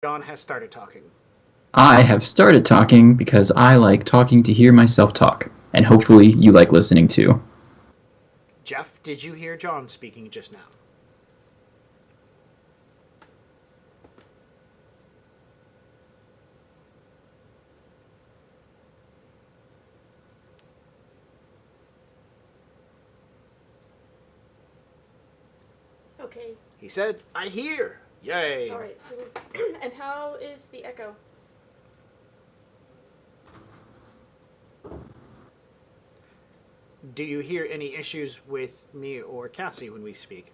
John has started talking. I have started talking because I like talking to hear myself talk, and hopefully you like listening too. Jeff, did you hear John speaking just now? Okay. He said, I hear. Yay. Alright, so and how is the echo? Do you hear any issues with me or Cassie when we speak?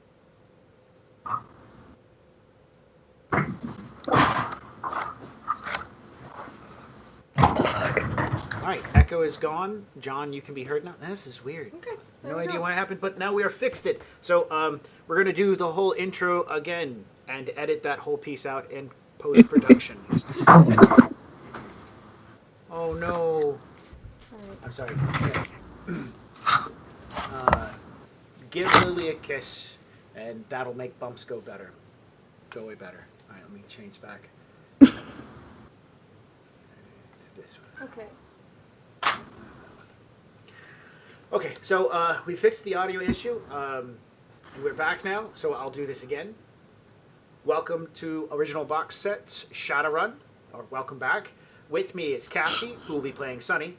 Alright, echo is gone. John, you can be heard now. This is weird. Okay. No idea why it happened, but now we are fixed it. So we're going to do the whole intro again and edit that whole piece out in post-production. Oh no. Alright. I'm sorry. Give Lily a kiss, and that'll make bumps go better. Go way better. Alright, let me change back to this one. Okay. Okay, so we fixed the audio issue. And we're back now, so I'll do this again. Welcome to Original Box Set's Shadowrun, or welcome back. With me is Cassie, who will be playing Sunny.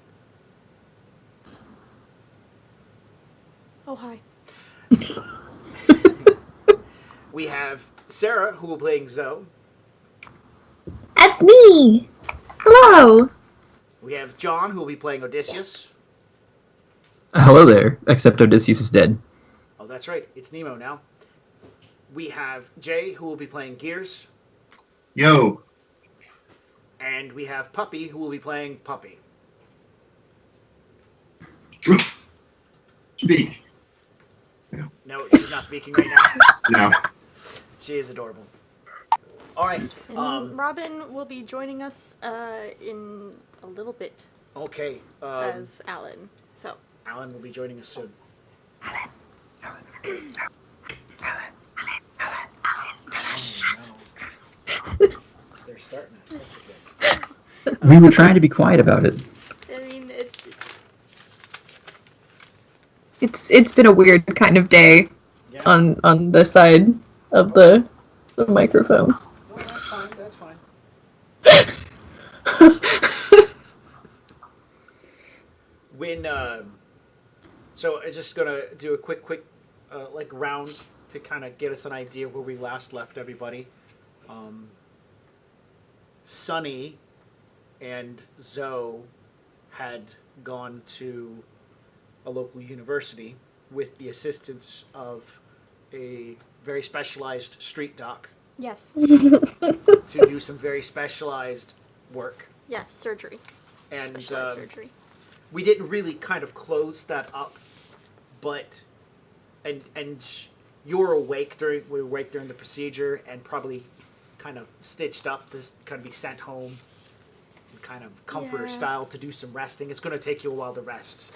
Oh, hi. We have Sarah, who will be playing Zoe. That's me! Hello! We have John, who will be playing Odysseus. Hello there, except Odysseus is dead. Oh, that's right, it's Nemo now. We have Jay, who will be playing Gears. Yo. And we have Puppy, who will be playing Puppy. Speak. No, she's not speaking right now. No. She is adorable. All right. And Robin will be joining us in a little bit Okay. as Alan. So. Alan will be joining us soon. They're starting us. We were trying to be quiet about it. I mean, It's been a weird kind of day Yeah. on this side of the microphone. No, that's fine. That's fine. When so I'm just gonna do a quick like round to kind of get us an idea where we last left everybody. Sunny and Zoe had gone to a local university with the assistance of a very specialized street doc yes. to do some very specialized work. Yes, surgery. And Specialized surgery. we didn't really kind of close that up, but and you're awake during the procedure and probably kind of stitched up to kind of be sent home, kind of comforter Yeah. style to do some resting. It's going to take you a while to rest.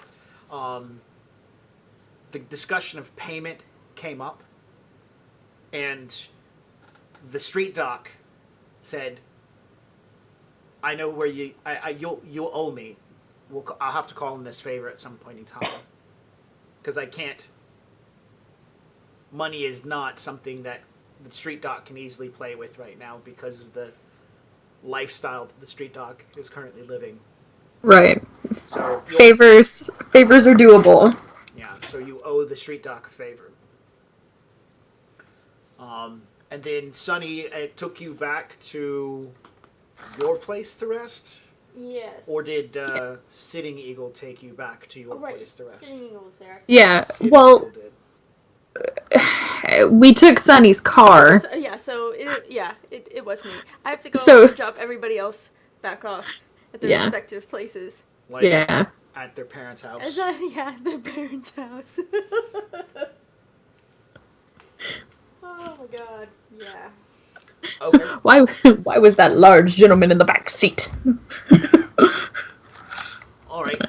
The discussion of payment came up, and the street doc said, "I know where you'll owe me. I'll have to call in this favor at some point in time, because I can't. Money is not something that the street doc can easily play with right now because of the lifestyle that the street doc is currently living. Right. So Favors are doable. yeah, so you owe the street doc a favor. And then Sunny, it took you back to your place to rest, Yes. or did Sitting Eagle take you back to your Oh, right. place to rest? Sitting Eagle was there. Yeah, Sitting well, Eagle did. we took Sunny's car. So, it was me. I have to go So- and drop everybody else back off at their Yeah. respective places. Like Yeah. at their parents' house. As their parents' house. Oh my god, yeah. Okay. Why was that large gentleman in the back seat? All right.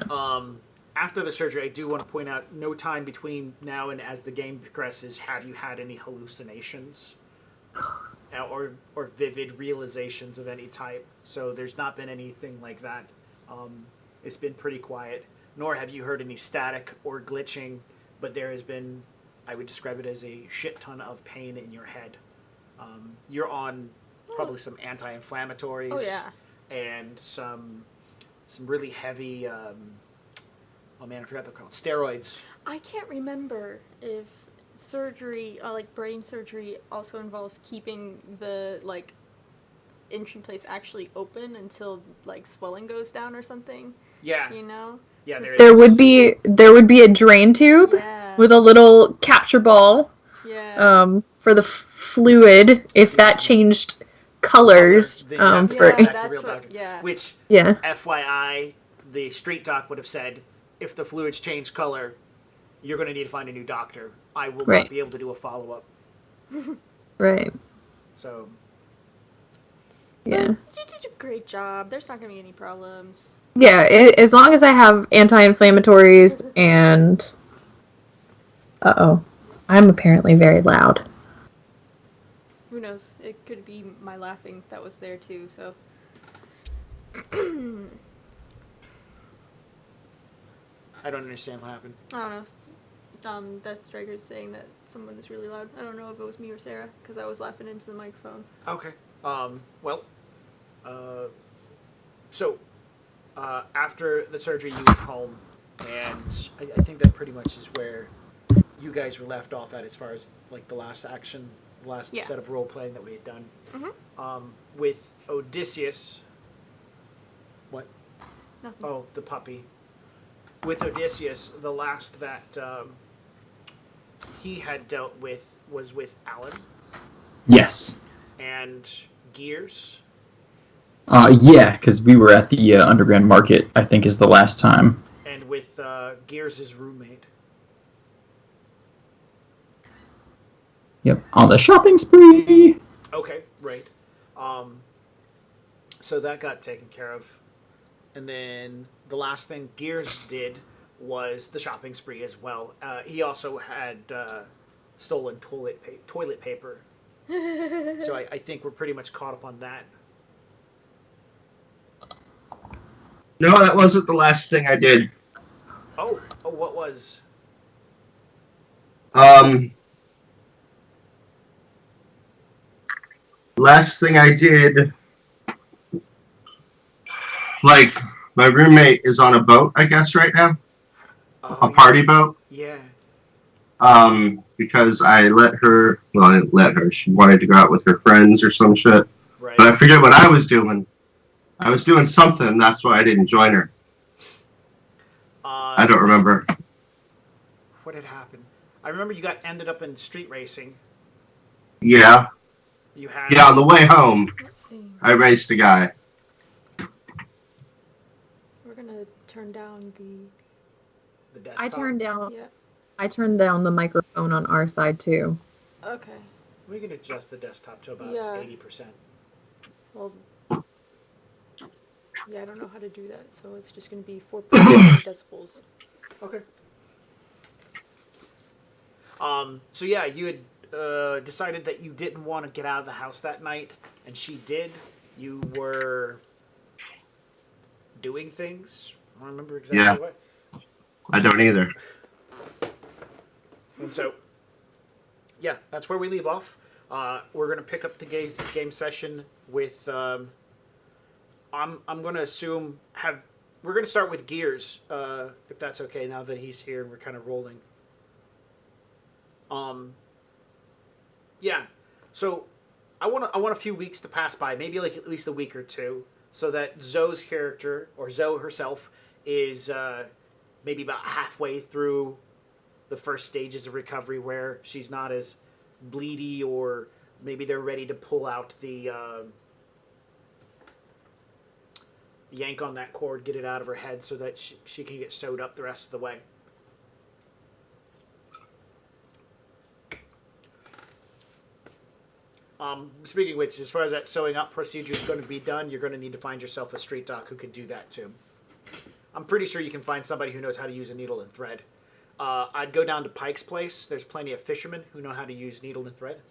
After the surgery, I do want to point out, no time between now and as the game progresses have you had any hallucinations. or vivid realizations of any type. So there's not been anything like that. It's been pretty quiet. Nor have you heard any static or glitching, but there has been, I would describe it as a shit ton of pain in your head. You're on probably some anti-inflammatories. Oh yeah. And some really heavy. Oh man, I forgot they're called steroids. I can't remember if surgery, like brain surgery, also involves keeping the like entry place actually open until like swelling goes down or something. Yeah. You know. Yeah, There would be a drain tube Yeah. with a little capture ball Yeah. for the fluid if that changed colors Then you have to for contact that's a real what- doctor. yeah. Which, yeah. FYI, the street doc would have said, if the fluids change color, you're going to need to find a new doctor. I will Right. not be able to do a follow-up. Right. So, Yeah. You did a great job. There's not gonna be any problems. Yeah, as long as I have anti-inflammatories and... Uh-oh. I'm apparently very loud. Who knows? It could be my laughing that was there too. So. I don't understand what happened. I don't know. Death Striker's saying that someone is really loud. I don't know if it was me or Sarah, because I was laughing into the microphone. Okay. Well, so, after the surgery, you went home, and I think that pretty much is where you guys were left off at as far as, like, the last action, the last Yeah. set of role-playing that we had done. Mm-hmm. With Odysseus... What? Nothing. Oh, the puppy. With Odysseus, the last that he had dealt with was with Alan Yes. and Gears. Yeah, because we were at the underground market, I think is the last time. And with Gears' roommate. Yep, on the shopping spree. Okay, right. So that got taken care of. And then the last thing Gears did was the shopping spree as well. He also had stolen toilet paper. So I think we're pretty much caught up on that. No, that wasn't the last thing I did. Oh, what was? Last thing I did, like, my roommate is on a boat, I guess, right now. A party boat. Yeah. Because I let her, well, I didn't let her, she wanted to go out with her friends or some shit. Right. But I forget what I was doing. I was doing something, that's why I didn't join her. I don't remember. What had happened? I remember you ended up in street racing. Yeah. You had. Yeah, on the way home, Let's see. I raced a guy. We're gonna turn down The desktop. I turned down the microphone on our side too. Okay. We can adjust the desktop to about Yeah. 80%. Well. Yeah, I don't know how to do that, so it's just gonna be 4.5 decibels. Okay. So yeah, you had decided that you didn't want to get out of the house that night, and she did. You were doing things. I don't remember exactly Yeah. what. I don't either. And so, yeah, that's where we leave off. We're gonna pick up the game session with. I'm gonna assume we're gonna start with Gears, if that's okay. Now that he's here and we're kind of rolling. Yeah. So, I want a few weeks to pass by, maybe like at least a week or two, so that Zoe's character or Zoe herself is maybe about halfway through the first stages of recovery, where she's not as bleedy, or maybe they're ready to pull out the yank on that cord, get it out of her head, so that she can get sewed up the rest of the way. Speaking of which, as far as that sewing up procedure is going to be done, you're going to need to find yourself a street doc who can do that too. I'm pretty sure you can find somebody who knows how to use a needle and thread. I'd go down to Pike's place. There's plenty of fishermen who know how to use needle and thread.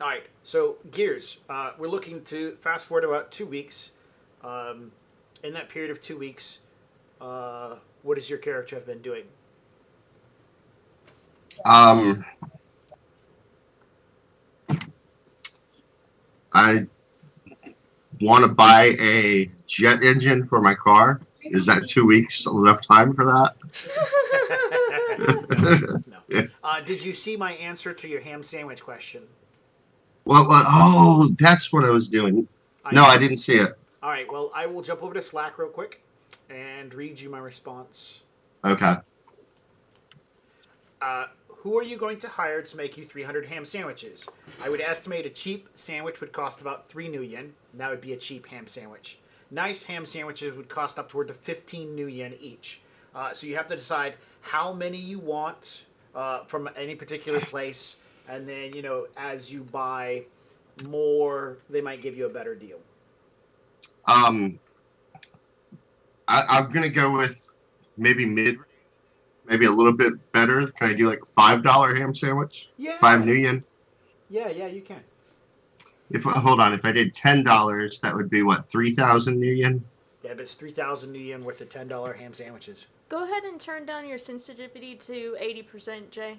All right. So Gears, we're looking to fast forward about 2 weeks. In that period of 2 weeks, what does your character have been doing? I want to buy a jet engine for my car. Is that 2 weeks enough time for that? No. Did you see my answer to your ham sandwich question? What? Oh, that's what I was doing. No, I didn't see it. All right. Well, I will jump over to Slack real quick and read you my response. Okay. Who are you going to hire to make you 300 ham sandwiches? I would estimate a cheap sandwich would cost about 3 new yen. And that would be a cheap ham sandwich. Nice ham sandwiches would cost up toward to 15 new yen each. So you have to decide how many you want from any particular place. And then, as you buy more, they might give you a better deal. I'm going to go with maybe maybe a little bit better. Can I do like $5 ham sandwich? Yeah. 5 new yen? Yeah, you can. Hold on, if I did $10, that would be what, 3,000 new yen? Yeah, but it's 3,000 new yen worth of $10 ham sandwiches. Go ahead and turn down your sensitivity to 80%, Jay.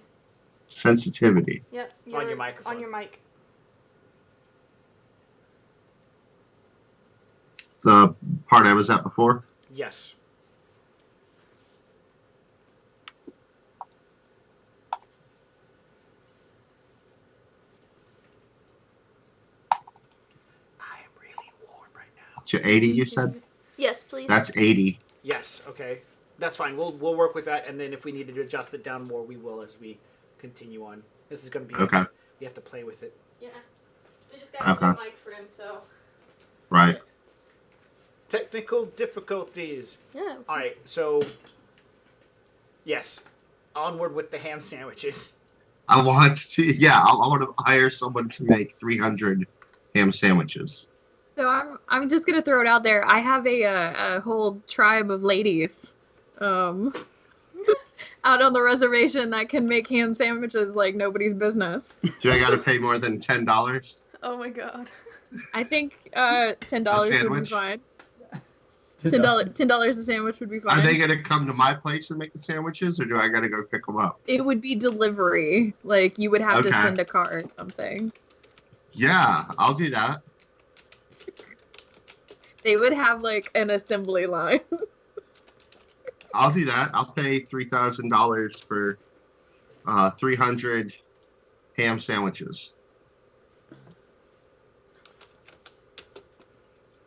Sensitivity. Yep. On your microphone. On your mic. The part I was at before? Yes. I am really warm right now. To 80, you said? Yes, please. That's 80. Yes, okay. That's fine. We'll work with that, and then if we needed to adjust it down more, we will as we continue on. This is going to be... Okay. You have to play with it. Yeah. We just got a new mic for him, so... Right. Technical difficulties. Yeah. All right, so... Yes. Onward with the ham sandwiches. I want to hire someone to make 300 ham sandwiches. So I'm just gonna throw it out there. I have a whole tribe of ladies, out on the reservation that can make ham sandwiches like nobody's business. Do I got to pay more than $10? Oh my god. I think $10 would be fine. $10 a sandwich would be fine. Are they gonna come to my place and make the sandwiches, or do I gotta go pick them up? It would be delivery. Like you would have to send a car or something. Yeah, I'll do that. They would have like an assembly line. I'll do that. I'll pay $3,000 for 300 ham sandwiches.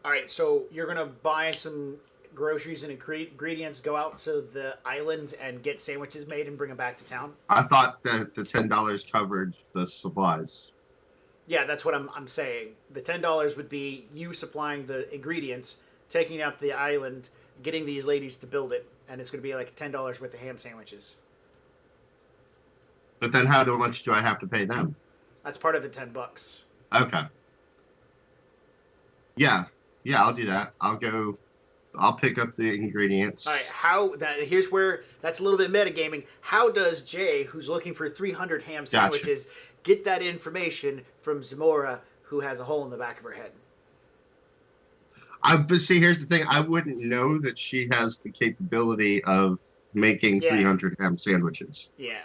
All right, so you're going to buy some groceries and ingredients, go out to the island and get sandwiches made and bring them back to town? I thought that the $10 covered the supplies. Yeah, that's what I'm saying. The $10 would be you supplying the ingredients, taking it out to the island, getting these ladies to build it, and it's going to be like $10 worth of ham sandwiches. But then how much do I have to pay them? That's part of the $10. Okay. Yeah, I'll do that. I'll pick up the ingredients. All right, here's where that's a little bit metagaming. How does Jay, who's looking for 300 ham sandwiches, get that information from Zamora, who has a hole in the back of her head? But see, here's the thing. I wouldn't know that she has the capability of making 300 ham sandwiches. Yeah.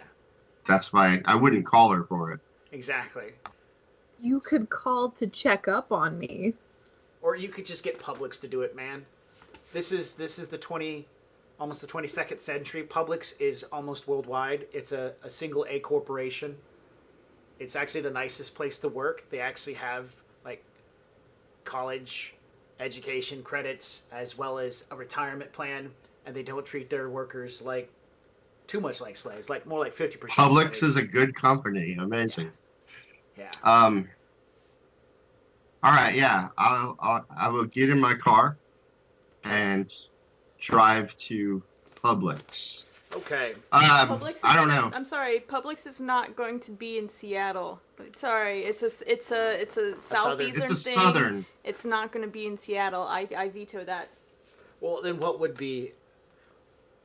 That's why I wouldn't call her for it. Exactly. You could call to check up on me. Or you could just get Publix to do it, man. This is almost the 22nd century. Publix is almost worldwide. It's a single A corporation. It's actually the nicest place to work. They actually have like college education credits as well as a retirement plan, and they don't treat their workers like too much like slaves, like more like 50%. Publix slaves. is a good company. Amazing. Yeah. All right. Yeah. I will get in my car and drive to Publix. Okay. Publix is I don't know. I'm sorry. Publix is not going to be in Seattle. Sorry, it's a southeastern It's a thing. southern. It's not going to be in Seattle. I veto that. Well, then what would be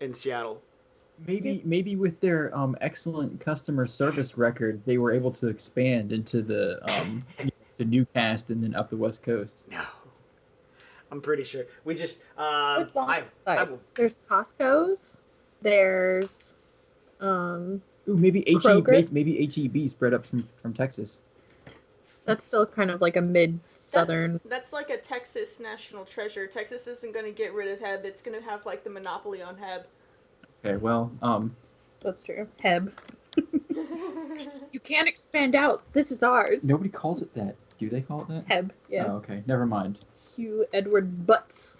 in Seattle? Maybe with their excellent customer service record, they were able to expand into the to Newcastle and then up the West Coast. No, I'm pretty sure we just What's on I the side? will. There's Costco's. There's Ooh, maybe Kroger? maybe HEB spread up from Texas. that's still kind of like a mid-southern. That's like a Texas national treasure. Texas isn't going to get rid of Heb. It's going to have like the monopoly on Heb. Okay, well, That's true. Heb. You can't expand out. This is ours. nobody calls it that. Do they call it that? Heb. Yeah. Oh, okay, never mind. Hugh Edward Butts.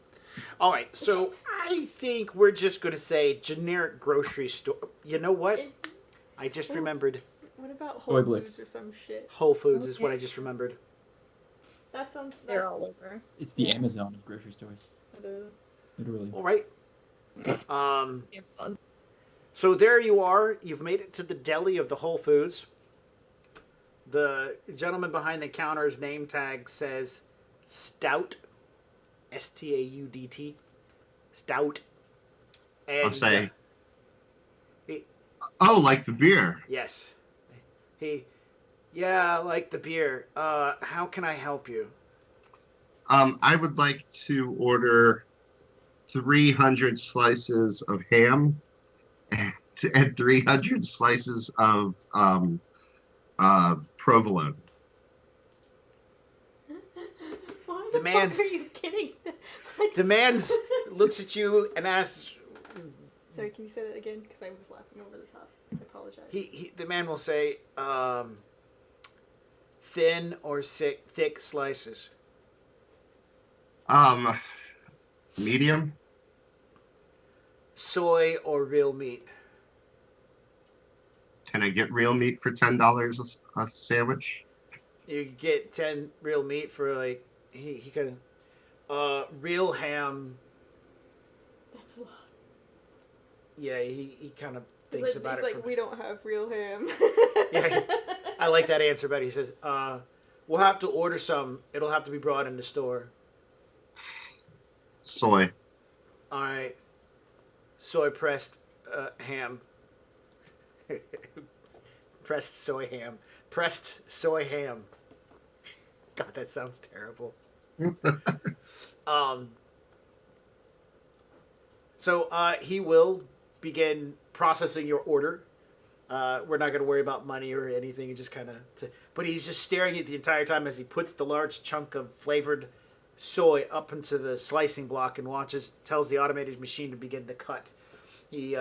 All right, so I think we're just gonna say generic grocery store. You know what? I just remembered. What about Soy Whole Blix. Foods or some shit? Whole Foods is what I Okay. just remembered. That sounds. They're all over. It's the Yeah. Amazon of grocery stores, It is. literally. All right. Amazon. So there you are. You've made it to the deli of the Whole Foods. The gentleman behind the counter's name tag says Stout. Staudt. Stout. And, I'm saying. he- Oh, like the beer. yes. Yeah, I like the beer. How can I help you? I would like to order 300 slices of ham and 300 slices of provolone. Why The the man- fuck are you kidding? The man looks at you and asks. Sorry, can you say that again? Because I was laughing over the top. I apologize. The man will say, thin or thick slices. Medium. Soy or real meat. Can I get real meat for $10 a sandwich? You could get 10 real meat for like he kind of real ham. That's a lot. Yeah, he kind of thinks It's about like, it. Like we don't have real ham. Yeah, I like that answer better. He says, "We'll have to order some. It'll have to be brought in the store." Soy. All right, soy pressed ham. Pressed soy ham. Pressed soy ham. God, that sounds terrible. So he will begin processing your order. We're not going to worry about money or anything. He just kind of, but he's just staring at the entire time as he puts the large chunk of flavored soy up into the slicing block and tells the automated machine to begin the cut. He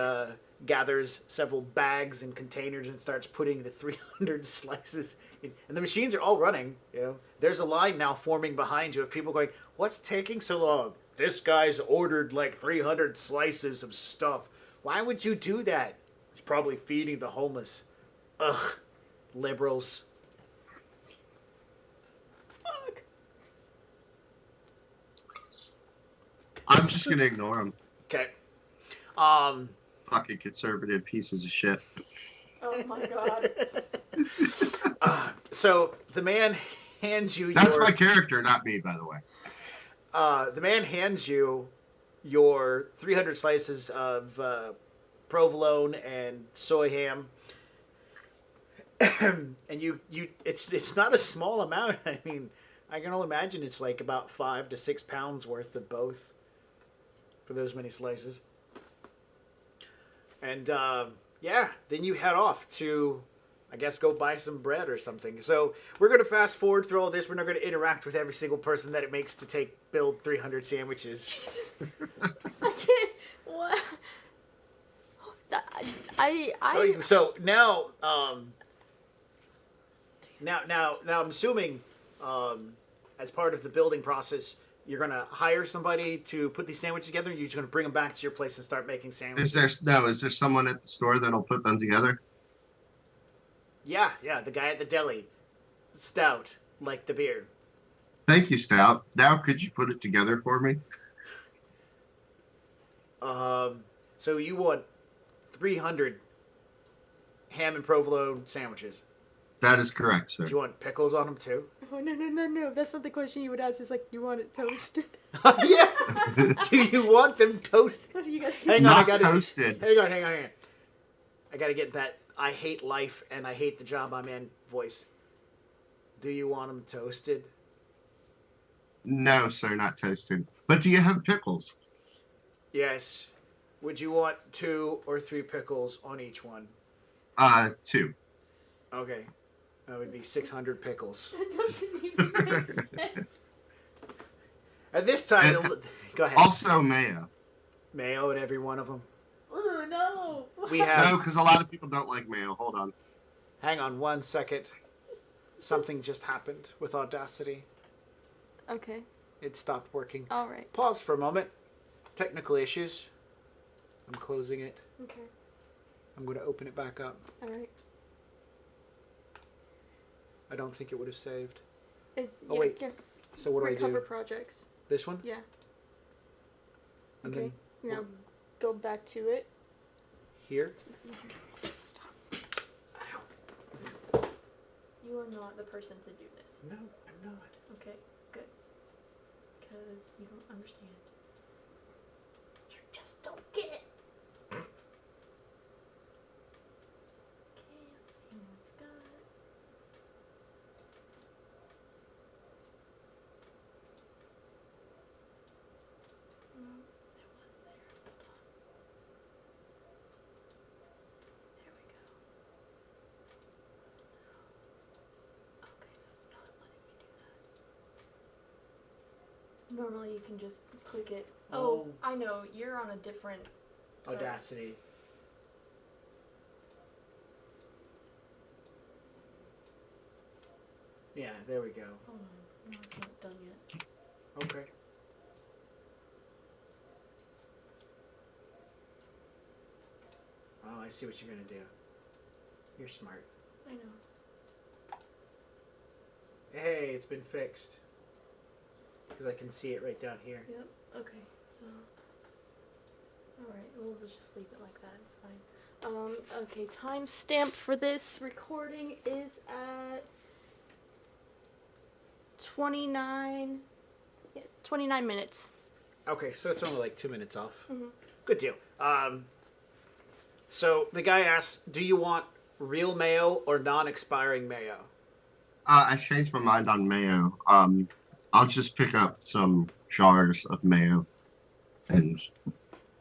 gathers several bags and containers and starts putting the 300 slices in. And the machines are all running. You know, there's a line now forming behind you of people going, "What's taking so long? This guy's ordered like 300 slices of stuff. Why would you do that? He's probably feeding the homeless." Ugh, liberals. Fuck. I'm just gonna ignore them. Okay. Fucking conservative pieces of shit. Oh my god. So the man hands you That's your... my character, not me, by the way. The man hands you your 300 slices of provolone and soy ham. And it's not a small amount. I mean, I can only imagine it's like about 5 to 6 pounds worth of both for those many slices. And yeah, then you head off to, I guess, go buy some bread or something. So we're going to fast forward through all this. We're not going to interact with every single person that it makes to build 300 sandwiches. I can't. What? So now, now I'm assuming, as part of the building process, you're gonna hire somebody to put these sandwiches together. You're just gonna bring them back to your place and start making sandwiches. Is there someone at the store that'll put them together? Yeah, the guy at the deli, Stout, like the beer. Thank you, Stout. Now could you put it together for me? So you want 300 ham and provolone sandwiches. That is correct, sir. Do you want pickles on them too? Oh, no. That's not the question you would ask. It's like, you want it toasted? Yeah. Do you want them toasted? What do you got? Hang on, Not I got toasted. Hang on. I gotta get that I hate life and I hate the job I'm in voice. Do you want them toasted? No, sir, not toasted. But do you have pickles? Yes. Would you want 2 or 3 pickles on each one? 2. Okay. That would be 600 pickles. That doesn't even make sense. At this time, And- go ahead. Also mayo. Mayo in every one of them. Oh no. We have. No, because a lot of people don't like mayo. Hold on. Hang on 1 second. Something just happened with Audacity. Okay. It stopped working. All right. Pause for a moment. Technical issues. I'm closing it. Okay. I'm going to open it back up. All right. I don't think it would have saved. It, Oh, wait. Yeah. So what do I Recover do? projects. This one? Yeah. And Okay. then Now go back to it. here? Stop. You are not the person to do this. No, I'm not. Okay, good. Because you don't understand. You just don't get it. Okay, let's see what we've got. No, there was there. Hold on. There we go. Okay, so it's not letting me do that. Normally you can just click it. Oh, I know. You're on a different. Sorry. Audacity. Yeah, there we go. Hold on. No, it's not done yet. Okay. Oh, I see what you're going to do. You're smart. I know. Hey, it's been fixed. Because I can see it right down here. Yep. Okay. So. Alright, we'll just leave it like that. It's fine. Okay, timestamp for this recording is at 29 minutes. Okay, so it's only like 2 minutes off. Mhm. Good deal. So the guy asks, do you want real mayo or non-expiring mayo? I changed my mind on mayo. I'll just pick up some jars of mayo, and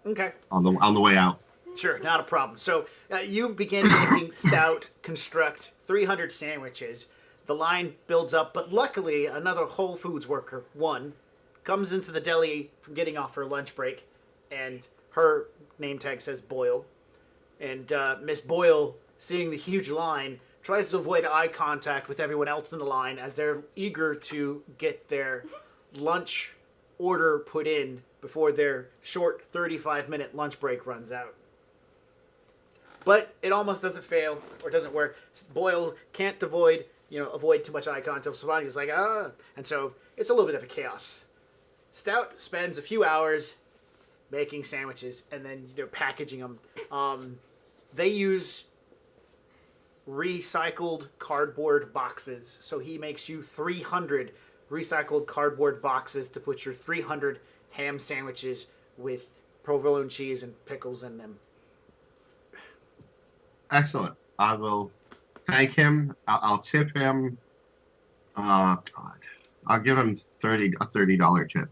Okay. on the way out. Sure, not a problem. So you begin making stout, construct 300 sandwiches. The line builds up, but luckily another Whole Foods worker, one, comes into the deli from getting off her lunch break, and her name tag says Boyle. And Miss Boyle, seeing the huge line, tries to avoid eye contact with everyone else in the line as they're eager to get their lunch order put in before their short 35-minute lunch break runs out. But it almost doesn't fail or doesn't work. Boyle can't avoid too much eye contact. So he's like, and so it's a little bit of a chaos. Stout spends a few hours making sandwiches and then packaging them. They use recycled cardboard boxes, so he makes you 300 recycled cardboard boxes to put your 300 ham sandwiches with provolone cheese and pickles in them. Excellent. I will thank him. I'll tip him. God, I'll give him a $30 tip.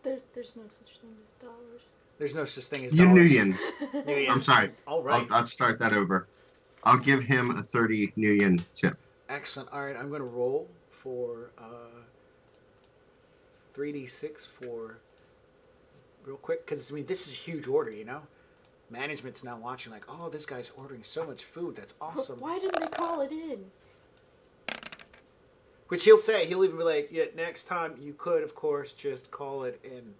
There's no such thing as dollars. There's no such thing as You dollars. Nguyen. Nguyen. I'm sorry. All right. I'll start that over. I'll give him a 30 Nguyen tip. Excellent. All right, I'm going to roll for 3d6 for real quick, because this is a huge order, Management's now watching like, oh, this guy's ordering so much food. That's awesome. Why didn't they call it in? Which he'll say. He'll even be like, yeah, next time you could, of course, just call it in.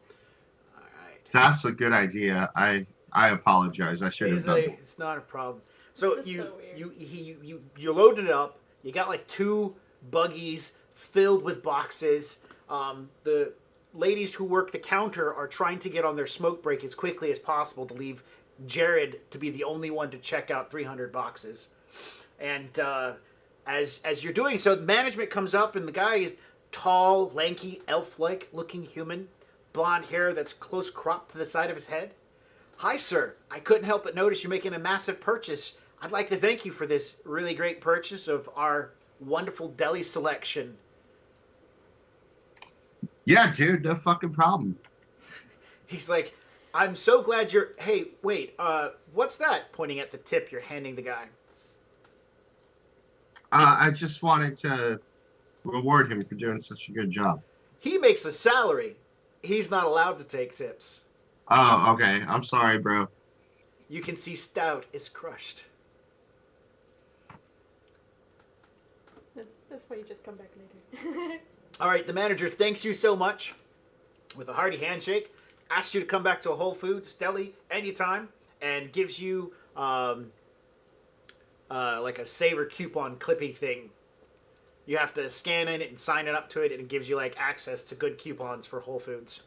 All right. That's a good idea. I apologize. I should have He's done like, that. it's not a problem. So This is so weird. you loaded it up. You got like 2 buggies filled with boxes. The ladies who work the counter are trying to get on their smoke break as quickly as possible to leave Jared to be the only one to check out 300 boxes. And as you're doing so, the management comes up, and the guy is tall, lanky, elf-like looking human, blonde hair that's close cropped to the side of his head. Hi, sir. I couldn't help but notice you're making a massive purchase. I'd like to thank you for this really great purchase of our wonderful deli selection. Yeah, dude, no fucking problem. He's like, I'm so glad you're... Hey, wait, what's that? Pointing at the tip you're handing the guy. I just wanted to reward him for doing such a good job. He makes a salary. He's not allowed to take tips. Oh, okay. I'm sorry, bro. You can see Stout is crushed. That's why you just come back later. All right, the manager thanks you so much with a hearty handshake, asks you to come back to a Whole Foods deli anytime, and gives you like a saver coupon clippy thing. You have to scan in it and sign it up to it, and it gives you like access to good coupons for Whole Foods.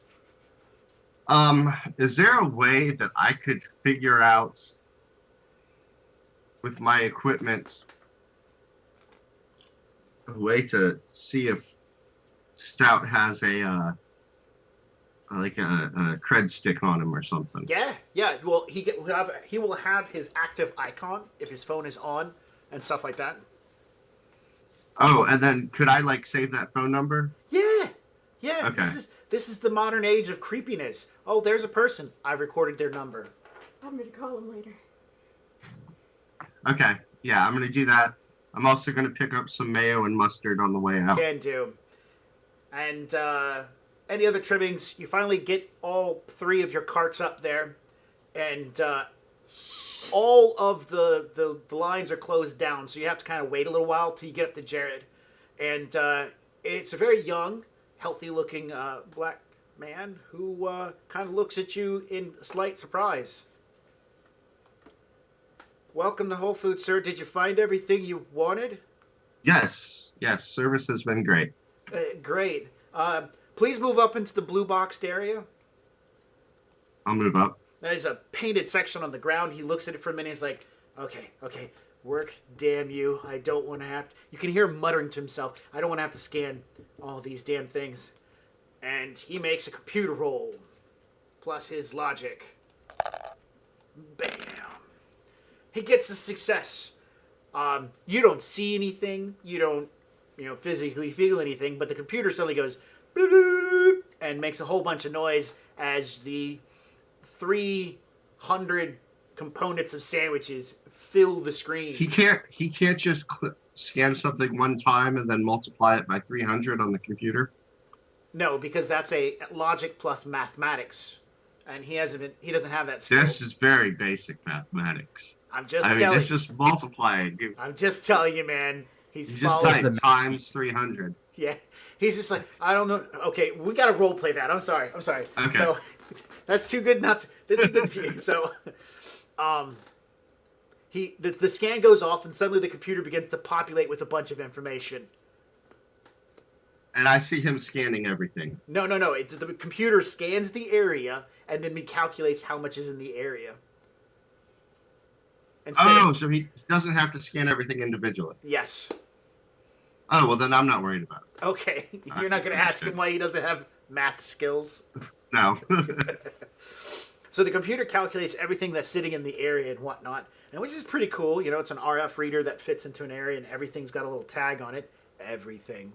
Is there a way that I could figure out with my equipment a way to see if Stout has a cred stick on him or something? Yeah. Well, he will have his active icon if his phone is on and stuff like that. Oh, and then could I like save that phone number? Yeah. Okay. This is the modern age of creepiness. Oh, there's a person. I've recorded their number. I'm gonna call him later. Okay. Yeah, I'm gonna do that. I'm also gonna pick up some mayo and mustard on the way out. Can do. And any other trimmings, you finally get all 3 of your carts up there, and all of the lines are closed down, so you have to kind of wait a little while till you get up to Jared. And it's a very young, healthy-looking black man who kind of looks at you in slight surprise. Welcome to Whole Foods, sir. Did you find everything you wanted? Yes. Service has been great. Great. Please move up into the blue boxed area. I'll move up. There's a painted section on the ground. He looks at it for a minute. He's like, okay, work, damn you. I don't want to have to... You can hear him muttering to himself, I don't want to have to scan all these damn things. And he makes a computer roll, plus his logic. Bam. He gets a success. You don't see anything. You don't, physically feel anything, but the computer suddenly goes... bloop, bloop, bloop, and makes a whole bunch of noise as the 300 components of sandwiches fill the screen. He can't just scan something one time and then multiply it by 300 on the computer. No, because that's a logic plus mathematics, and he doesn't have that skill. This is very basic mathematics. It's just multiplying. I'm just telling you, man. You just type times 300. Yeah, he's just like, I don't know. Okay, we gotta role play that. I'm sorry. Okay. So that's too good not to. This is the so. The scan goes off, and suddenly the computer begins to populate with a bunch of information. And I see him scanning everything. No. It's the computer scans the area and then recalculates how much is in the area. So he doesn't have to scan everything individually. Yes. Oh, well, then I'm not worried about it. Okay. You're not going to ask him why he doesn't have math skills? No. So the computer calculates everything that's sitting in the area and whatnot, and which is pretty cool. It's an RF reader that fits into an area, and everything's got a little tag on it. Everything.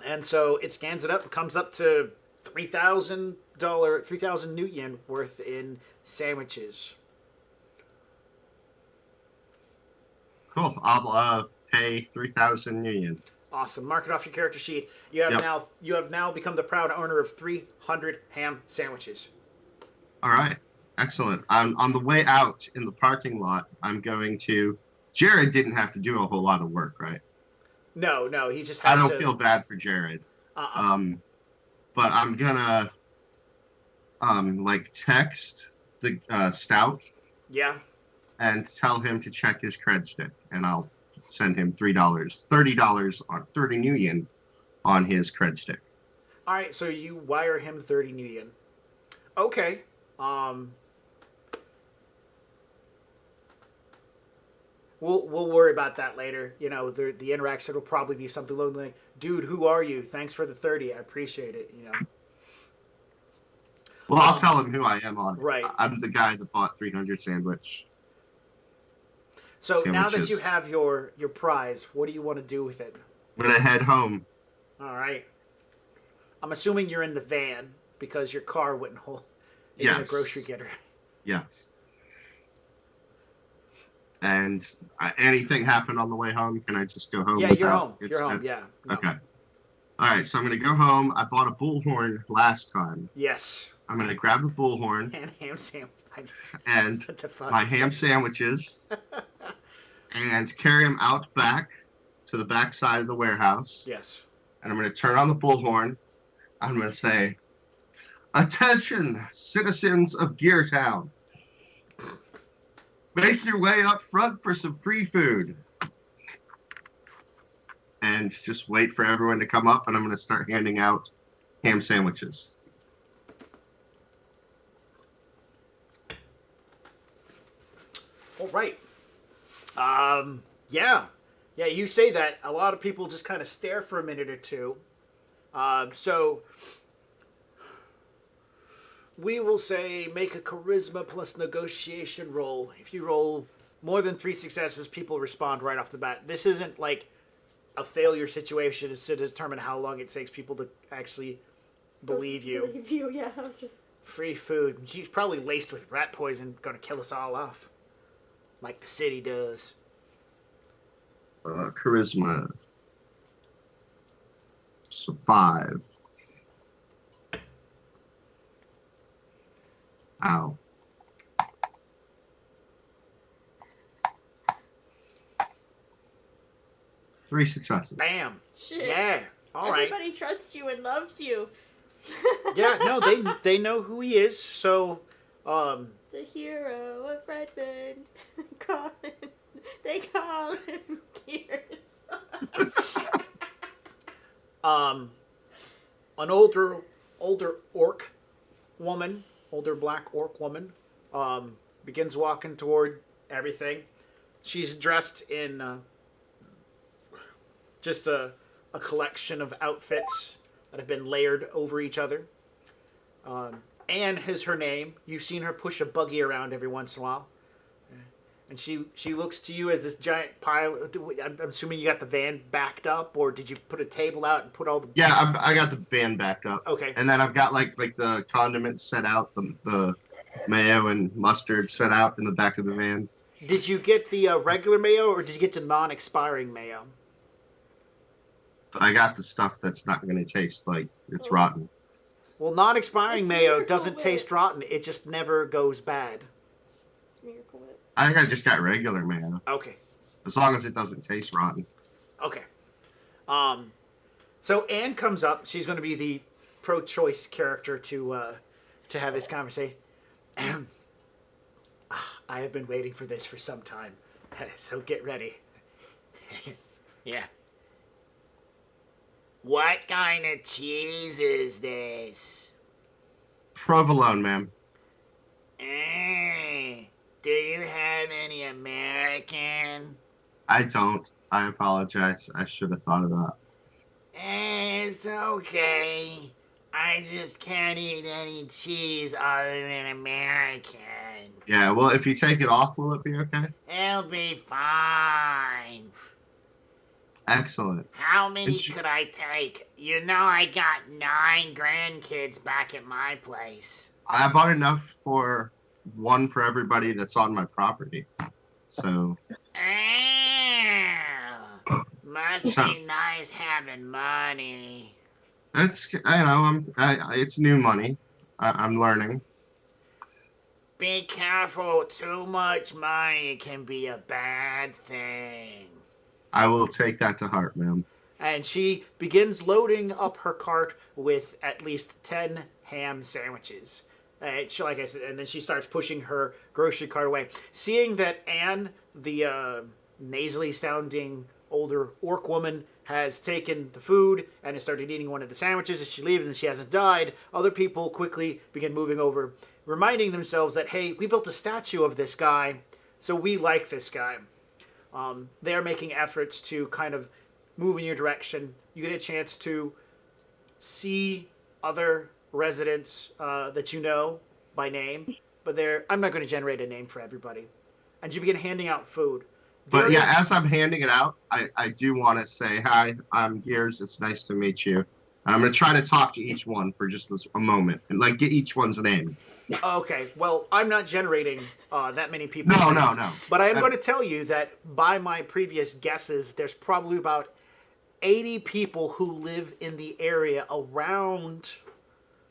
And so it scans it up and comes up to $3,000 New Yen worth in sandwiches. Cool. I'll pay 3,000 New Yen. Awesome. Mark it off your character sheet. You have now become the proud owner of 300 ham sandwiches. All right. Excellent. On the way out in the parking lot, I'm going to... Jared didn't have to do a whole lot of work, right? No, he just had to... I don't feel bad for Jared. But I'm gonna text the Stout. Yeah. And tell him to check his cred stick, and I'll send him $30 on 30 New Yen on his cred stick. All right, so you wire him 30 New Yen. Okay. We'll worry about that later. The interaction will probably be something like, "Dude, who are you? Thanks for the 30. I appreciate it." Well, I'll tell him who I am on it. Right. I'm the guy that bought 300 sandwich. So now that Sandwiches. you have your prize, what do you want to do with it? I'm gonna head home. All right. I'm assuming you're in the van because your car wouldn't hold. Isn't a Yes. grocery getter. Yes. And anything happen on the way home? Can I just go home? Yeah, you're without- home. You're home. Yeah. No. Okay. All right, so I'm gonna go home. I bought a bullhorn last time. Yes. I'm gonna grab the bullhorn And ham sandwich. I just. and What the fuck? my is ham that? sandwiches and carry them out back to the back side of the warehouse. Yes. And I'm gonna turn on the bullhorn. I'm gonna say, "Attention, citizens of Geartown. Make your way up front for some free food." And just wait for everyone to come up, and I'm going to start handing out ham sandwiches. All right. Yeah. Yeah, you say that. A lot of people just kind of stare for a minute or two. So we will say make a charisma plus negotiation roll. If you roll more than 3 successes, people respond right off the bat. This isn't like a failure situation. It's to determine how long it takes people to actually believe you. Believe you, yeah. I was just. Free food. She's probably laced with rat poison, gonna kill us all off. Like the city does. Charisma. So 5. Ow. Three successes. Bam. Shit. Yeah. All right. Everybody trusts you and loves you. Yeah. No, they know who he is. So, The hero of Redmond. They call him Gears. an older orc woman, older black orc woman, begins walking toward everything. She's dressed in just a collection of outfits that have been layered over each other. Anne is her name. You've seen her push a buggy around every once in a while. And she looks to you as this giant pile. I'm assuming you got the van backed up, or did you put a table out and put all the... Yeah, I got the van backed up. Okay. And then I've got like the condiments set out, the mayo and mustard set out in the back of the van. Did you get the regular mayo, or did you get the non-expiring mayo? I got the stuff that's not going to taste like it's rotten. Well, non-expiring It's mayo Miracle doesn't Whip. taste rotten. It just never goes bad. Miracle Whip. I think I just got regular mayo, Okay. as long as it doesn't taste rotten. Okay. So Anne comes up. She's going to be the pro-choice character to have this conversation. I have been waiting for this for some time, so get ready. Yeah. What kind of cheese is this? Provolone, ma'am. Do you have any American? I don't. I apologize. I should have thought of that. It's okay. I just can't eat any cheese other than American. Yeah, well, if you take it off, will it be okay? It'll be fine. Excellent. How many It's- could I take? You know I got 9 grandkids back at my place. I bought enough for one for everybody that's on my property. So, Must be nice having money. it's, it's new money. I'm learning. Be careful, too much money can be a bad thing. I will take that to heart, ma'am. And she begins loading up her cart with at least 10 ham sandwiches. Like I said, and then she starts pushing her grocery cart away. Seeing that Anne, the nasally sounding older orc woman, has taken the food and has started eating one of the sandwiches as she leaves and she hasn't died, other people quickly begin moving over, reminding themselves that, hey, we built a statue of this guy, so we like this guy. They're making efforts to kind of move in your direction. You get a chance to see other residents that you know by name, but I'm not going to generate a name for everybody. And you begin handing out food. But yeah, as I'm handing it out, I do want to say, hi, I'm Gears. It's nice to meet you. I'm going to try to talk to each one for just a moment and like get each one's name. Okay, well, I'm not generating that many people. No. But I am going to tell you that by my previous guesses, there's probably about 80 people who live in the area around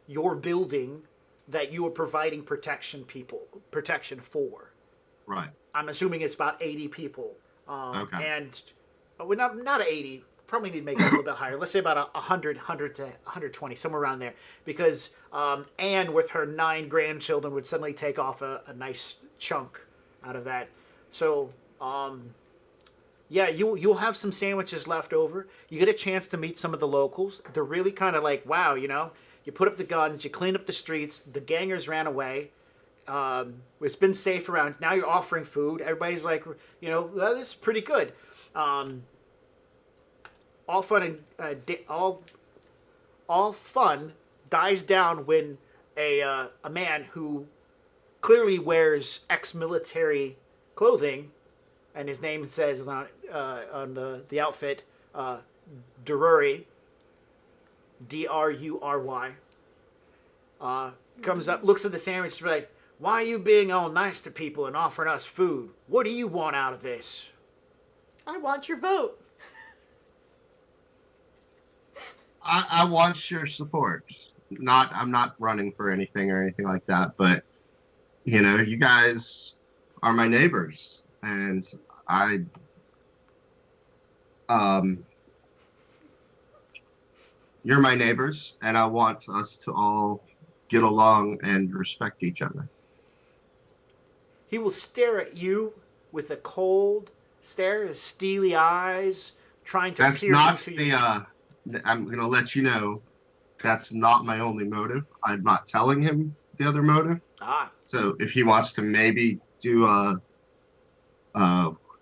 your building that you are providing protection for. Right. I'm assuming it's about 80 people. Okay. And not 80. Probably need to make it a little bit higher. Let's say about 100 to 120, somewhere around there. Because Anne, with her 9 grandchildren, would suddenly take off a nice chunk out of that. So, yeah, you'll have some sandwiches left over. You get a chance to meet some of the locals. They're really kind of like, wow, you know, you put up the guns, you clean up the streets, the gangers ran away. It's been safe around. Now you're offering food. Everybody's like, you know, this is pretty good. All fun and all fun dies down when a man who clearly wears ex-military clothing, and his name says on the outfit, Drury, Drury, comes up, looks at the sandwich, and is like, "Why are you being all nice to people and offering us food? What do you want out of this?" I want your vote. I want your support. I'm not running for anything or anything like that, but you know, you guys are my neighbors, and you're my neighbors, and I want us to all get along and respect each other. He will stare at you with a cold stare, his steely eyes, trying to That's pierce not into the. you. I'm gonna let you know, that's not my only motive. I'm not telling him the other motive. So if he wants to maybe do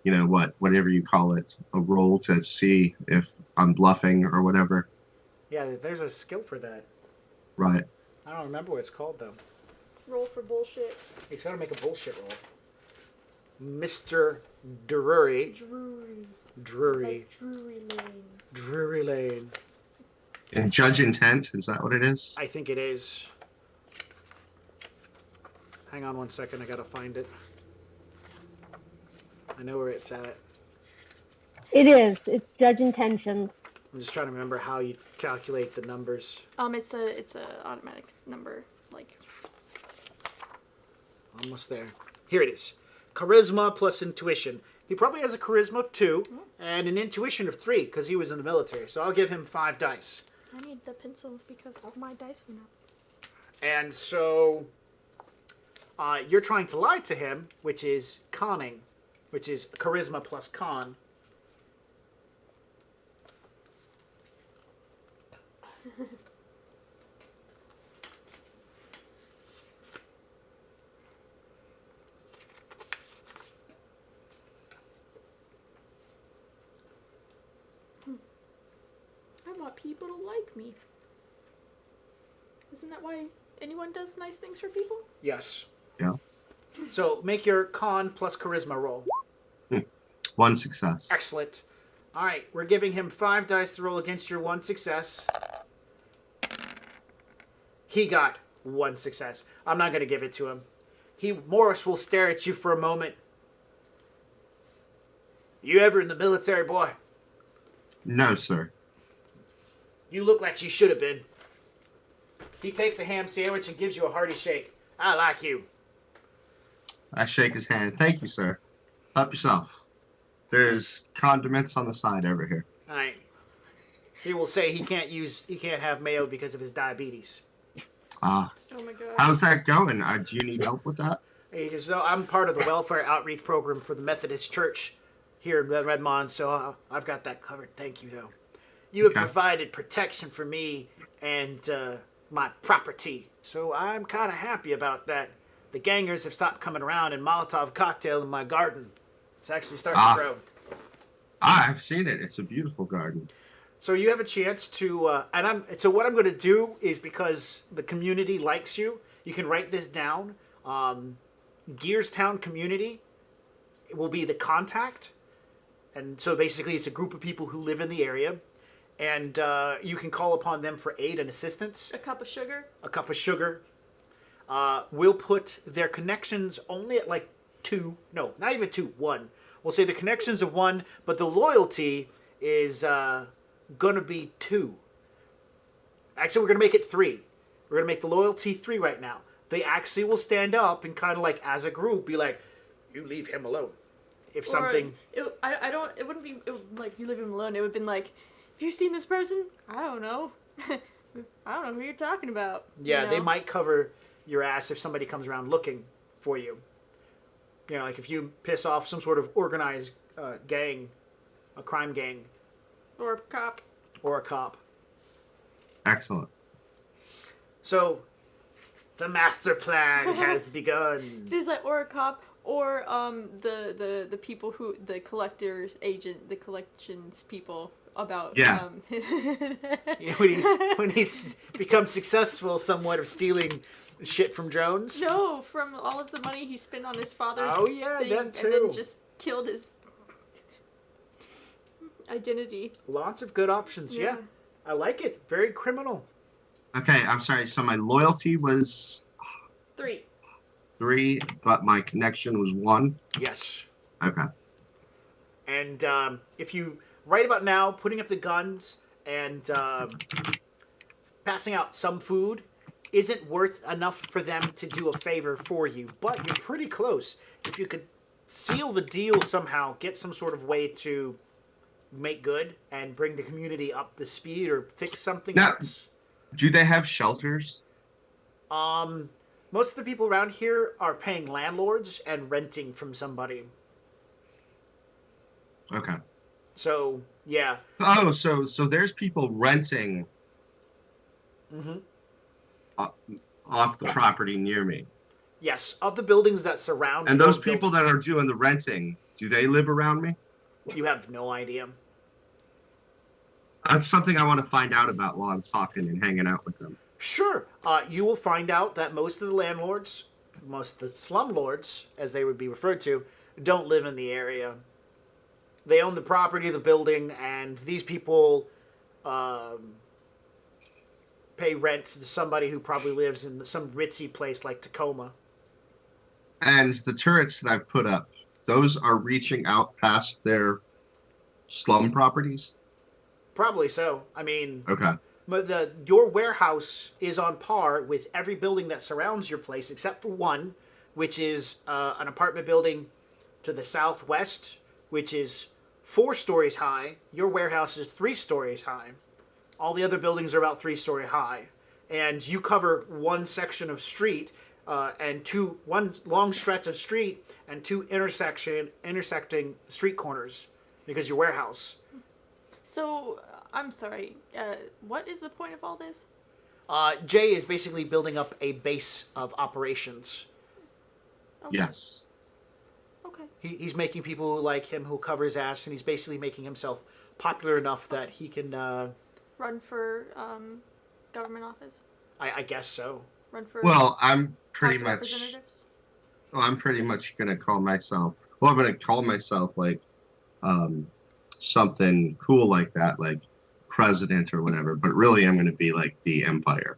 you know whatever you call it, a roll to see if I'm bluffing or whatever. Yeah, there's a skill for that. Right. I don't remember what it's called though. Let's roll for bullshit. He's got to make a bullshit roll. Mr. Drury. Drury. Like Drury Lane. Drury Lane. And judge intent, is that what it is? I think it is. Hang on one second, I gotta find it. I know where it's at. It is. It's judge intentions. I'm just trying to remember how you calculate the numbers. It's a automatic number, like. Almost there. Here it is. Charisma plus intuition. He probably has a charisma of 2 and an intuition of 3 because he was in the military. So I'll give him 5 dice. I need the pencil because my dice went up. And so you're trying to lie to him, which is conning, which is charisma plus con. I want people to like me. Isn't that why anyone does nice things for people? Yes. Yeah. So make your con plus charisma roll. 1 success. Excellent. All right, we're giving him 5 dice to roll against your 1 success. He got 1 success. I'm not going to give it to him. Morris will stare at you for a moment. You ever in the military, boy? No, sir. You look like you should have been. He takes a ham sandwich and gives you a hearty shake. I like you. I shake his hand. Thank you, sir. Help yourself. There's condiments on the side over here. All right. He will say he can't have mayo because of his diabetes. Ah. Oh my god. How's that going? Do you need help with that? He goes, "No, I'm part of the welfare outreach program for the Methodist Church here in Redmond, so I've got that covered. Thank you, though. You have provided protection for me and my property, so I'm kind of happy about that. The gangers have stopped coming around and Molotov cocktail in my garden. It's actually starting to grow. I've seen it. It's a beautiful garden. So you have a chance to, so what I'm going to do is, because the community likes you, you can write this down. Gearstown community will be the contact, and so basically it's a group of people who live in the area, and you can call upon them for aid and assistance. A cup of sugar. A cup of sugar. We'll put their connections only at like 2. No, not even 2. 1. We'll say the connections of 1, but the loyalty is gonna be 2. Actually, we're gonna make it 3. We're gonna make the loyalty 3 right now. They actually will stand up and kind of like as a group be like, "You leave him alone." If something, it wouldn't be like you leave him alone. It would have been like, "Have you seen this person? I don't know. I don't know who you're talking about." yeah, you know? they might cover your ass if somebody comes around looking for you. You know, like if you piss off some sort of organized gang, a crime gang, Or a cop. or a cop. Excellent. So, the master plan has begun. There's like or a cop or the people who the collector's agent, the collections people about Yeah. When he's become successful somewhat of stealing shit from drones. No, from all of the money he spent on his father's Oh, yeah, thing, that and too. then just killed his identity. Lots of good options. Yeah. I like it. Very criminal. Okay, I'm sorry. So my loyalty was 3. 3, but my connection was 1. Yes. Okay. And if you, right about now, putting up the guns and passing out some food isn't worth enough for them to do a favor for you, but you're pretty close. If you could seal the deal somehow, get some sort of way to make good and bring the community up to speed or fix something Now- else. Do they have shelters? Most of the people around here are paying landlords and renting from somebody. Okay. So, yeah. Oh, so there's people renting Mm-hmm. off the property near me. Yes, of the buildings that surround And your those people that are doing the renting, do they live around me? you have no idea. That's something I want to find out about while I'm talking and hanging out with them. Sure. You will find out that most of the landlords, most of the slumlords, as they would be referred to, don't live in the area. They own the property, the building, and these people pay rent to somebody who probably lives in some ritzy place like Tacoma. And the turrets that I've put up, those are reaching out past their slum properties? Probably so. I mean, Okay. but your warehouse is on par with every building that surrounds your place except for one, which is an apartment building to the southwest, which is 4 stories high. Your warehouse is 3 stories high. All the other buildings are about 3-story high, and you cover one section of street and one long stretch of street and 2 intersecting street corners because your warehouse. So, I'm sorry. What is the point of all this? Jay is basically building up a base of operations. Okay. Yes. Okay. He's making people who like him who cover his ass, and he's basically making himself popular enough that he can. Run for government office. I guess so. Run for Well, I'm pretty House of much. Representatives. Well, I'm pretty much gonna call myself. Well, I'm gonna call myself like something cool like that, like president or whatever. But really, I'm gonna be like the empire.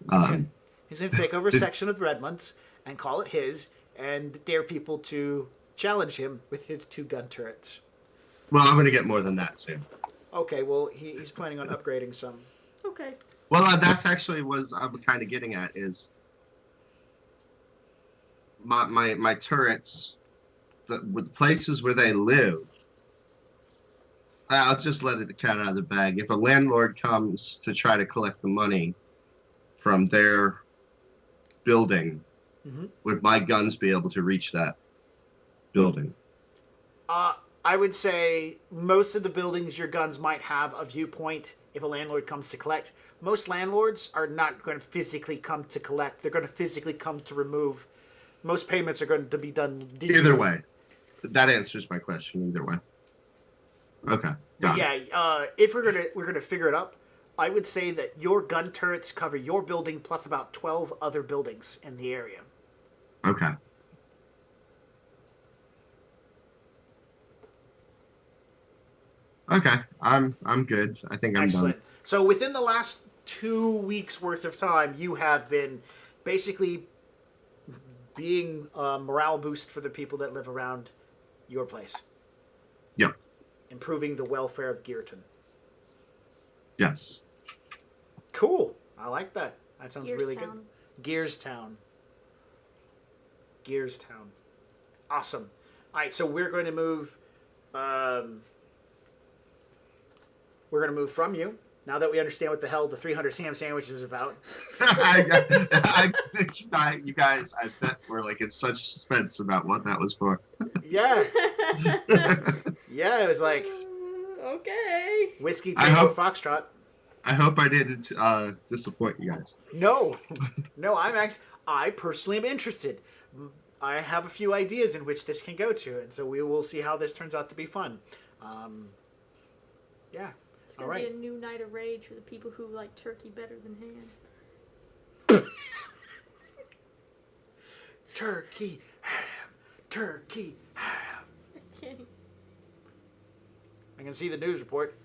He's going to take over a section of Redmond and call it his, and dare people to challenge him with his 2 gun turrets. Well, I'm gonna get more than that soon. Okay, well he's planning on upgrading some. Okay. Well, that's actually what I'm kind of getting at is my turrets, with places where they live. I'll just let the cat out of the bag. If a landlord comes to try to collect the money from their building, would my guns be able to reach that building? I would say most of the buildings your guns might have a viewpoint if a landlord comes to collect. Most landlords are not going to physically come to collect. They're going to physically come to remove. Most payments are going to be done digitally. Either way. That answers my question either way. Okay. But Got it. yeah, if we're gonna figure it up, I would say that your gun turrets cover your building plus about 12 other buildings in the area. Okay. Okay. I'm good. I think I'm Excellent. done. So within the last 2 weeks worth of time, you have been basically being a morale boost for the people that live around your place, Yep. improving the welfare of Gearton. Yes. Cool. I like that. That sounds really good. Gearstown. Gearstown. Awesome. All right, so we're going to move. We're going to move from you now that we understand what the hell the 300 ham sandwich is about. You guys, I bet we're like in such suspense about what that was for. Yeah. Yeah, it was like Okay. Whiskey I Tango hope- Foxtrot. I hope I didn't disappoint you guys. No, I personally am interested. I have a few ideas in which this can go to, and so we will see how this turns out to be fun. Yeah. It's gonna All right. be a new night of rage for the people who like turkey better than ham. Turkey ham, turkey ham. Okay. I can see the news report.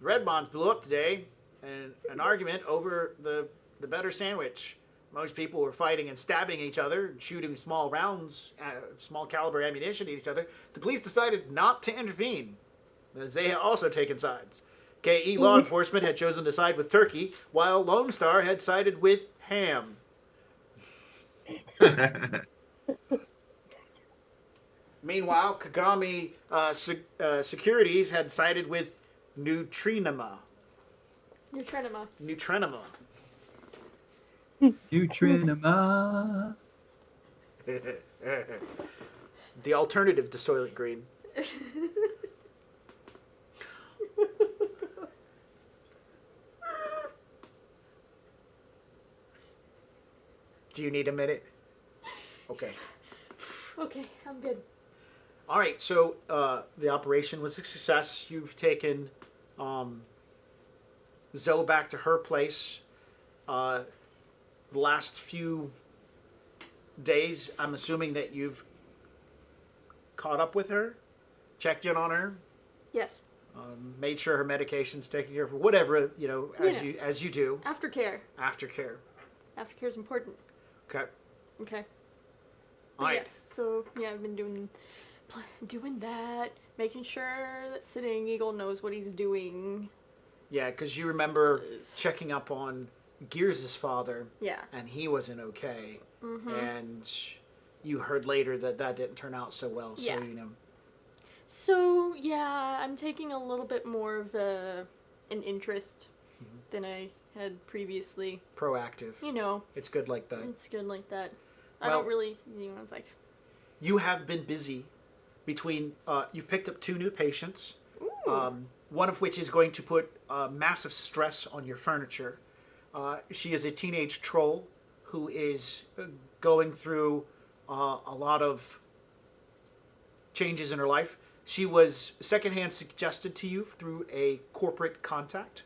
Redmonds blew up today in an argument over the better sandwich. Most people were fighting and stabbing each other, shooting small rounds, small caliber ammunition at each other. The police decided not to intervene, as they had also taken sides. KE law enforcement had chosen to side with turkey, while Lone Star had sided with ham. Meanwhile, Kagami Securities had sided with Neutrinema. Neutrinema. Neutrinema. Neutrinema. The alternative to Soylent Green. Do you need a minute? Okay. Okay, I'm good. All right, so the operation was a success. You've taken Zoe back to her place. The last few days, I'm assuming that you've caught up with her, checked in on her, Yes. made sure her medication's taken care of, whatever, as you do. Aftercare. Aftercare. Aftercare is important. Okay. Okay. All right. Yes. So yeah, I've been doing that, making sure that Sitting Eagle knows what he's doing. Yeah, because you remember checking up on Gears' father, Yeah. and he wasn't okay. Mm-hmm. And you heard later that didn't turn out so well. So, Yeah. So yeah, I'm taking a little bit more of an interest than I had previously. Proactive. It's good like that. It's good like that. I Well- don't really, it's like, You have been busy between, you've picked up 2 new patients, ooh. one of which is going to put massive stress on your furniture. She is a teenage troll who is going through a lot of changes in her life. She was secondhand suggested to you through a corporate contact.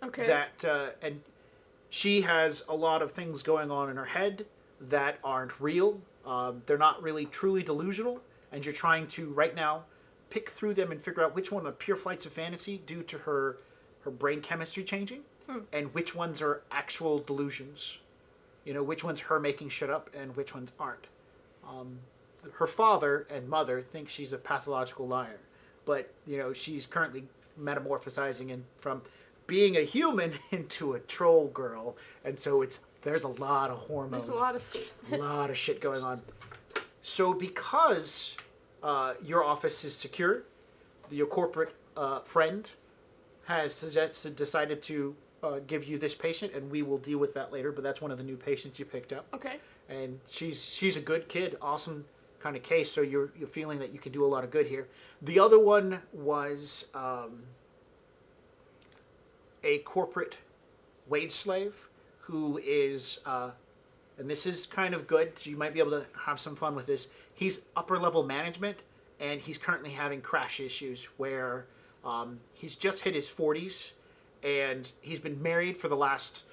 Okay. And she has a lot of things going on in her head that aren't real. They're not really truly delusional, and you're trying to right now pick through them and figure out which one are pure flights of fantasy due to her brain chemistry changing, and which ones are actual delusions. Which one's her making shit up and which ones aren't. Her father and mother think she's a pathological liar, but she's currently metamorphosizing from being a human into a troll girl, and so there's a lot of hormones. There's a lot of shit. A lot of shit going on. So because your office is secure, your corporate friend has decided to give you this patient, and we will deal with that later, but that's one of the new patients you picked up. Okay. And she's a good kid, awesome kind of case, so you're feeling that you can do a lot of good here. The other one was a corporate wage slave who is, and this is kind of good, so you might be able to have some fun with this. He's upper level management, and he's currently having crash issues where He's just hit his 40s, and he's been married for the last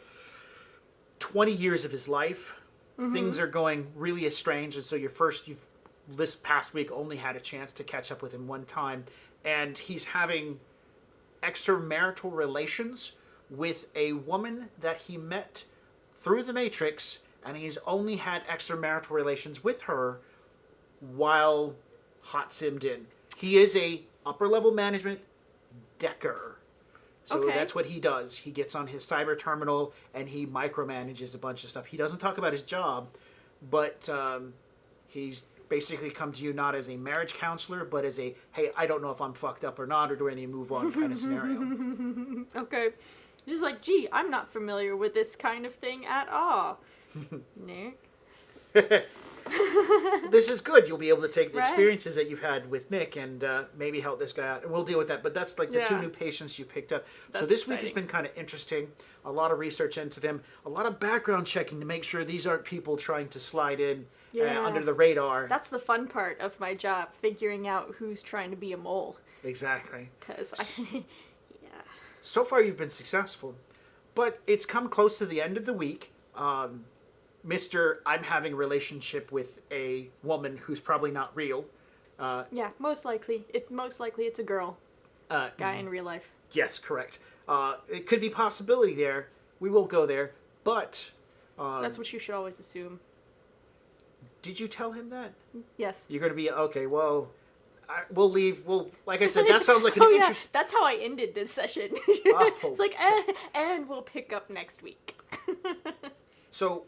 20 years of his life. Things are going really estranged, and so you've this past week only had a chance to catch up with him one time, and he's having extramarital relations with a woman that he met through the Matrix, and he's only had extramarital relations with her while hot simmed in. He is a upper level management decker. So that's what he does. He gets on his cyber terminal and he micromanages a bunch of stuff. He doesn't talk about his job, but he's basically come to you not as a marriage counselor, but as a, hey, I don't know if I'm fucked up or not, or do I need to move on kind of scenario. Okay. Just like, gee, I'm not familiar with this kind of thing at all. Nick. This is good. You'll be able to take the Right. experiences that you've had with Nick and maybe help this guy out. And we'll deal with that. But that's like the two Yeah. new patients you picked up. So That's this week has exciting. been kind of interesting. A lot of research into them. A lot of background checking to make sure these aren't people trying to slide in Yeah. under the radar. That's the fun part of my job, figuring out who's trying to be a mole. Exactly. Because I... yeah. So far you've been successful. But it's come close to the end of the week. Mr. I'm having a relationship with a woman who's probably not real. Yeah, most likely. It's a girl. Guy in real life. Yes, correct. It could be possibility there. We won't go there. But That's what you should always assume. did you tell him that? Yes. You're going to be, okay, well, we'll leave. Well, like I said, that sounds like an Oh yeah, interesting... that's how I ended this session. Oh. It's like, and we'll pick up next week. So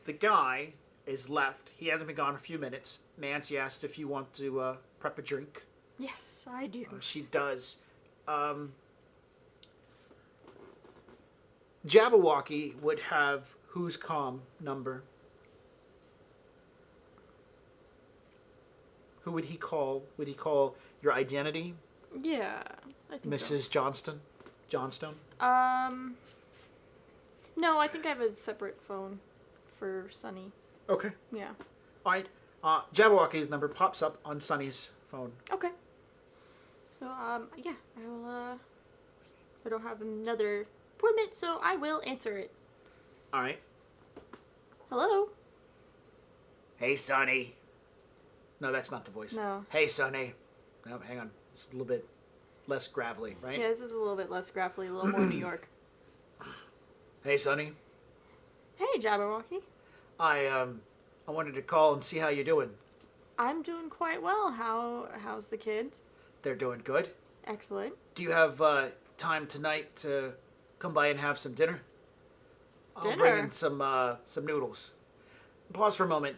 the guy is left. He hasn't been gone a few minutes. Nancy asked if you want to prep a drink. Yes, I do. She does. Jabberwocky would have Who's Calm number. Who would he call? Would he call your identity, Yeah, I think Mrs. Johnston? Johnstone? so. No, I think I have a separate phone for Sunny. Okay. Yeah. All right. Jabberwocky's number pops up on Sunny's phone. Okay. So, yeah, I will, I don't have another appointment, so I will answer it. All right. Hello? Hey, Sonny. No, that's not the voice. No. Hey, Sonny. No, hang on. It's a little bit less gravelly, right? Yeah, this is a little bit less gravelly, a little more New York. Hey, Sonny. Hey, Jabberwocky. I wanted to call and see how you're doing. I'm doing quite well. How's the kids? They're doing good. Excellent. Do you have time tonight to come by and have some dinner? I'll bring Dinner? in some noodles. Pause for a moment.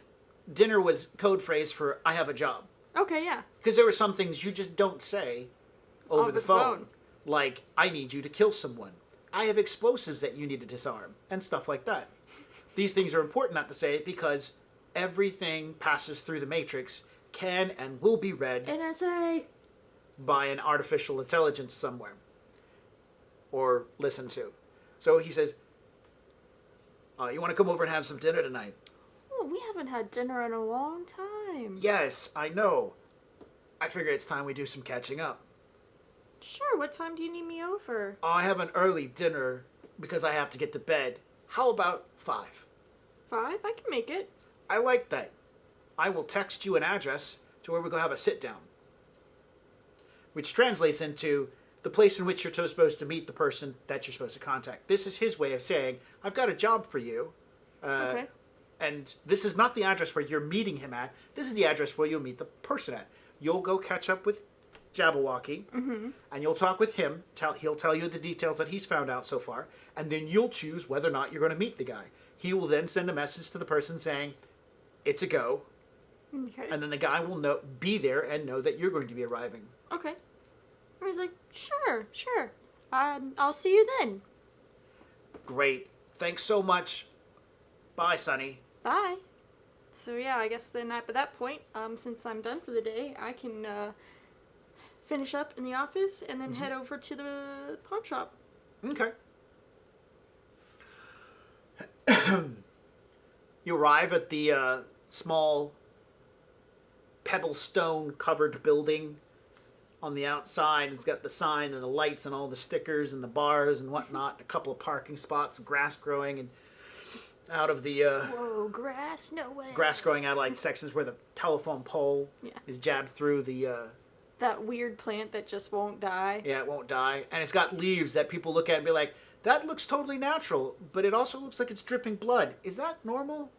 Dinner was code phrase for I have a job. Okay, yeah. Because there were some things you just don't say over Over the the phone. phone. Like, I need you to kill someone. I have explosives that you need to disarm. And stuff like that. These things are important not to say because everything passes through the Matrix, can and will be read NSA. by an artificial intelligence somewhere. Or listened to. So he says, you want to come over and have some dinner tonight? Oh, we haven't had dinner in a long time. Yes, I know. I figure it's time we do some catching up. Sure, what time do you need me over? I have an early dinner because I have to get to bed. How about 5? 5? I can make it. I like that. I will text you an address to where we go have a sit down. Which translates into the place in which you're supposed to meet the person that you're supposed to contact. This is his way of saying, I've got a job for you. Okay. And this is not the address where you're meeting him at. This is the address where you'll meet the person at. You'll go catch up with Jabberwocky, and you'll talk with him. He'll tell you the details that he's found out so far, and then you'll choose whether or not you're going to meet the guy. He will then send a message to the person saying, it's a go, Okay. and then the guy will be there and know that you're going to be arriving. Okay. I was like, sure. I'll see you then. Great. Thanks so much. Bye, Sonny. Bye. So yeah, I guess then at that point, since I'm done for the day, I can finish up in the office and then head over to the pawn shop. Okay. You arrive at the small pebble stone covered building on the outside. It's got the sign and the lights and all the stickers and the bars and whatnot. A couple of parking spots, grass growing and out of the Whoa, grass? No way. grass growing out of like sections where the telephone pole is jabbed through the. That weird plant that just won't die. Yeah, it won't die, and it's got leaves that people look at and be like, "That looks totally natural," but it also looks like it's dripping blood. Is that normal?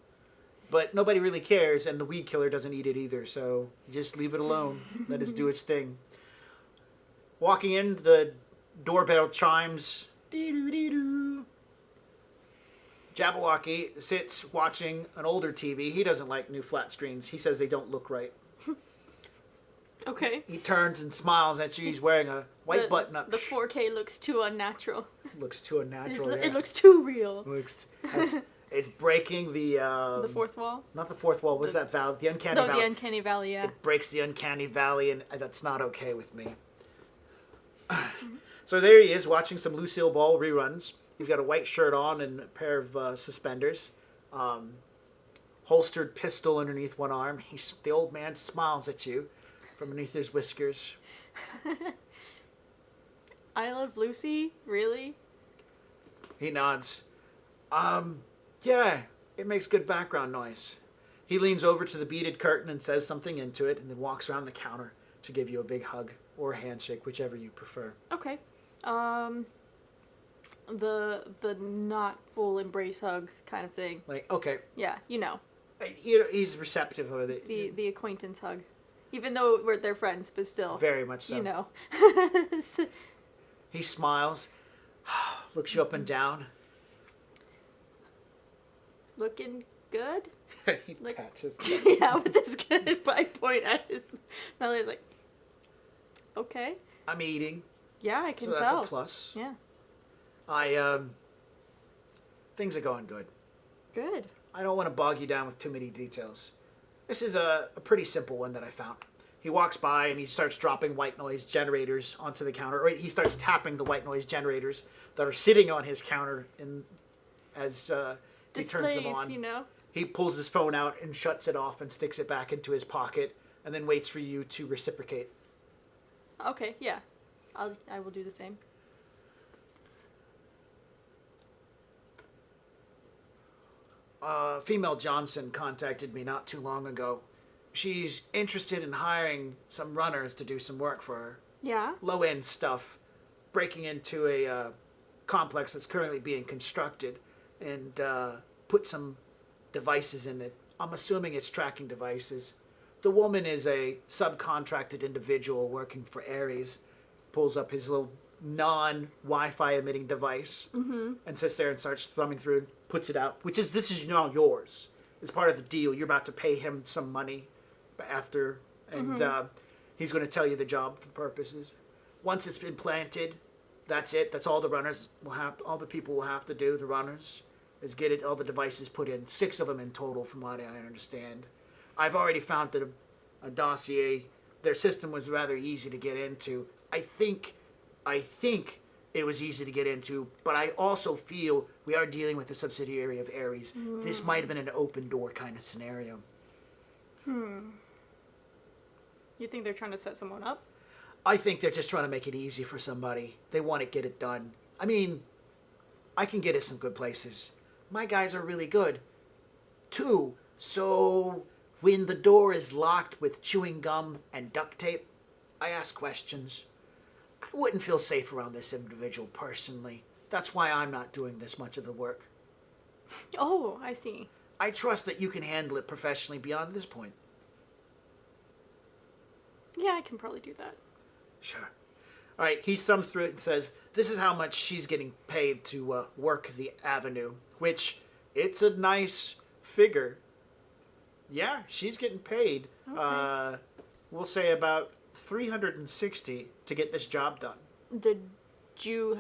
But nobody really cares, and the weed killer doesn't eat it either, so you just leave it alone. Let it do its thing. Walking in, the doorbell chimes. Dee-doo-dee-doo. Jabberwocky sits watching an older TV. He doesn't like new flat screens. He says they don't look right. Okay. He turns and smiles at you. He's wearing a white button-up. The 4K looks too unnatural. Looks too unnatural. It looks too real. It's breaking the... The fourth wall? Not the fourth wall. What's that valley? The uncanny valley. The uncanny valley, yeah. It breaks the uncanny valley, and that's not okay with me. So there he is, watching some Lucille Ball reruns. He's got a white shirt on and a pair of suspenders. Holstered pistol underneath one arm. The old man smiles at you from beneath his whiskers. I Love Lucy? Really? He nods. Yeah, it makes good background noise. He leans over to the beaded curtain and says something into it, and then walks around the counter to give you a big hug or a handshake, whichever you prefer. Okay. The not full embrace hug kind of thing. Like, okay. Yeah, you know. He's receptive of it. The acquaintance hug. Even though they're friends, but still. Very much so. You know. He smiles, looks you up and down. Looking good? He Like, pats his yeah, with this good I point at his belly. He's like, okay. I'm eating. Yeah, I can So tell. that's a plus. Yeah. Things are going good. Good. I don't want to bog you down with too many details. This is a pretty simple one that I found. He walks by and he starts dropping white noise generators onto the counter. Or he starts tapping the white noise generators that are sitting on his counter as he turns them on. You know. He pulls his phone out and shuts it off and sticks it back into his pocket and then waits for you to reciprocate. Okay, yeah. I will do the same. Female Johnson contacted me not too long ago. She's interested in hiring some runners to do some work for her. Yeah. Low-end stuff. Breaking into a complex that's currently being constructed and put some devices in it. I'm assuming it's tracking devices. The woman is a subcontracted individual working for Ares. Pulls up his little non-Wi-Fi emitting device and sits there and starts thumbing through and puts it out. This is now yours. It's part of the deal. You're about to pay him some money after, and he's going to tell you the job purposes. Once it's been planted, that's it. That's all the runners will have. All the people will have to do. The runners is get it. All the devices put in. 6 of them in total, from what I understand. I've already found that a dossier. Their system was rather easy to get into. I think it was easy to get into, but I also feel we are dealing with a subsidiary of Ares. This might have been an open door kind of scenario. You think they're trying to set someone up? I think they're just trying to make it easy for somebody. They want to get it done. I mean, I can get us some good places. My guys are really good, too. So when the door is locked with chewing gum and duct tape, I ask questions. I wouldn't feel safe around this individual personally. That's why I'm not doing this much of the work. Oh, I see. I trust that you can handle it professionally beyond this point. Yeah, I can probably do that. Sure. All right, he thumbs through it and says, this is how much she's getting paid to work the avenue, which it's a nice figure. Yeah, she's getting paid. Okay. We'll say about 360 to get this job done. Did you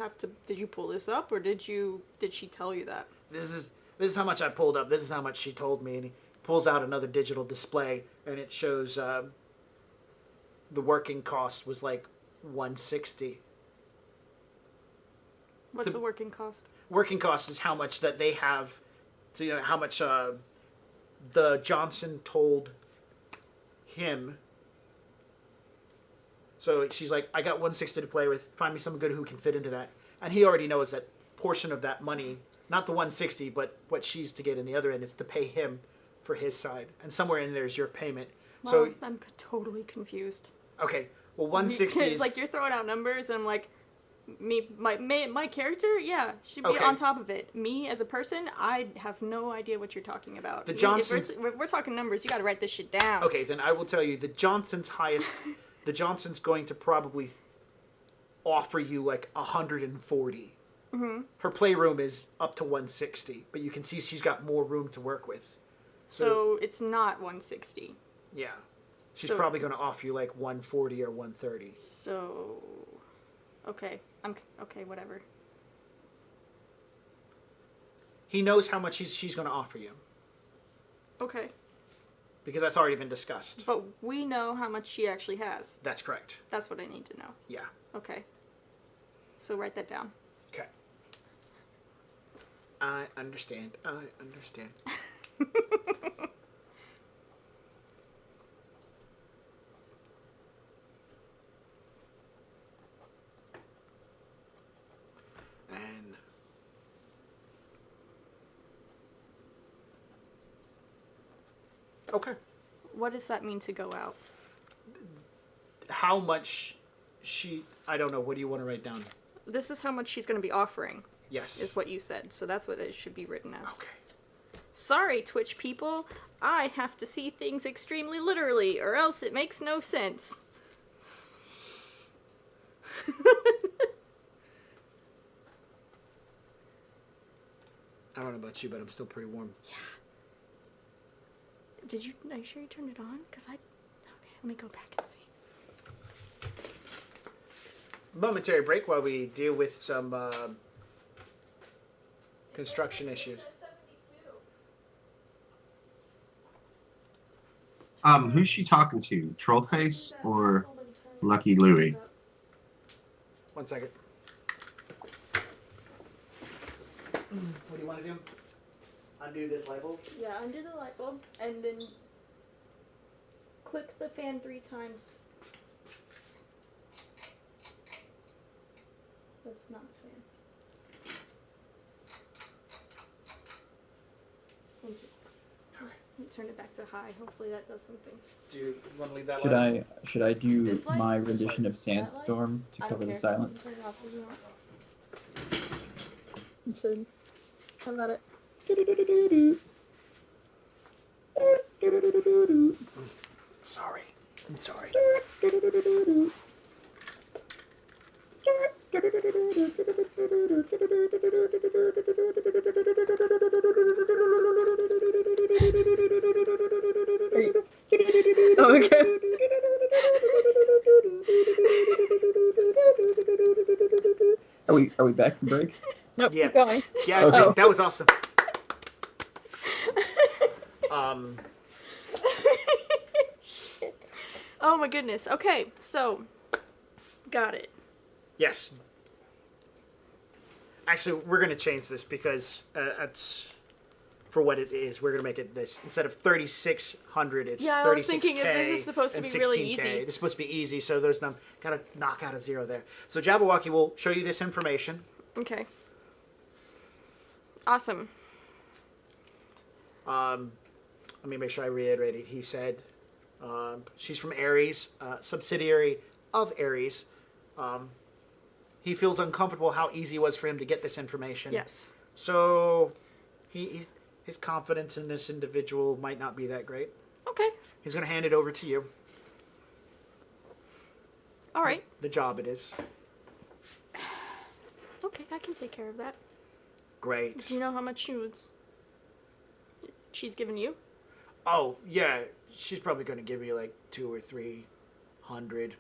pull this up, or did she tell you that? This is how much I pulled up. This is how much she told me. And he pulls out another digital display, and it shows the working cost was like 160. What's a working cost? Working cost is how much that they have to, how much the Johnson told him. So she's like, I got 160 to play with. Find me someone good who can fit into that. And he already knows that portion of that money, not the 160, but what she's to get in the other end, is to pay him for his side. And somewhere in there is your payment. Well, So, I'm totally confused. okay, well, 160 is... It's like you're throwing out numbers, and I'm like, my character, yeah, should be Okay. on top of it. Me as a person, I have no idea what you're talking about. The If Johnsons- we're talking numbers. You got to write this shit down. Okay, then I will tell you, the Johnson's going to probably offer you like 140. Mm-hmm. Her playroom is up to 160, but you can see she's got more room to work with. So it's not 160. Yeah. She's So- probably going to offer you like 140 or 130. So, okay, okay, whatever. He knows how much she's going to offer you Okay, because that's already been discussed. but we know how much she actually has. That's correct. That's what I need to know. Yeah. Okay. So write that down. Okay. I understand. And okay. What does that mean to go out? How much I don't know. What do you want to write down? This is how much she's going to be offering, Yes. is what you said. So that's what it should be written as. Okay. Sorry, Twitch people. I have to see things extremely literally, or else it makes no sense. I don't know about you, but I'm still pretty warm. Are you sure you turned it on? Because okay, let me go back and see. Momentary break while we deal with some construction issues. Who's she talking to? Trollface or Lucky Louie? 1 second. What do you want to do? Undo this label? Yeah, undo the light bulb, and then click the fan 3 times. That's not the fan. Thank you. Turn it back to high. Hopefully that does something. Do you want to leave that Should light? I do This light? my This rendition light. of Sandstorm to I cover don't the care. silence? Turn it off if you want. You should. How about it? Sorry. I'm sorry. Oh, okay. Are we back from break? Nope, Yeah. keep going. Yeah, Okay. that was awesome. Um, Oh my goodness. Okay, so got it. yes. Actually, we're going to change this because it's for what it is. We're going to make it this. Instead of 3,600, it's Yeah, I 36K was thinking this is supposed to and be really 16K. easy. It's supposed to be easy, so those got to knock out a zero there. So Jabberwocky will show you this information. Okay. Awesome. Let me make sure I reiterate it. He said she's from Ares, subsidiary of Ares. He feels uncomfortable how easy it was for him to get this information. Yes. So his confidence in this individual might not be that great. Okay. He's going to hand it over to you. All right. The job it is. Okay, I can take care of that. Great. Do you know how much she's given you? Oh, yeah. She's probably going to give you like 200 or 300.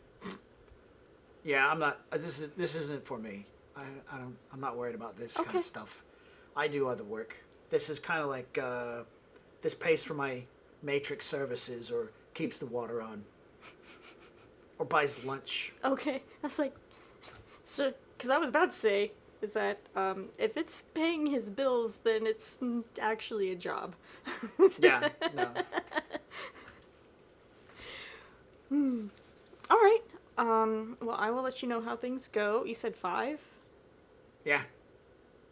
Yeah, I'm not. This isn't for me. I'm not worried about this kind Okay. of stuff. I do other work. This is kind of like this pays for my matrix services or keeps the water on or buys lunch. Okay. I was like, so, because I was about to say is that if it's paying his bills, then it's actually a job. Yeah, no. All right. Well, I will let you know how things go. You said 5? Yeah.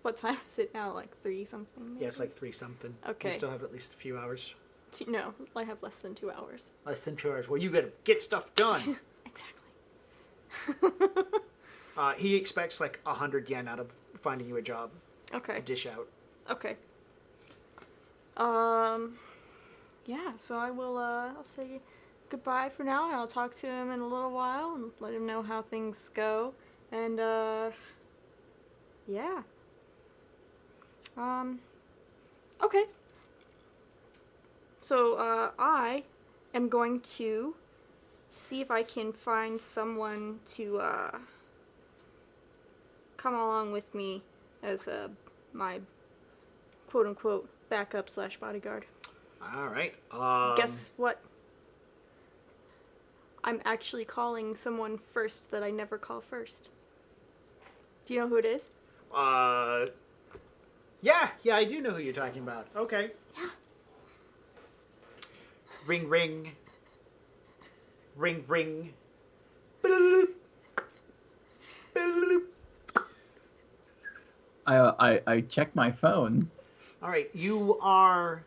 What time is it now? Like 3 something? Maybe? Yeah, it's like 3 something. Okay. We still have at least a few hours. No, I have less than 2 hours. Less than 2 hours. Well, you gotta get stuff done. Exactly. He expects like 100 yen out of finding you a job Okay. to dish out. Okay. Yeah, so I will, I'll say goodbye for now, and I'll talk to him in a little while and let him know how things go. And, yeah. Okay. So, I am going to see if I can find someone to, come along with me as, my quote-unquote backup/bodyguard. All right. Guess what? I'm actually calling someone first that I never call first. Do you know who it is? Yeah, I do know who you're talking about. Okay. Yeah. Ring, ring. Ring, ring. Ba-da-da-doop. Ba-da-da-doop. I checked my phone. All right, you are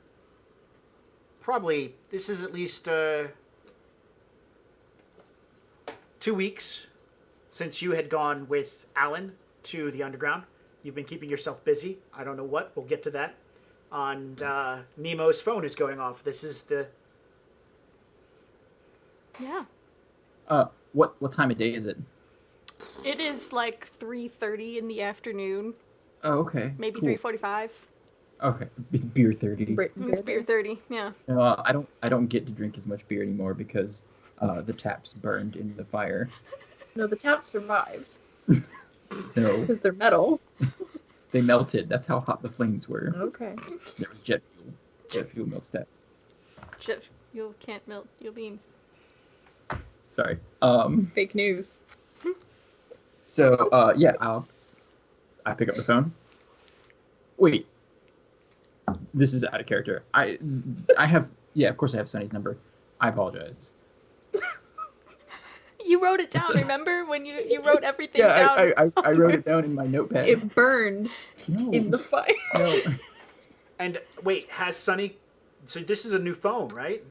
probably, this is at least 2 weeks since you had gone with Alan to the underground. You've been keeping yourself busy. I don't know what. We'll get to that. And Nemo's phone is going off. This is the... Yeah. What time of day is it? It is like 3:30 in the afternoon. Oh, okay. Maybe cool. 3:45. Okay, beer 30. It's beer 30, yeah. I don't get to drink as much beer anymore because the taps burned in the fire. No, the taps survived No, because they're metal. they melted. That's how hot the flames were. Okay. There was jet fuel. Jet fuel melts taps. Shit, you can't melt steel beams. Sorry. Fake news. So yeah, I pick up the phone. Wait. This is out of character. I have, yeah, of course I have Sunny's number. I apologize. You wrote it down, remember? When you wrote everything Yeah, down? I wrote it down in my notepad. It burned No. in the fire. No. And wait, has Sunny... So this is a new phone, right?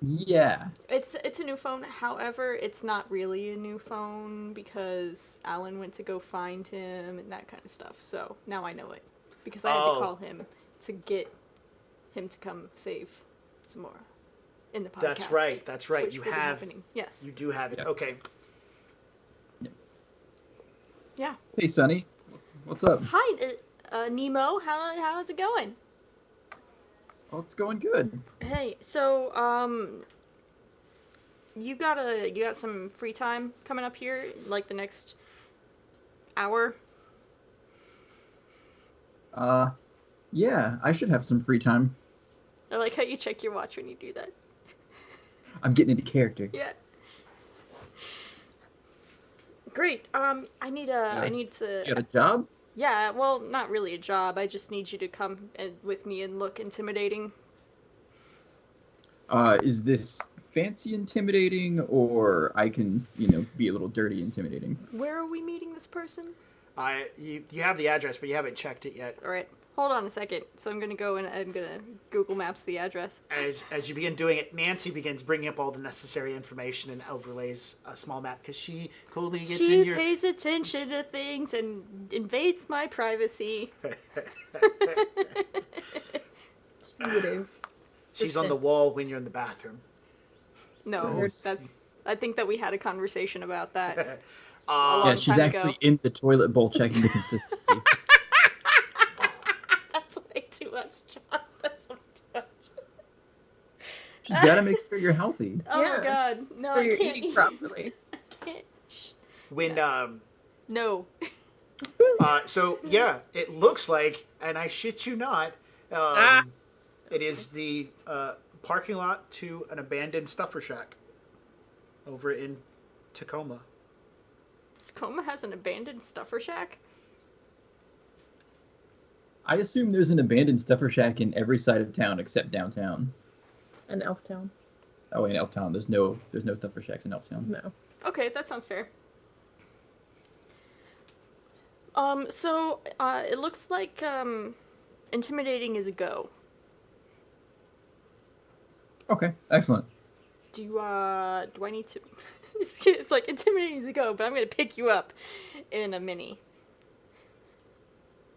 Yeah. It's a new phone. However, it's not really a new phone because Alan went to go find him and that kind of stuff. So now I know it because I had to call him to get him to come save Zamora in the podcast. That's right. which You will be have... happening. Yes. You do have it. Yeah. Okay. Yeah. Hey, Sunny. What's up? Hi, Nemo. How's it going? Oh, it's going good. Hey, so you got some free time coming up here, like the next hour? Yeah, I should have some free time. I like how you check your watch when you do that. I'm getting into character. Yeah. Great. I need to. You got a job? Yeah. Well, not really a job. I just need you to come with me and look intimidating. Is this fancy intimidating, or I can, be a little dirty intimidating? Where are we meeting this person? You have the address, but you haven't checked it yet. All right. Hold on a second. So I'm gonna go and I'm gonna Google Maps the address. As you begin doing it, Nancy begins bringing up all the necessary information and overlays a small map because she coolly gets She in your... pays attention to things and invades my privacy. She's on the wall when you're in the bathroom. No, I think that we had a conversation about that. Yeah, she's actually in the toilet bowl checking the consistency. That's way too much, John. That's way too much. She's got to make sure you're healthy. Oh Yeah. my god. No, So I you're can't eating eat. properly. I can't. When, No. so, yeah, it looks like, and I shit you not, it is the parking lot to an abandoned stuffer shack over in Tacoma. Tacoma has an abandoned stuffer shack? I assume there's an abandoned stuffer shack in every side of town except downtown. An elf town. that way in Elftown, there's no stuff for shacks in Elftown. No. Okay, that sounds fair. So, it looks like, intimidating is a go. Okay, excellent. Do I need to... It's like, intimidating is a go, but I'm gonna pick you up in a mini.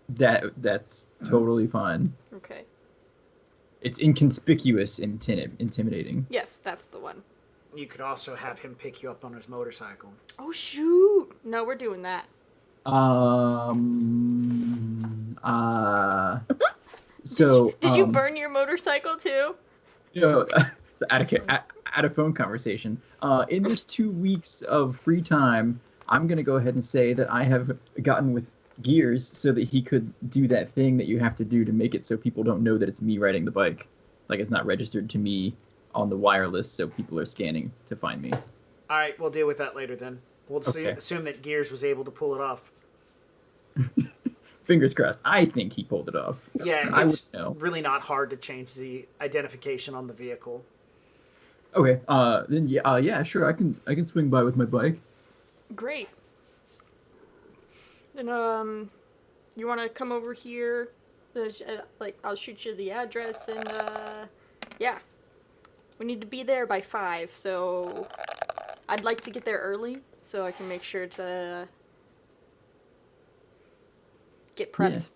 That's totally fine. Okay. It's inconspicuous intimidating. Yes, that's the one. You could also have him pick you up on his motorcycle. Oh, shoot! No, we're doing that. So Did you burn your motorcycle, too? You know, out of phone conversation. In this 2 weeks of free time, I'm gonna go ahead and say that I have gotten with Gears so that he could do that thing that you have to do to make it so people don't know that it's me riding the bike. Like it's not registered to me on the wireless, so people are scanning to find me. All right, we'll deal with that later then. We'll assume that Gears was able to pull it off. Fingers crossed. I think he pulled it off. Yeah, I it's would know. really not hard to change the identification on the vehicle. Okay. Then yeah, sure. I can swing by with my bike. Great. Then, you want to come over here? Like, I'll shoot you the address, and, yeah. We need to be there by 5, so I'd like to get there early, so I can make sure to get prepped.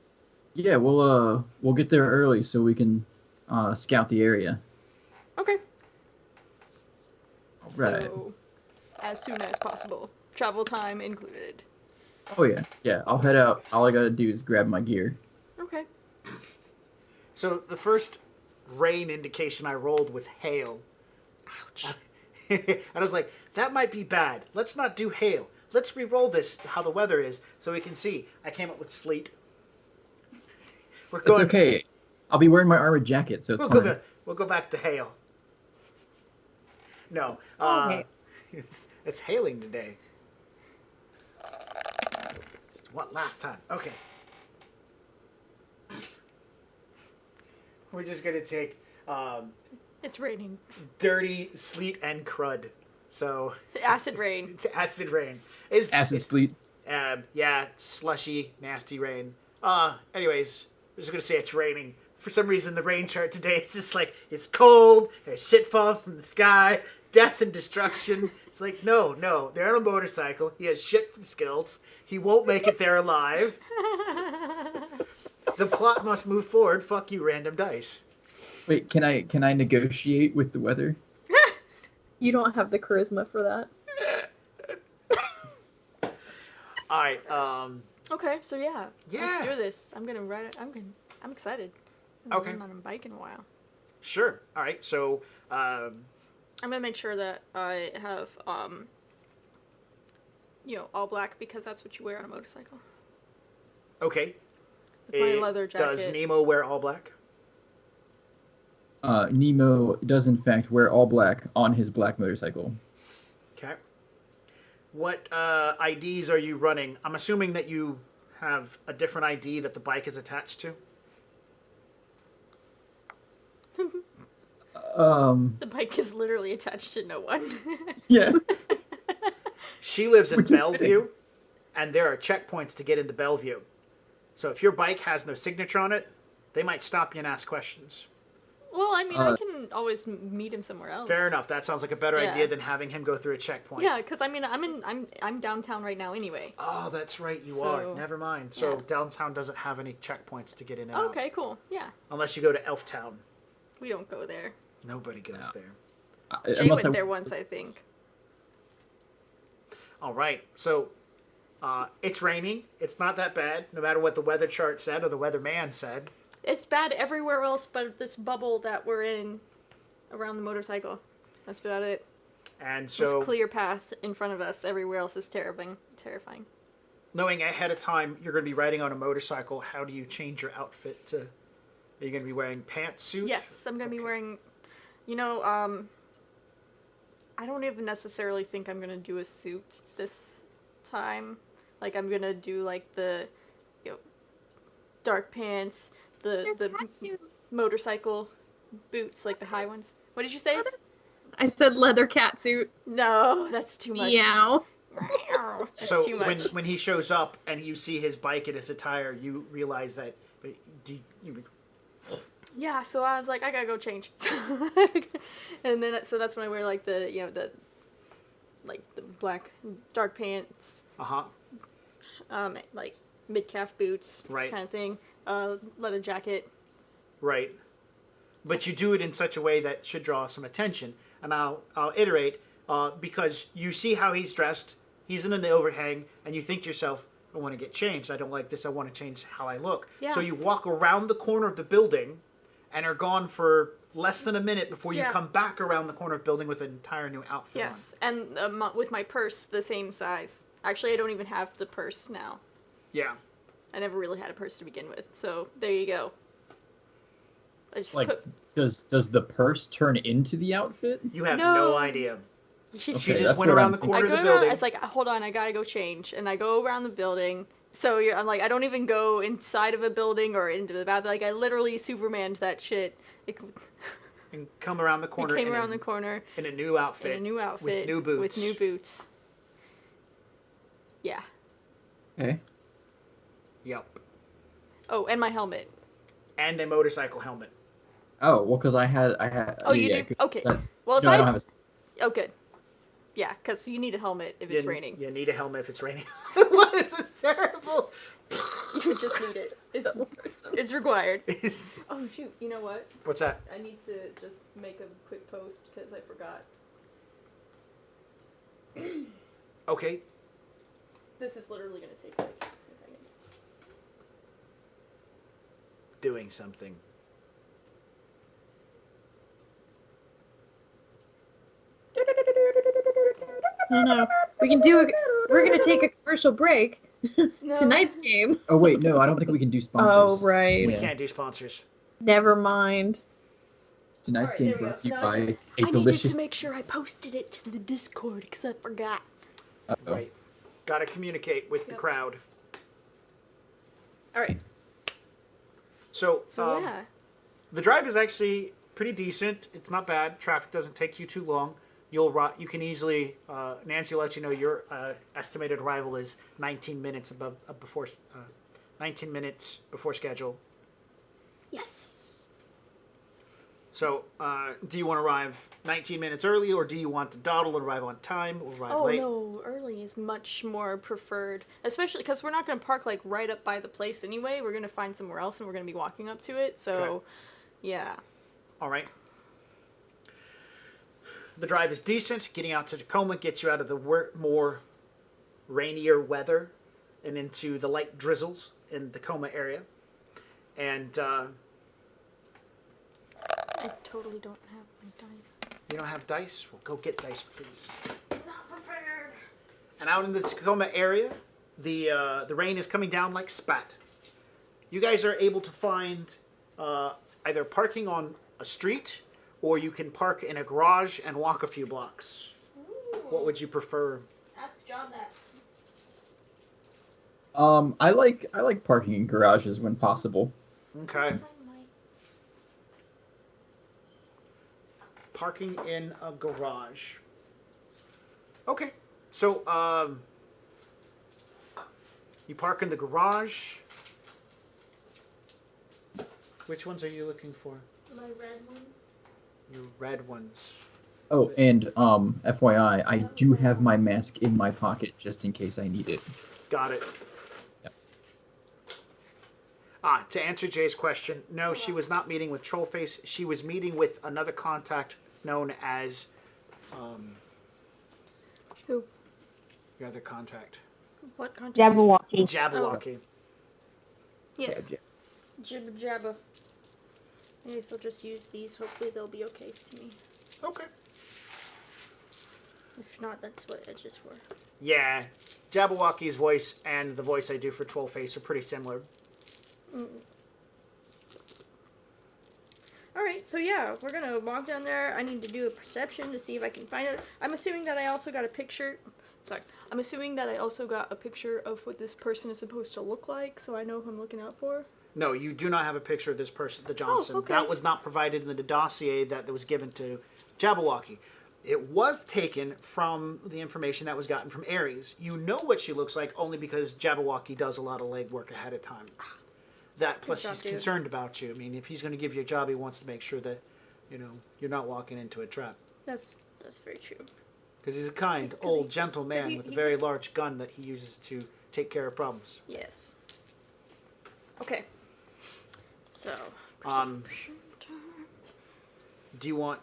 Yeah, we'll get there early so we can scout the area. Okay. All right. So, as soon as possible. Travel time included. Oh yeah. I'll head out. All I gotta do is grab my gear. Okay. So the first rain indication I rolled was hail. Ouch. And I was like, that might be bad. Let's not do hail. Let's re-roll this, how the weather is, so we can see. I came up with sleet. We're going. It's okay. I'll be wearing my armored jacket, so it's fine. We'll go back to hail. No. Okay. It's hailing today. What, last time? Okay. We're just going to take It's raining. dirty sleet and crud. So, Acid rain. it's acid rain. Acid sleet. Yeah, slushy, nasty rain. Anyways, we're just going to say it's raining. For some reason, the rain chart today is just like, it's cold, there's shit falling from the sky, death and destruction. It's like, no, they're on a motorcycle. He has shit skills. He won't make it there alive. The plot must move forward. Fuck you, random dice. Wait, can I negotiate with the weather? You don't have the charisma for that. All right. Okay, so yeah. Yeah. Let's do this. I'm gonna ride it. I'm excited. I haven't ridden on a bike in a while. Sure. All right. So, I'm gonna make sure that I have, all black because that's what you wear on a motorcycle. okay. With my leather jacket. Does Nemo wear all black? Nemo does in fact wear all black on his black motorcycle. Okay. What IDs are you running? I'm assuming that you have a different ID that the bike is attached to. The bike is literally attached to no one. Yeah. She lives in Which is Bellevue, and there are checkpoints to get into Bellevue. So if your bike has no signature on it, they might stop you and ask questions. Well, I mean, I can always meet him somewhere else. Fair enough. That sounds like a better Yeah. idea than having him go through a checkpoint. Yeah, because I mean, I'm downtown right now anyway. Oh, that's right. You So, are. Never mind. So yeah. downtown doesn't have any checkpoints to get in and out. Okay, cool. Yeah, Unless you go to Elftown. we don't go there. Nobody goes there. Jay went there once, I think. All right. So it's raining. It's not that bad, no matter what the weather chart said or the weatherman said. It's bad everywhere else but this bubble that we're in around the motorcycle. That's about it. And This so, clear path in front of us. Everywhere else is terrifying. knowing ahead of time you're going to be riding on a motorcycle, how do you change your outfit to... Are you going to be wearing pantsuit? Yes, I'm going to be wearing... I don't even necessarily think I'm going to do a suit this time. Like, I'm going to do, like, the dark pants, the motorcycle boots, like the high ones. What did you say? I said leather cat suit. No, that's too much. Meow. That's So too much. when he shows up and you see his bike and his attire, you realize that Yeah, so I was like, I gotta go change. And then, so that's when I wear like the, the black dark pants, like mid-calf boots, Right. kind of thing, leather jacket. Right. But you do it in such a way that should draw some attention. And I'll iterate, because you see how he's dressed, he's in an overhang, and you think to yourself, I want to get changed. I don't like this. I want to change how I look. Yeah. So you walk around the corner of the building and are gone for less than a minute before you come back around the corner of the building with an entire new outfit Yes, and with my purse the same size. Actually, I don't even have the purse now. Yeah. I never really had a purse to begin with, so there you go. I just Like, does the purse turn into the outfit? You have No. no idea. She She Okay, just that's went what around I'm the thinking. corner I of go the around, building. it's like, hold on, I gotta go change. And I go around the building. So I'm like, I don't even go inside of a building or into the bathroom. Like, I literally Supermaned that shit. And come around the He corner. came around the corner in a new outfit. in a new outfit. With new boots. With new boots. Yeah. Okay. Yep. Oh, and my helmet. And a motorcycle helmet. Oh, well, because I had. Oh, you yeah, do? Okay. that- Well, if no, I don't have a. Oh, good. Yeah, because you need a helmet if it's raining. You need a helmet if it's raining. What is this terrible? You just need it. It's required. Oh, shoot. You know what? What's that? I need to just make a quick post because I forgot. Okay. This is literally going to take like a second. Doing something. Oh no. We can do we're gonna take a commercial break. No. Tonight's game. Oh wait, no, I don't think we can do sponsors. Oh right. We Yeah. can't do sponsors. Never mind. Tonight's Alright, game there we brought go. to you No, by I just- a I delicious. needed to make sure I posted it to the Discord because I forgot. Uh-oh. Right. Got to communicate with the Yep. crowd. All right. So, So yeah. the drive is actually pretty decent. It's not bad. Traffic doesn't take you too long. You can easily. Nancy will let you know your estimated arrival is 19 minutes before 19 minutes before schedule. Yes. So, do you want to arrive 19 minutes early, or do you want to dawdle and arrive on time, or arrive Oh late? no, early is much more preferred, especially because we're not going to park like right up by the place anyway. We're going to find somewhere else, and we're going to be walking up to it. So, Okay. yeah. All right. The drive is decent. Getting out to Tacoma gets you out of the more rainier weather and into the light drizzles in the Tacoma area. And I totally don't have my dice. you don't have dice? Well, go get dice, please. Not prepared. And out in the Tacoma area, the rain is coming down like spat. You guys are able to find either parking on a street, or you can park in a garage and walk a few blocks. What would you prefer? Ask John that. I like parking in garages when possible. Okay. Parking in a garage. Okay. So, you park in the garage. Which ones are you looking for? My red one. Your red ones. Oh, and FYI, I do have my mask in my pocket just in case I need it. Got it. Yep. To answer Jay's question, no, she was not meeting with Trollface. She was meeting with another contact known as Who? your other contact. What contact? Jabberwocky. Jabberwocky. Yes. Yeah, Jibba jabba. I guess I'll just use these. Hopefully they'll be okay to me. Okay. If not, that's what Edge is for. Yeah, Jabberwocky's voice and the voice I do for Trollface are pretty similar. Alright, so yeah, we're gonna walk down there. I need to do a perception to see if I can find it. I'm assuming that I also got a picture. Sorry. I'm assuming that I also got a picture of what this person is supposed to look like, so I know who I'm looking out for. No, you do not have a picture of this person, the Johnson. okay. That was not provided in the dossier that was given to Jabberwocky. It was taken from the information that was gotten from Ares. You know what she looks like only because Jabberwocky does a lot of legwork ahead of time. That plus job, he's dude. concerned about you. I mean, if he's going to give you a job, he wants to make sure that, you're not walking into a trap. That's very true. Because he's a kind, old, gentle man with a very large gun that he uses to take care of problems. Yes. Okay. So. Um, perception time. Do you want...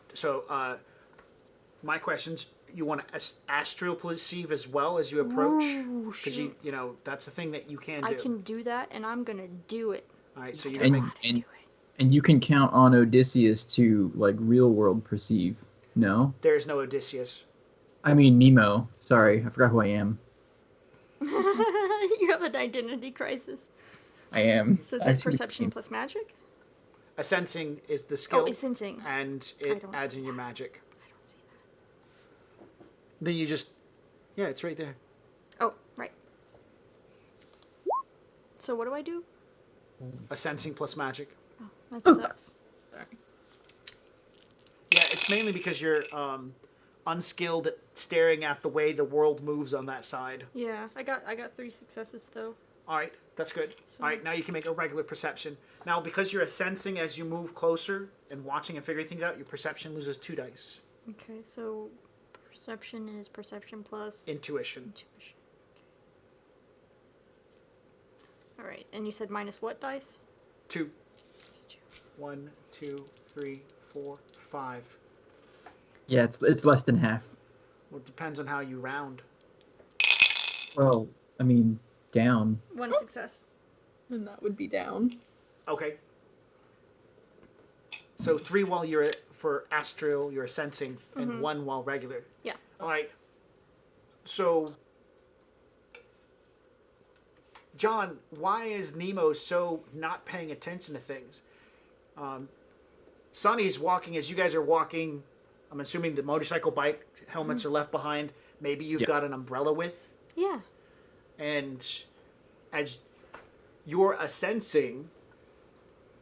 my questions, you want to astral perceive as well as you approach? Ooh, Because shoot. that's the thing that you can do. I can do that, and I'm gonna do it. All right, so you're And, going to make... and you can count on Odysseus to like real world perceive. No, There's no Odysseus. I mean Nemo. Sorry, I forgot who I am. You have an identity crisis. I am. So is I it have too many perception names. plus magic? A sensing is the skill. Oh, it's sensing. And I it don't adds see in your that. magic. I don't see that. Then you just... Yeah, it's right there. Oh, right. So what do I do? A sensing plus magic. Oh, that sucks. Sorry. Yeah, it's mainly because you're unskilled at staring at the way the world moves on that side. Yeah, I got 3 successes though. All right, that's good. So- All right, now you can make a regular perception. Now, because you're sensing as you move closer and watching and figuring things out, your perception loses 2 dice. Okay, so perception is perception plus Intuition. Intuition. Okay. All right, and you said minus what dice? 2. Minus 2. 1, 2, 3, 4, 5. Yeah, it's less than half. Well, it depends on how you round. Well, I mean, down. 1 success. And that would be down. Okay. So 3 while you're for astral, you're sensing, and 1 while regular. Yeah. All right. So, John, why is Nemo so not paying attention to things? Sonny's walking as you guys are walking. I'm assuming the motorcycle bike helmets are left behind. Maybe you've Yeah. got an umbrella with. Yeah. And as you're sensing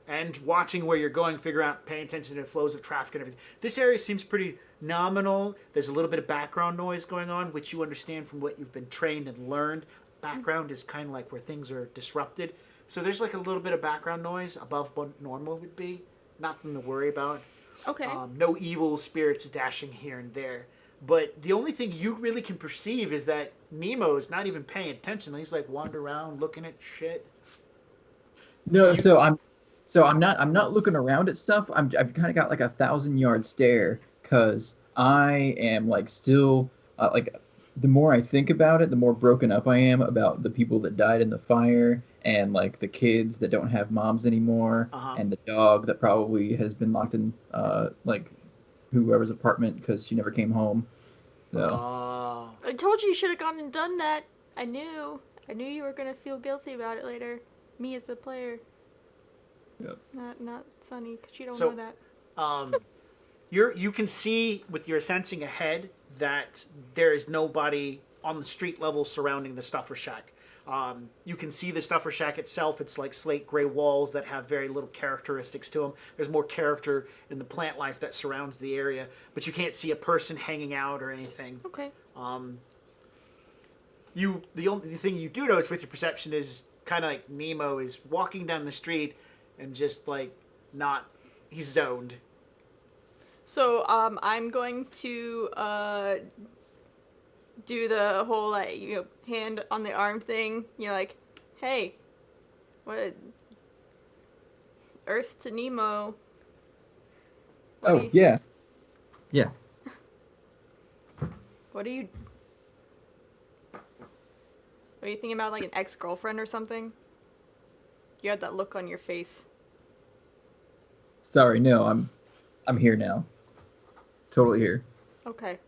and watching where you're going, figure out, paying attention to the flows of traffic and everything. This area seems pretty nominal. There's a little bit of background noise going on, which you understand from what you've been trained and learned. Background is kind of like where things are disrupted. So there's like a little bit of background noise above what normal would be. Nothing to worry about. Okay. No evil spirits dashing here and there. But the only thing you really can perceive is that Nemo is not even paying attention. He's like wandering around looking at shit. No, so I'm not looking around at stuff. I've kind of got like a 1,000-yard stare because I am like still like the more I think about it, the more broken up I am about the people that died in the fire and like the kids that don't have moms anymore and the dog that probably has been locked in like whoever's apartment because she never came home. So I told you should have gone and done that. I knew you were gonna feel guilty about it later. Me as a player. Yep. Not Sunny, because you don't So- know that. You can see with your sensing ahead that there is nobody on the street level surrounding the stuffer shack. You can see the stuffer shack itself. It's like slate gray walls that have very little characteristics to them. There's more character in the plant life that surrounds the area, but you can't see a person hanging out or anything. Okay. The only thing you do notice with your perception is kind of like Nemo is walking down the street and just like he's zoned. So I'm going to do the whole like hand on the arm thing. Like, hey, Earth to Nemo. What do you- yeah. Yeah. What are you thinking about, like an ex-girlfriend or something? You had that look on your face. Sorry, no, I'm here now. Totally here. Okay.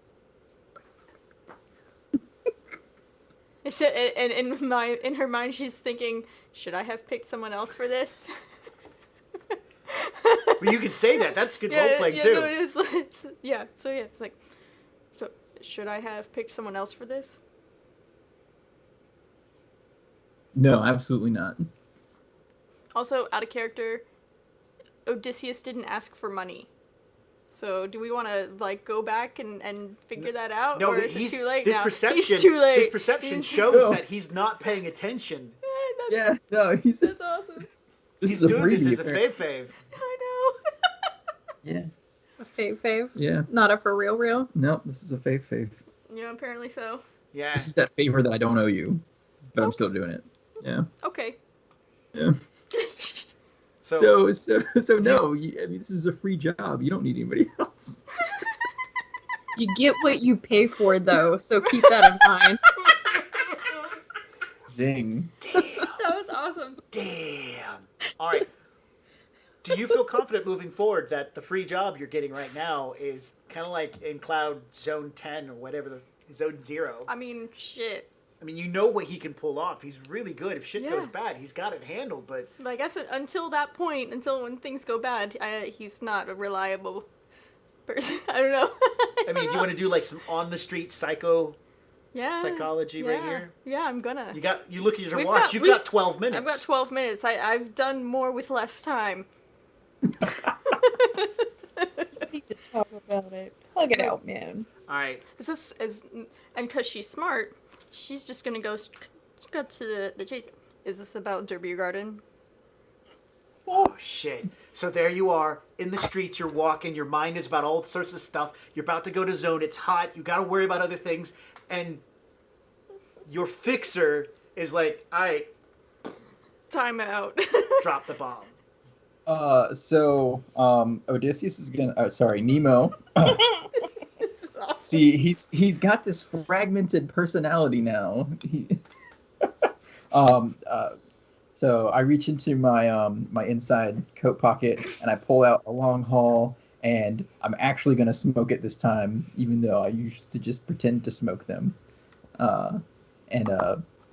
And in her mind, she's thinking, should I have picked someone else for this? Well, you could say that. That's good role playing too. No, it's like, so should I have picked someone else for this? No, absolutely not. Also, out of character, Odysseus didn't ask for money. So do we want to like go back and figure that out, No, or is it too late his now? perception. He's too late. His perception He's- shows No. that he's not paying attention. Yeah, no, That's awesome. this He's is a doing this freebie, as a apparently. fave. I Yeah, Fave. yeah. Not a for real. No, this is a fave. know. Yeah, apparently so. Yeah. This is that favor that I don't owe you, but I'm still doing it. Yeah, Okay. yeah. So So no, I mean, this is a free job. You don't need anybody else. You get what you pay for, though, so keep that in mind. Zing. damn, That was awesome. damn. All right. Do you feel confident moving forward that the free job you're getting right now is kind of like in Cloud Zone 10 or whatever, the Zone 0? I mean, shit. I mean, you know what he can pull off. He's really good. If shit goes Yeah. bad, he's got it handled. But But I guess until that point, until when things go bad, he's not a reliable person. I don't know. I mean, do you want to do like some on the street yeah, psychology right yeah. here? Yeah, I'm gonna. You look at your We've watch. got- You've we've- got 12 minutes. I've got 12 minutes. I've done more with less time. Need to talk about it. Plug it out, man. All right. And because she's smart, she's just gonna go to the chase. Is this about Derby Garden? Oh shit. So there you are in the streets. You're walking. Your mind is about all sorts of stuff. You're about to go to zone. It's hot. You got to worry about other things, and your fixer is like, "All right, Time out. drop the bomb." Odysseus is gonna. Sorry, Nemo. It's awesome. See, he's got this fragmented personality now. So I reach into my my inside coat pocket and I pull out a long haul, and I'm actually gonna smoke it this time, even though I used to just pretend to smoke them.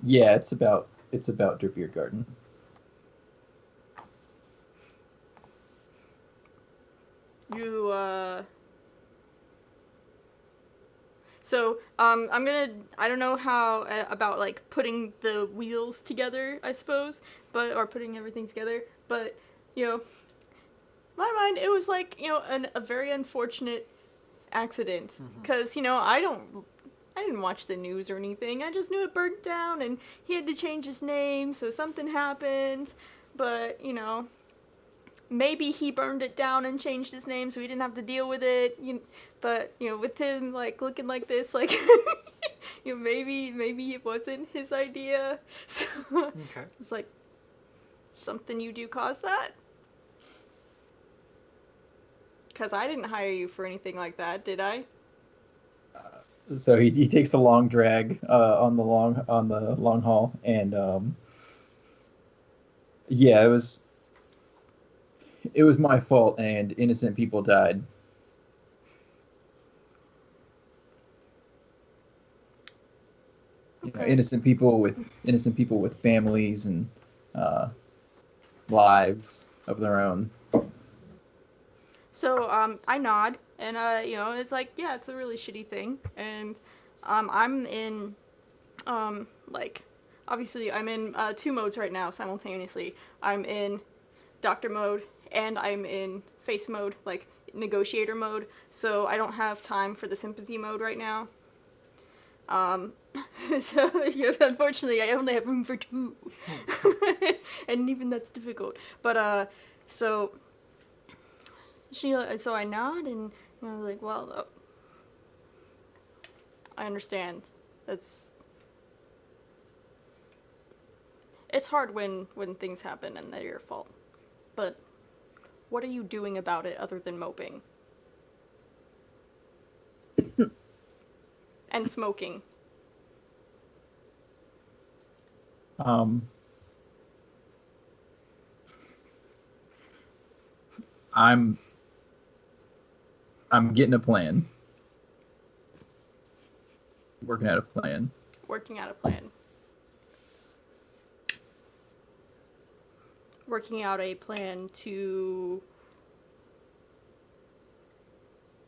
Yeah, it's about Der Beer Garden. You, So, I'm gonna, I don't know how, about, like, putting the wheels together, I suppose, or putting everything together, but, you know, my mind, it was, like, you know, a very unfortunate accident, because, you know, I didn't watch the news or anything, I just knew it burnt down, and he had to change his name, so something happened, but, you know, maybe he burned it down and changed his name so he didn't have to deal with it. But, you know, with him, like, looking like this, like, you know, maybe it wasn't his idea. So, Okay. it's like, something you do cause that? Because I didn't hire you for anything like that, did I? So he takes a long drag on the long haul, and yeah, it was my fault, and innocent people died. You know, Okay. innocent people with families and lives of their own. So, I nod, and, you know, it's like, yeah, it's a really shitty thing, and, I'm in, like, obviously, I'm in, 2 modes right now, simultaneously. I'm in doctor mode, and I'm in face mode, like, negotiator mode, so I don't have time for the sympathy mode right now. So, yeah, unfortunately, I only have room for 2. And even that's difficult. But, so I nod, and you know, like, well, I understand. It's hard when things happen and they're your fault. But what are you doing about it other than moping? And smoking. I'm getting a plan. Working out a plan. Working out a plan. Working out a plan to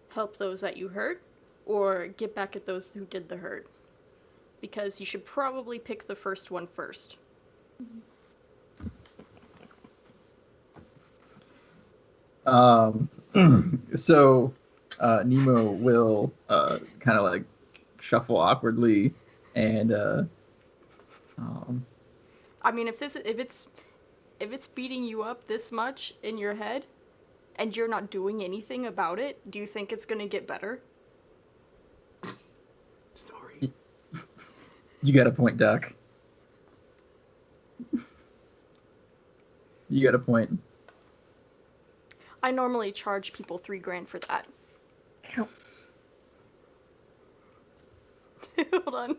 help those that you hurt, or get back at those who did the hurt. Because you should probably pick the first one first. So Nemo will kind of like shuffle awkwardly and I mean, if it's beating you up this much in your head, and you're not doing anything about it, do you think it's gonna get better? Sorry. you got a point, Doc. You got a point. I normally charge people $3,000 for that. Hold on.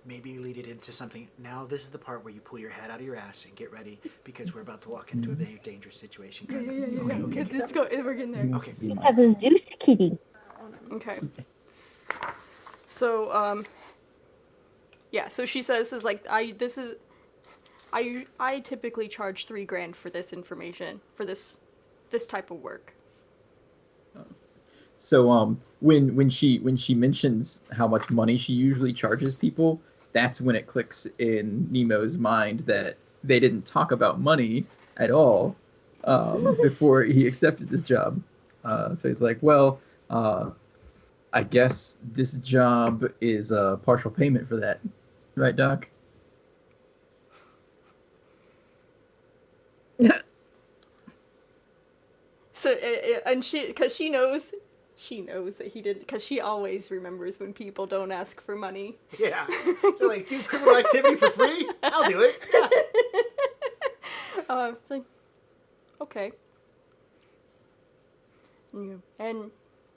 Maybe lead it into something. Now this is the part where you pull your head out of your ass and get ready because we're about to walk into a very dangerous situation. Okay. Let's go. We're getting there. Okay. Have a Zeus kitty. Okay. So, yeah. So she says, "Is like I typically charge $3,000 for this information for this type of work." So when she mentions how much money she usually charges people, that's when it clicks in Nemo's mind that they didn't talk about money at all before he accepted this job. So he's like, well, I guess this job is a partial payment for that, right, Doc? So and because she knows that he didn't, because she always remembers when people don't ask for money. Yeah. They're like, do criminal activity for free? I'll do it. Yeah. It's like, okay. And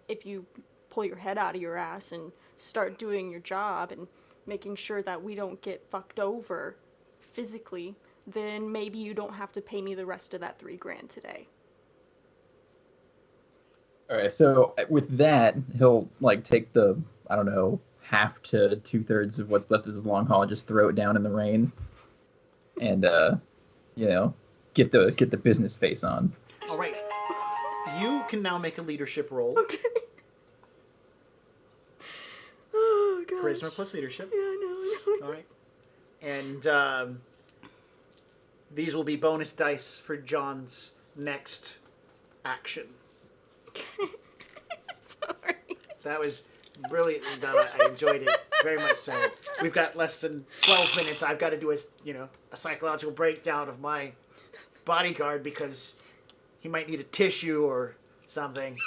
if you pull your head out of your ass and start doing your job and making sure that we don't get fucked over physically, then maybe you don't have to pay me the rest of that $3,000 today. All right, so with that, he'll like take the, I don't know, half to 2/3 of what's left of his long haul and just throw it down in the rain, and get the business face on. All right. You can now make a leadership roll. Okay. Oh, God. Charisma plus leadership. Yeah, I know. All right. And these will be bonus dice for John's next action. Sorry. So that was brilliantly done. I enjoyed it very much so. We've got less than 12 minutes. I've got to do a psychological breakdown of my bodyguard because he might need a tissue or something.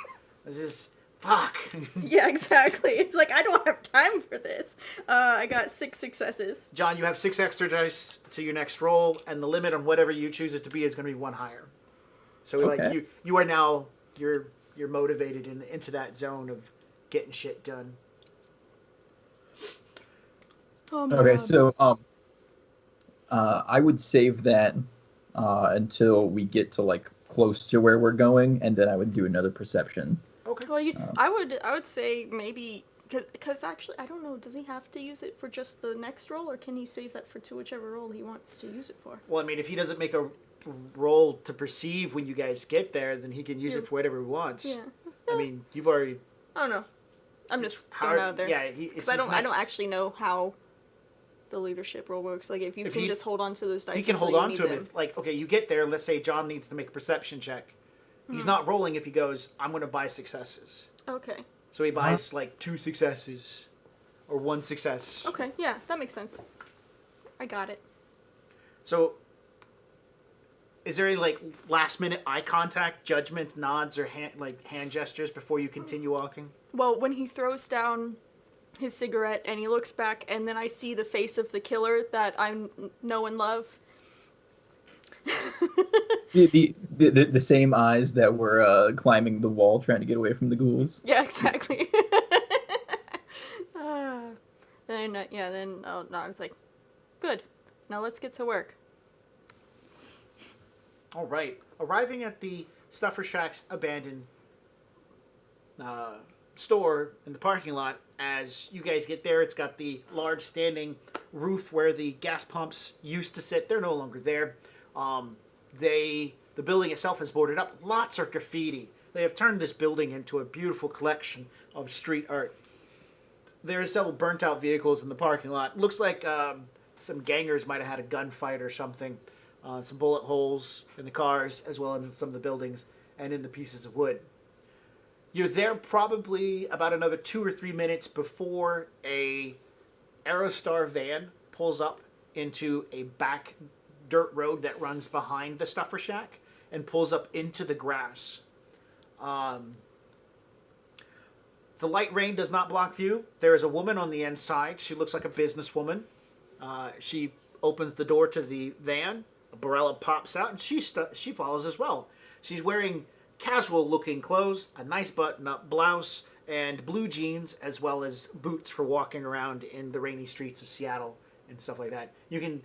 This is fuck. Yeah, exactly. It's like, I don't have time for this. I got 6 successes. John, you have 6 extra dice to your next roll, and the limit on whatever you choose it to be is going to be 1 higher. So Okay. you are now you're motivated into that zone of getting shit done. Oh my Okay, God. so I would save that until we get to like close to where we're going, and then I would do another perception. Okay. Well, I would say maybe because actually I don't know. Does he have to use it for just the next roll, or can he save that for whichever roll he wants to use it for? Well, I mean, if he doesn't make a roll to perceive when you guys get there, then he can use it for whatever he wants. Yeah. I mean, you've already. I don't know. I'm just throwing out there. Yeah, Because I don't actually know how the leadership role works. Like if you can just hold on to those dice. He can until hold you on need to him. them. If, like, okay, you get there. Let's say John needs to make a perception check. He's not rolling if he goes, I'm going to buy successes. Okay. So he buys like 2 successes or 1 success. Okay. Yeah, that makes sense. I got it. So is there any like last minute eye contact, judgment, nods, or hand gestures before you continue walking? Well, when he throws down his cigarette and he looks back, and then I see the face of the killer that I know and love. The same eyes that were climbing the wall trying to get away from the ghouls. Yeah, exactly. Then I'll nod. It's like, good. Now let's get to work. All right. Arriving at the Stuffer Shack's abandoned store in the parking lot, as you guys get there, it's got the large standing roof where the gas pumps used to sit. They're no longer there. The building itself is boarded up. Lots of graffiti. They have turned this building into a beautiful collection of street art. There are several burnt out vehicles in the parking lot. Looks like some gangers might have had a gunfight or something. Some bullet holes in the cars, as well as in some of the buildings and in the pieces of wood. You're there probably about another 2 or 3 minutes before a Aerostar van pulls up into a back dirt road that runs behind the Stuffer Shack and pulls up into the grass. The light rain does not block view. There is a woman on the inside. She looks like a businesswoman. She opens the door to the van. A Barella pops out, and she follows as well. She's wearing casual-looking clothes, a nice button-up blouse, and blue jeans, as well as boots for walking around in the rainy streets of Seattle and stuff like that. You can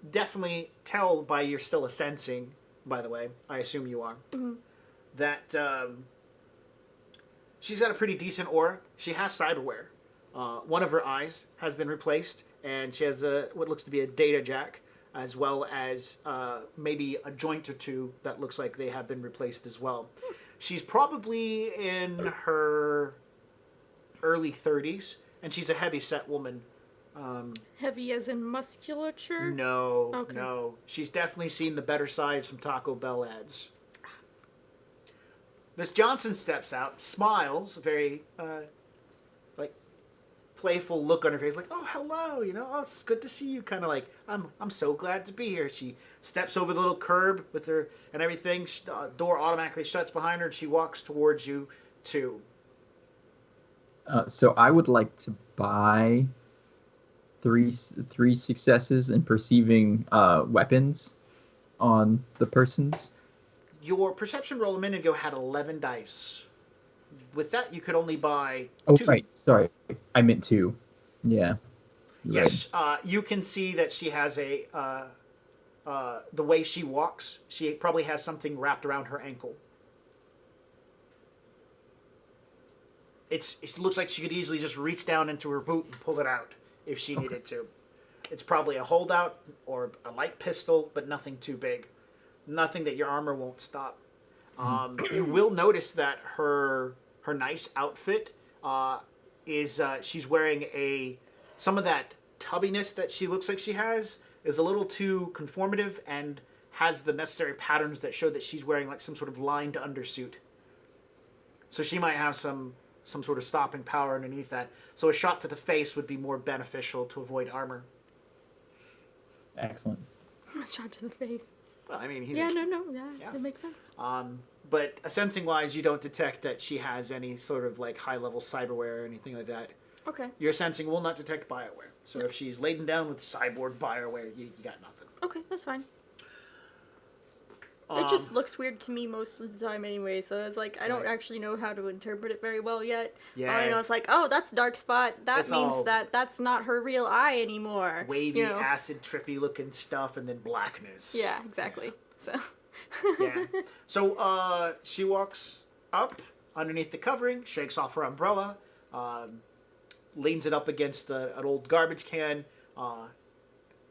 definitely tell by you're still a sensing, by the way, I assume you are, that she's got a pretty decent aura. She has cyberware. One of her eyes has been replaced, and she has what looks to be a data jack, as well as maybe a joint or two that looks like they have been replaced as well. She's probably in her early 30s, and she's a heavy-set woman. Heavy as in musculature? No, Okay. no. She's definitely seen the better side of some Taco Bell ads. Miss Johnson steps out, smiles, a very, playful look on her face, like, oh, hello, oh, it's good to see you, kind of like, I'm so glad to be here. She steps over the little curb with her and everything, door automatically shuts behind her, and she walks towards you, too. So I would like to buy three successes in perceiving weapons on the persons. Your perception roll a minute ago had 11 dice. With that, you could only buy 2. Oh, right. Sorry. I meant 2. Yeah. Yes, you can see that she has the way she walks, she probably has something wrapped around her ankle. It looks like she could easily just reach down into her boot and pull it out if she needed to. It's probably a holdout or a light pistol, but nothing too big. Nothing that your armor won't stop. You will notice that her nice outfit is she's wearing some of that tubbiness that she looks like she has is a little too conformative and has the necessary patterns that show that she's wearing like some sort of lined undersuit. So she might have some sort of stopping power underneath that. So a shot to the face would be more beneficial to avoid armor. Excellent. A shot to the face. Well, I mean, Yeah, yeah. that makes sense. But sensing-wise, you don't detect that she has any sort of like high-level cyberware or anything like that. Okay. Your sensing will not detect bioware. So if she's laden down with cyborg bioware, you got nothing. Okay, that's fine. It just looks weird to me most of the time anyway, so it's like, I don't Right. actually know how to interpret it very well yet. Yeah. All I know it's like, oh, that's a dark spot. That It's means all that that's not her real eye anymore. Wavy, you know? acid, trippy-looking stuff, and then blackness. Yeah, exactly. So. Yeah. So she walks up underneath the covering, shakes off her umbrella, leans it up against an old garbage can,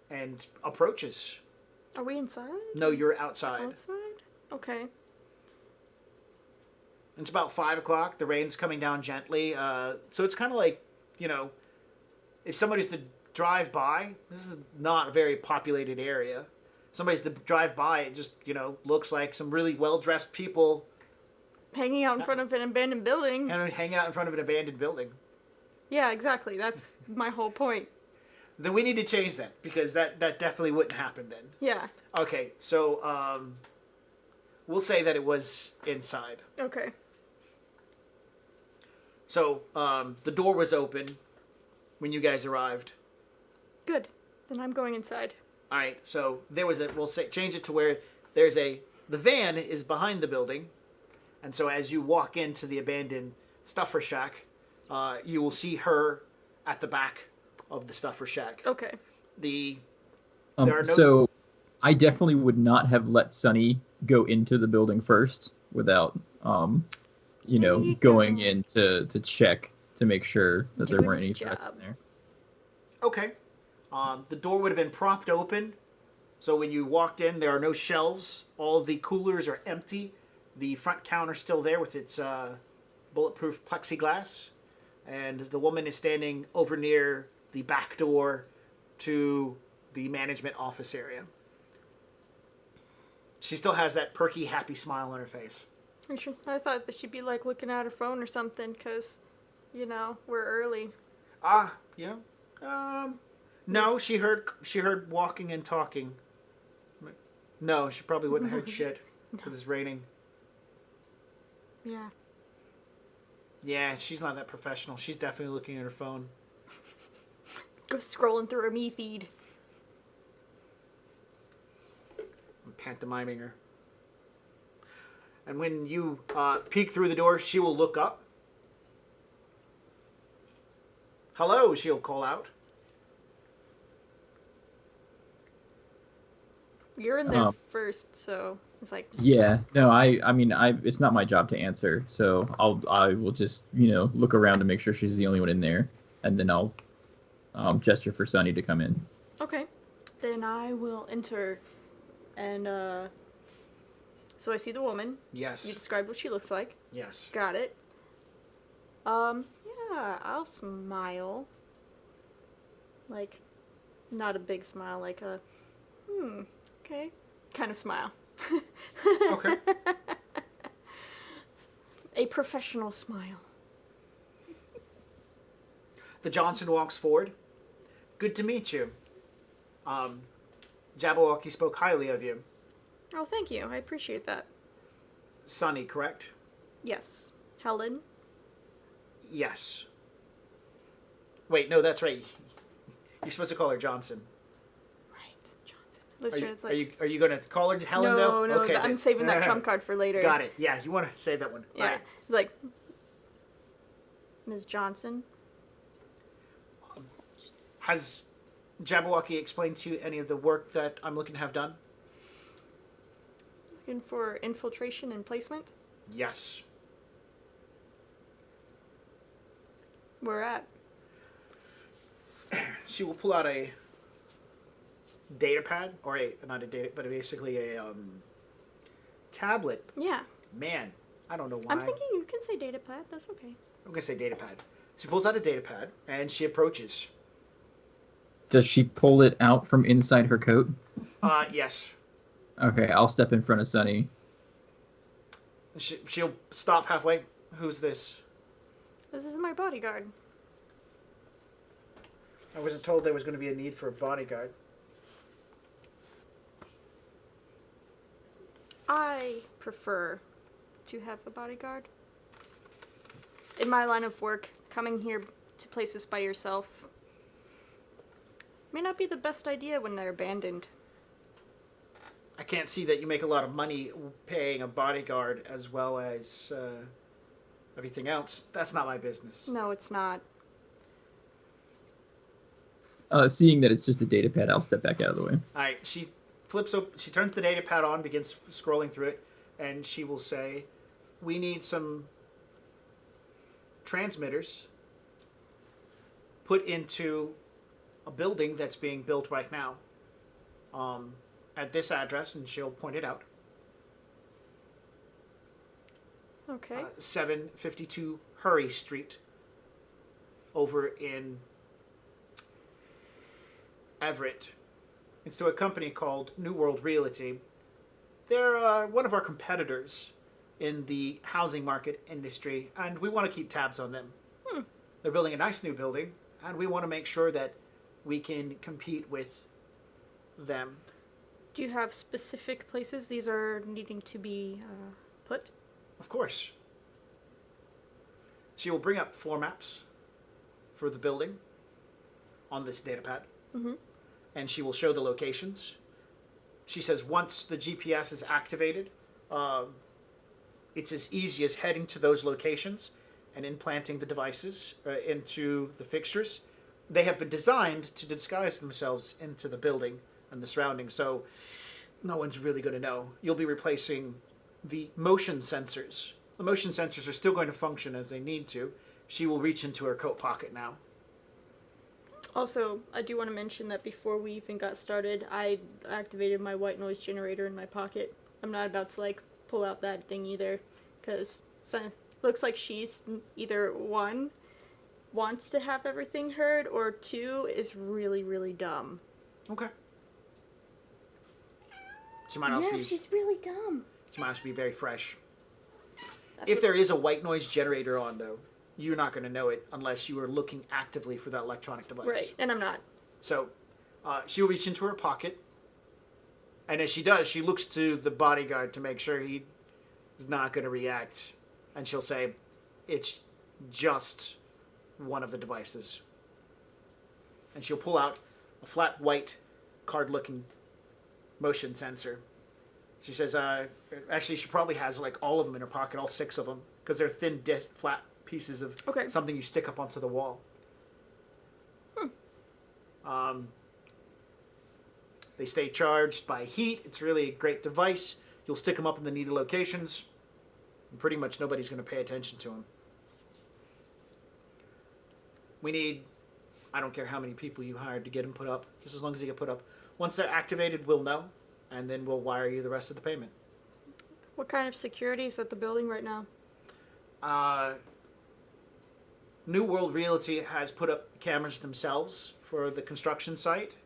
and approaches. Are we inside? No, you're outside. Outside? Okay. It's about 5 o'clock. The rain's coming down gently. So it's kind of like, if somebody's to drive by, this is not a very populated area. Somebody's to drive by, it just, looks like some really well-dressed people Hanging out in front of an abandoned building. hanging out in front of an abandoned building. Yeah, exactly. That's my whole point. Then we need to change that, because that definitely wouldn't happen then. Yeah. Okay, so we'll say that it was inside. Okay. So the door was open when you guys arrived. Good. Then I'm going inside. All right, so there was we'll say change it to where the van is behind the building, and so as you walk into the abandoned Stuffer Shack, you will see her at the back of the Stuffer Shack. Okay. There are no... So I definitely would not have let Sunny go into the building first without, going in to check to make sure that there Doing weren't any his threats job. in there. Okay. The door would have been propped open, so when you walked in, there are no shelves. All the coolers are empty. The front counter's still there with its bulletproof plexiglass, and the woman is standing over near the back door to the management office area. She still has that perky, happy smile on her face. I thought that she'd be like looking at her phone or something, cause, we're early. Yeah. No, she heard walking and talking. No, she probably wouldn't have heard shit because it's raining. Yeah. Yeah, she's not that professional. She's definitely looking at her phone. Go scrolling through her me feed. I'm pantomiming her. And when you peek through the door, she will look up. Hello, she'll call out. You're in there first, so it's like. Yeah, no, I mean, it's not my job to answer, so I will just, look around to make sure she's the only one in there, and then I'll gesture for Sunny to come in. Okay, then I will enter, and so I see the woman. Yes. You described what she looks like. Yes. Got it. Yeah, I'll smile. Like, not a big smile, like a, okay, kind of smile. Okay. A professional smile. The Johnson walks forward. Good to meet you. Jabberwocky spoke highly of you. Oh, thank you. I appreciate that. Sunny, correct? Yes. Helen? Yes. Wait, no, that's right. You're supposed to call her Johnson. Right, Johnson. Are you going to call her Helen, though? No, okay, I'm saving that trump card for later. Got it. Yeah, you want to save that one. Yeah. Right. Like, Ms. Johnson? Has Jabberwocky explained to you any of the work that I'm looking to have done? Looking for infiltration and placement? Yes. Where at? She will pull out a data pad, or not a data, but basically a tablet. Yeah. Man, I don't know why. I'm thinking you can say data pad. That's okay. I'm gonna say data pad. She pulls out a data pad and she approaches. Does she pull it out from inside her coat? Yes. Okay, I'll step in front of Sunny. She'll stop halfway. Who's this? This is my bodyguard. I wasn't told there was going to be a need for a bodyguard. I prefer to have a bodyguard. In my line of work, coming here to places by yourself may not be the best idea when they're abandoned. I can't see that you make a lot of money paying a bodyguard as well as everything else. That's not my business. No, it's not. Seeing that it's just a data pad, I'll step back out of the way. All right, she flips up. She turns the data pad on, begins scrolling through it, and she will say, "We need some transmitters put into a building that's being built right now. At this address," and she'll point it out. Okay. 752 Hurry Street, over in Everett. It's to a company called New World Realty. They're one of our competitors in the housing market industry, and we want to keep tabs on them. They're building a nice new building, and we want to make sure that we can compete with them. Do you have specific places these are needing to be put? Of course. She will bring up floor maps for the building on this data pad. Mm-hmm. And she will show the locations. She says once the GPS is activated, it's as easy as heading to those locations and implanting the devices into the fixtures. They have been designed to disguise themselves into the building and the surroundings, so no one's really going to know. You'll be replacing the motion sensors. The motion sensors are still going to function as they need to. She will reach into her coat pocket now. Also, I do want to mention that before we even got started, I activated my white noise generator in my pocket. I'm not about to, pull out that thing either, because it looks like she's either, one, wants to have everything heard, or two, is really, really dumb. Okay. She might also be she's really dumb. She might also be very fresh. If there is a white noise generator on, though, you're not going to know it unless you are looking actively for that electronic device. Right, and I'm not. So she will reach into her pocket, and as she does, she looks to the bodyguard to make sure he is not going to react, and she'll say, "It's just one of the devices." And she'll pull out a flat white card-looking motion sensor. She says, actually, she probably has like all of them in her pocket, all 6 of them, because they're thin, flat pieces of something you stick up onto the wall. They stay charged by heat. It's really a great device. You'll stick them up in the needed locations, and pretty much nobody's going to pay attention to them. We need, I don't care how many people you hired to get them put up, just as long as they get put up. Once they're activated, we'll know, and then we'll wire you the rest of the payment. What kind of security is at the building right now? New World Realty has put up cameras themselves for the construction site.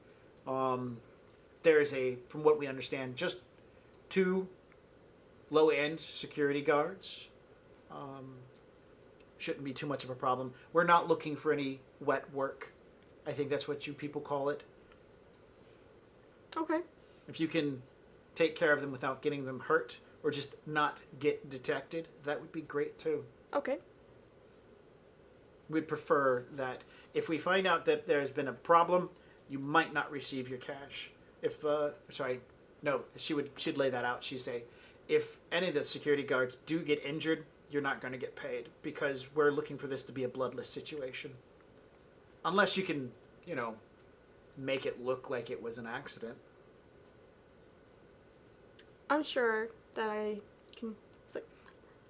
There is from what we understand, just 2 low-end security guards. Shouldn't be too much of a problem. We're not looking for any wet work. I think that's what you people call it. Okay. If you can take care of them without getting them hurt or just not get detected, that would be great too. Okay. We'd prefer that if we find out that there's been a problem, you might not receive your cash. She'd lay that out. She'd say, if any of the security guards do get injured, you're not going to get paid because we're looking for this to be a bloodless situation. Unless you can, make it look like it was an accident. I'm sure that I can.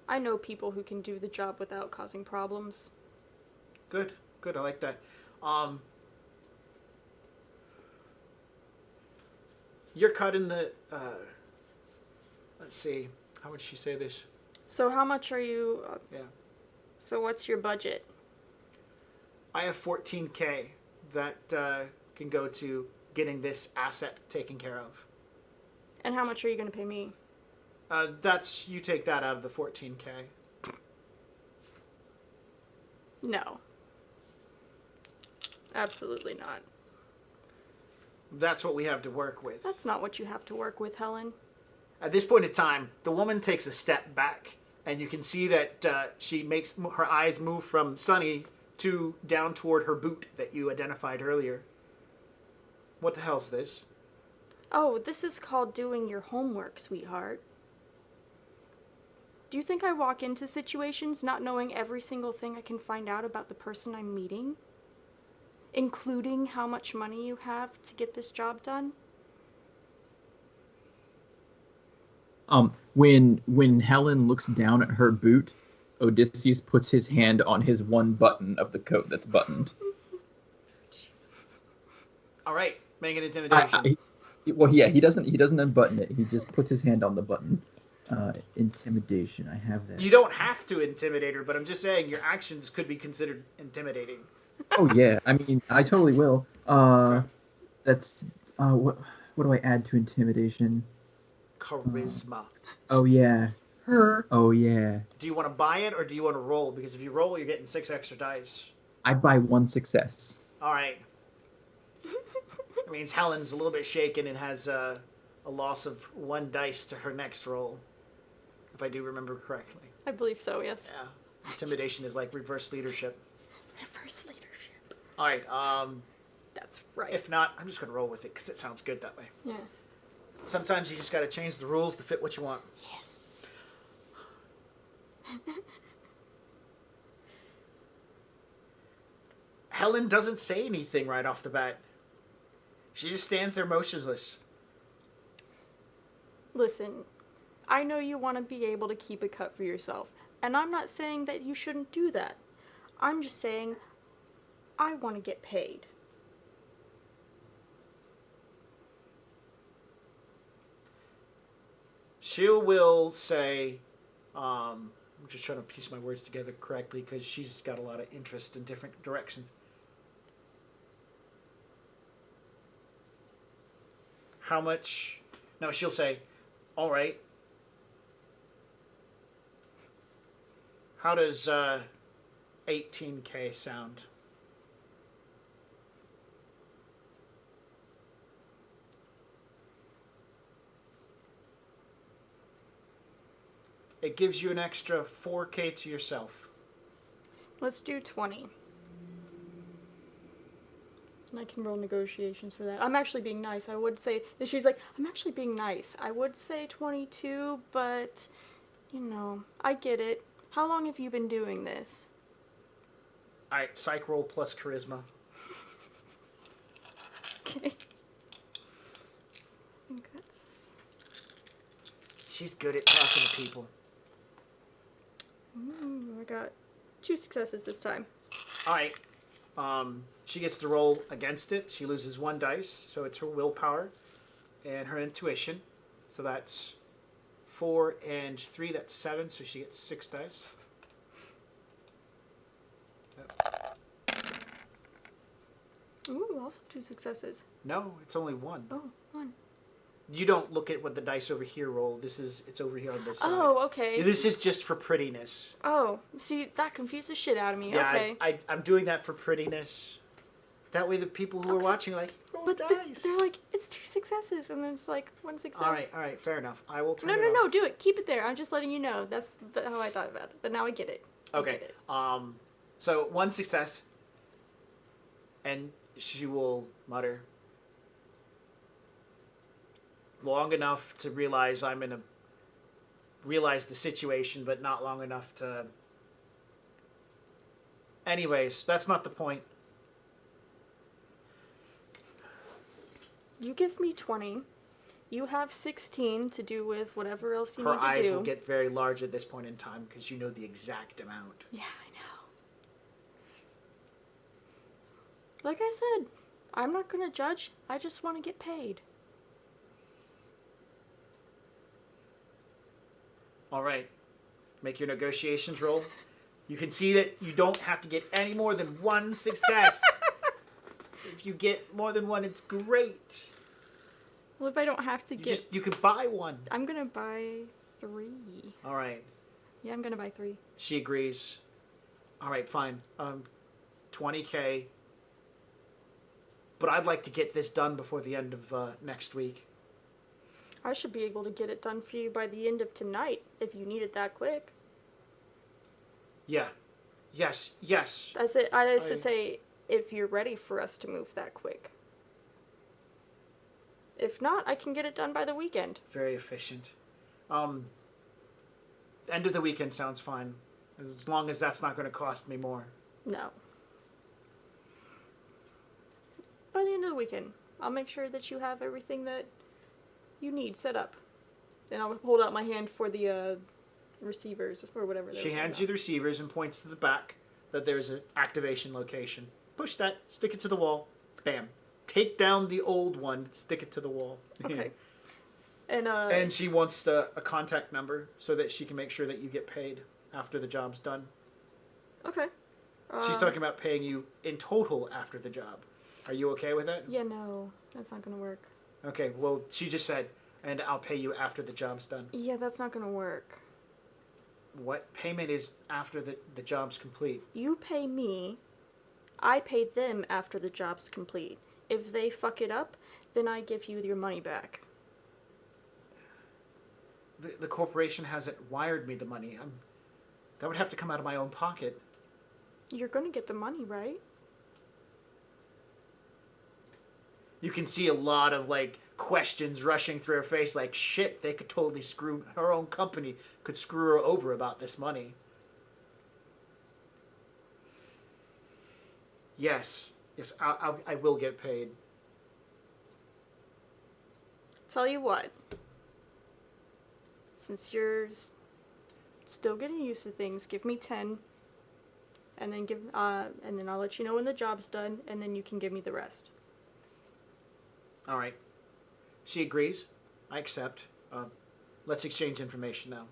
I know people who can do the job without causing problems. Good. I like that. You're cut in the. Let's see. How would she say this? So how much are you? Yeah. So what's your budget? I have $14,000 that can go to getting this asset taken care of. And how much are you going to pay me? You take that out of the $14,000. No. Absolutely not. That's what we have to work with. That's not what you have to work with, Helen. At this point in time, the woman takes a step back, and you can see that she makes her eyes move from Sunny to down toward her boot that you identified earlier. What the hell's this? Oh, this is called doing your homework, sweetheart. Do you think I walk into situations not knowing every single thing I can find out about the person I'm meeting? Including how much money you have to get this job done? When Helen looks down at her boot, Odysseus puts his hand on his one button of the coat that's buttoned. All right, make an intimidation. He doesn't unbutton it. He just puts his hand on the button. Intimidation. I have that. You don't have to intimidate her, but I'm just saying your actions could be considered intimidating. Oh yeah, I mean, I totally will. That's what do I add to intimidation? Charisma. Oh yeah. Her. Oh yeah. Do you want to buy it or do you want to roll? Because if you roll, you're getting 6 extra dice. I buy 1 success. All right. That means Helen's a little bit shaken and has a loss of 1 dice to her next roll, if I do remember correctly. I believe so, yes. Yeah. Intimidation is like reverse leadership. Reverse leadership. All right. That's right. If not, I'm just going to roll with it because it sounds good that way. Yeah. Sometimes you just got to change the rules to fit what you want. Yes. Helen doesn't say anything right off the bat. She just stands there motionless. Listen, I know you want to be able to keep a cut for yourself, and I'm not saying that you shouldn't do that. I'm just saying I want to get paid. She will say, I'm just trying to piece my words together correctly because she's got a lot of interest in different directions. How much? No, she'll say, all right. How does 18K sound? It gives you an extra 4K to yourself. Let's do 20. And I can roll negotiations for that. I'm actually being nice. I would say, and she's like, I'm actually being nice. I would say 22, but, you know, I get it. How long have you been doing this? Alright, psych roll plus charisma. Okay. I think that's... She's good at talking to people. I got 2 successes this time. Alright. She gets to roll against it. She loses 1 dice, so it's her willpower and her intuition. So that's 4 and 3, that's 7, so she gets 6 dice. Yep. Ooh, also 2 successes. No, it's only 1. Oh, 1. You don't look at what the dice over here roll. It's over here on this side. Oh, okay. This is just for prettiness. Oh, see, that confused the shit out of me. Yeah, Okay. I'm doing that for prettiness. That way the people who are watching are like, roll But dice. they're like, it's 2 successes, and then it's like 1 success. All right, fair enough. I will turn No, it no, off. no, do it. Keep it there. I'm just letting you know. That's how I thought about it. But now I get it. I Okay. get it. So 1 success, and she will mutter, long enough to realize realize the situation, but not long enough to... Anyways, that's not the point. You give me 20. You have 16 to do with whatever else you Her need to eyes do. will get very large at this point in time because you know the exact amount. Yeah, I know. Like I said, I'm not going to judge. I just want to get paid. All right. Make your negotiations roll. You can see that you don't have to get any more than 1 success. If you get more than 1, it's great. Well, if I don't have to You can buy 1. I'm going to buy 3. All right. Yeah, I'm going to buy 3. She agrees. All right, fine. 20K. But I'd like to get this done before the end of next week. I should be able to get it done for you by the end of tonight if you need it that quick. Yeah. Yes. That's it. I used to say if you're ready for us to move that quick. If not, I can get it done by the weekend. Very efficient. End of the weekend sounds fine. As long as that's not going to cost me more. No. By the end of the weekend, I'll make sure that you have everything that you need set up. Then I'll hold out my hand for the receivers or whatever. She hands you the receivers and points to the back that there's an activation location. Push that, stick it to the wall, bam. Take down the old one, stick it to the wall. Okay. And she wants a contact number so that she can make sure that you get paid after the job's done. Okay. She's talking about paying you in total after the job. Are you okay with that? Yeah, no, that's not gonna work. Okay, well, she just said, and I'll pay you after the job's done. Yeah, that's not gonna work. What payment is after the job's complete? You pay me, I pay them after the job's complete. If they fuck it up, then I give you your money back. The corporation hasn't wired me the money. That would have to come out of my own pocket. You're gonna get the money, right? You can see a lot of questions rushing through her face, like shit, they could totally screw her own company could screw her over about this money. Yes, I will get paid. Tell you what. Since you're still getting used to things, give me 10. And then and then I'll let you know when the job's done, and then you can give me the rest. All right. She agrees. I accept. Let's exchange information now.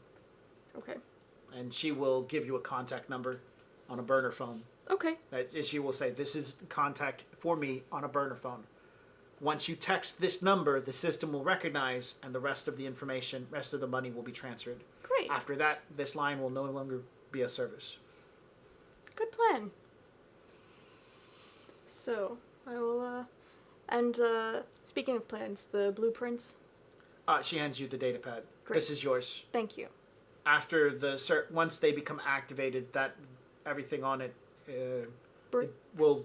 Okay. And she will give you a contact number on a burner phone. Okay. She will say, this is contact for me on a burner phone. Once you text this number, the system will recognize, and the rest of the information, rest of the money will be transferred. Great. After that, this line will no longer be of service. Good plan. So, I will, and, speaking of plans, the blueprints. She hands you the data pad. Great. This is yours. Thank you. After once they become activated, that everything on it Bricks. will.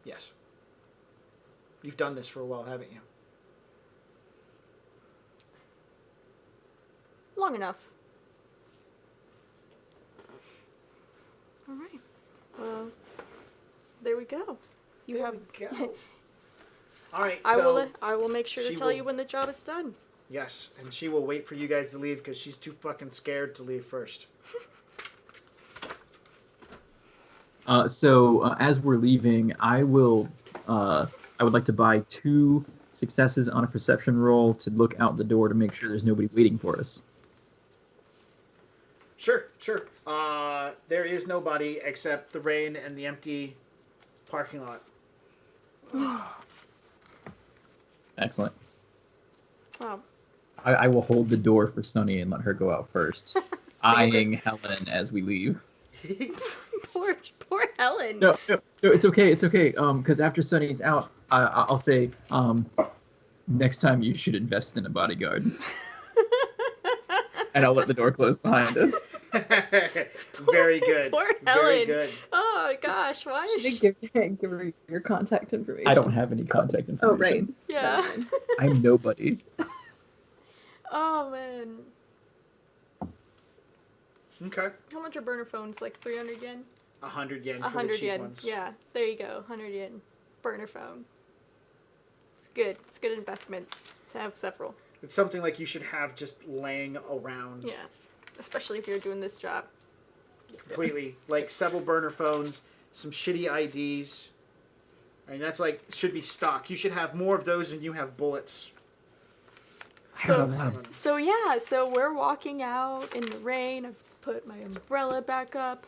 Yes. You've done this for a while, haven't you? Long enough. All right. Well, there we go. You There have. we go. All right. I will make sure to she tell will- you when the job is done. Yes, and she will wait for you guys to leave because she's too fucking scared to leave first. So as we're leaving, I would like to buy 2 successes on a perception roll to look out the door to make sure there's nobody waiting for us. Sure. There is nobody except the rain and the empty parking lot. Excellent. Wow. I will hold the door for Sunny and let her go out first, eyeing Helen as we leave. Poor Helen. No, it's okay. Because after Sunny's out, I'll say, next time you should invest in a bodyguard. And I'll let the door close behind us. Very good. Poor Very Helen. good. Oh gosh, why is Should she? give her your contact information. I don't have any contact information. Oh, right. Yeah. I'm nobody. Oh man. Okay. How much are burner phones? Like 300 yen? 100 yen for the 100 cheap yen. ones. Yeah, there you go. 100 yen. Burner phone. It's good. It's good investment to have several. It's something like you should have just laying around. Yeah. Especially if you're doing this job. Completely. Like several burner phones, some shitty IDs. I mean, that's like, should be stock. You should have more of those than you have bullets. So yeah, so we're walking out in the rain. I've put my umbrella back up.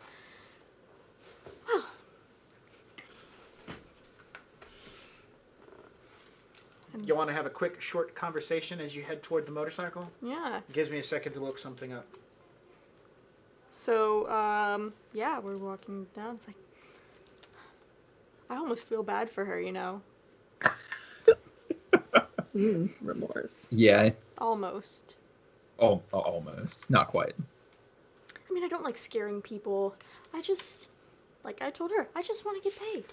You want to have a quick, short conversation as you head toward the motorcycle? Yeah. It gives me a second to look something up. So, yeah, we're walking down. It's like, I almost feel bad for her, you know? Remorse. Yeah. Almost. Oh, almost. Not quite. I mean, I don't like scaring people. I just, like I told her, I just want to get paid.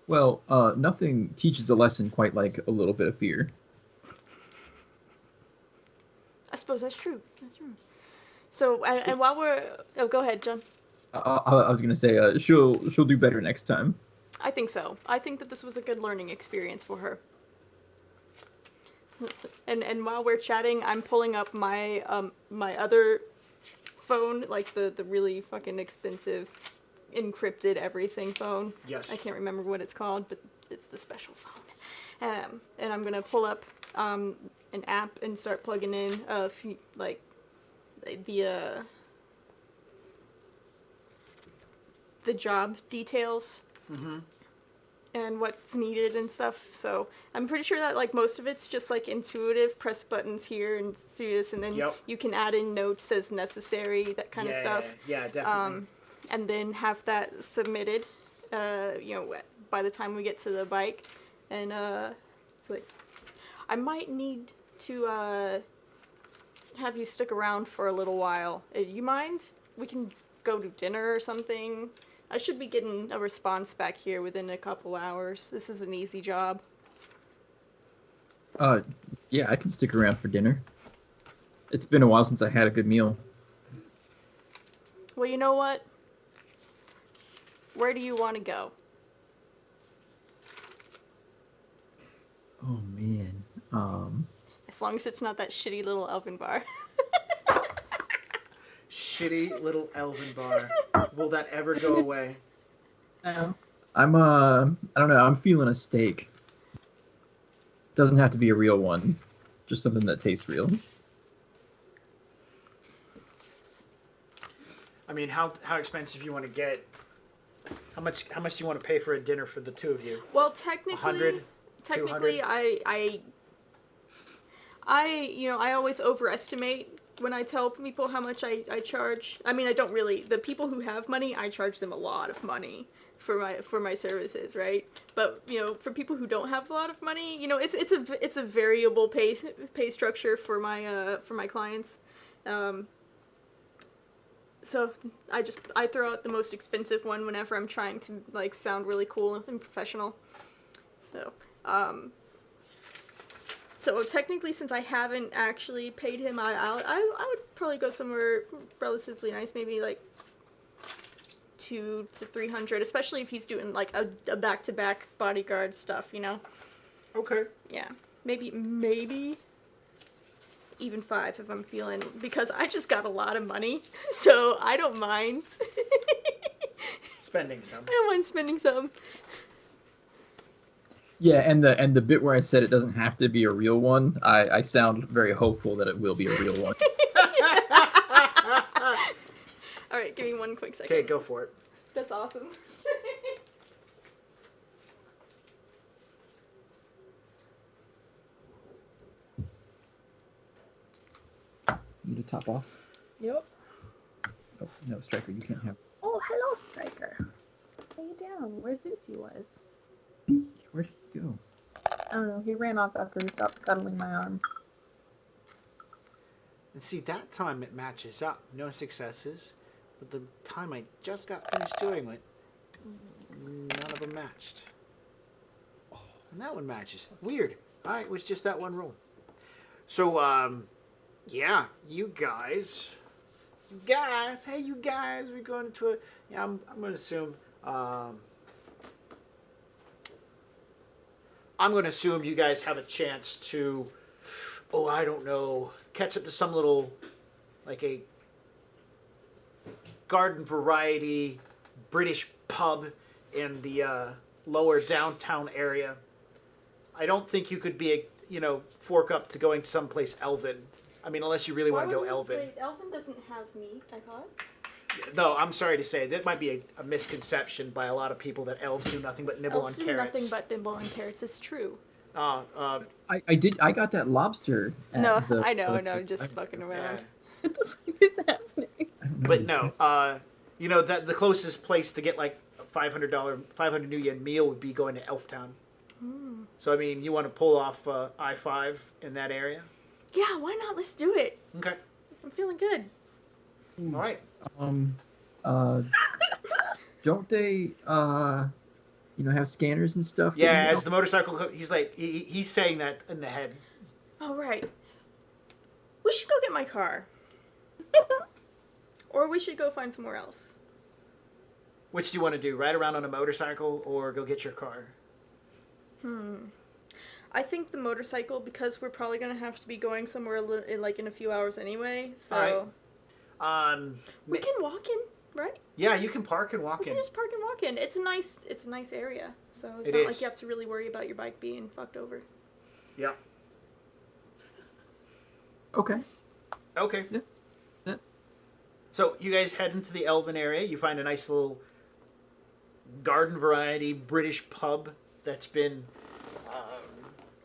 Well, nothing teaches a lesson quite like a little bit of fear. I suppose that's true. That's true. So, and while we're... Oh, go ahead, John. I was gonna say, she'll do better next time. I think so. I think that this was a good learning experience for her. And while we're chatting, I'm pulling up my my other phone, like the really fucking expensive encrypted everything phone. Yes. I can't remember what it's called, but it's the special phone. And I'm gonna pull up an app and start plugging in like the job details. Mm-hmm. And what's needed and stuff. So I'm pretty sure that like most of it's just like intuitive, press buttons here and do this, and then Yep. you can add in notes as necessary, that kind of stuff. Yeah, definitely. And then have that submitted, by the time we get to the bike. And it's like, I might need to have you stick around for a little while. You mind? We can go to dinner or something. I should be getting a response back here within a couple hours. This is an easy job. Yeah, I can stick around for dinner. It's been a while since I had a good meal. Well, you know what? Where do you want to go? Oh man. As long as it's not that shitty little elven bar. Shitty little elven bar. Will that ever go away? No. I don't know, I'm feeling a steak. Doesn't have to be a real one. Just something that tastes real. I mean, how expensive you want to get? How much do you want to pay for a dinner for the two of you? Well, technically, 100? I always overestimate when I tell people how much I charge, I mean, I don't really, the people who have money, I charge them a lot of money for my services, right? But, you know, for people who don't have a lot of money, you know, it's a variable pay structure for my clients. So I throw out the most expensive one whenever I'm trying to, like, sound really cool and professional. So technically, since I haven't actually paid him out, I would probably go somewhere relatively nice, maybe like 200 to 300, especially if he's doing like a back-to-back bodyguard stuff, you know? Okay. Yeah, maybe even 5 if I'm feeling, because I just got a lot of money, so I don't mind. Spending some. I don't mind spending some. Yeah, and the bit where I said it doesn't have to be a real one, I sound very hopeful that it will be a real one. All right, give me 1 quick second. Okay, go for it. That's awesome. Need to top off? Yep. Oh, no, Striker, you can't have. Oh, hello, Striker. Lay down. Where's Zeusy was? Where did he go? I don't know. He ran off after he stopped cuddling my arm. And see, that time it matches up. No successes. But the time I just got finished doing it, none of them matched. And that one matches. Weird. Alright, it was just that one roll. So, yeah, you guys, hey, you guys, we're going to a, yeah, I'm going to assume, I'm going to assume you guys have a chance to, oh, I don't know, catch up to some little, like a garden variety British pub in the lower downtown area. I don't think you could be, fork up to going someplace elven. I mean, unless you really want to go elven. Wait, elven doesn't have meat, I thought. No, I'm sorry to say, that might be a misconception by a lot of people that elves do nothing but nibble Elves on do carrots. nothing but nibble on carrots. It's true. I got that lobster. At No, the, I know, the- just fucking around. Yeah. What the fuck is happening? I don't know But these no, guys. that the closest place to get like a $500 New Yen meal would be going to Elftown. So I mean, you want to pull off I-5 in that area? Yeah, why not? Let's do it. Okay. I'm feeling good. All right. Don't they have scanners and stuff? Yeah, getting as the motorcycle, he's like he's saying that in the head. All right. We should go get my car. Or we should go find somewhere else. Which do you want to do? Ride around on a motorcycle or go get your car? I think the motorcycle, because we're probably going to have to be going somewhere in a few hours anyway, so... Alright. We can walk in, right? Yeah, you can park and walk We in. can just park and walk in. It's a nice area, so it's It not is. like you have to really worry about your bike being fucked over. Yeah. Okay. Okay. Yeah. So you guys head into the Elven area. You find a nice little garden variety British pub that's been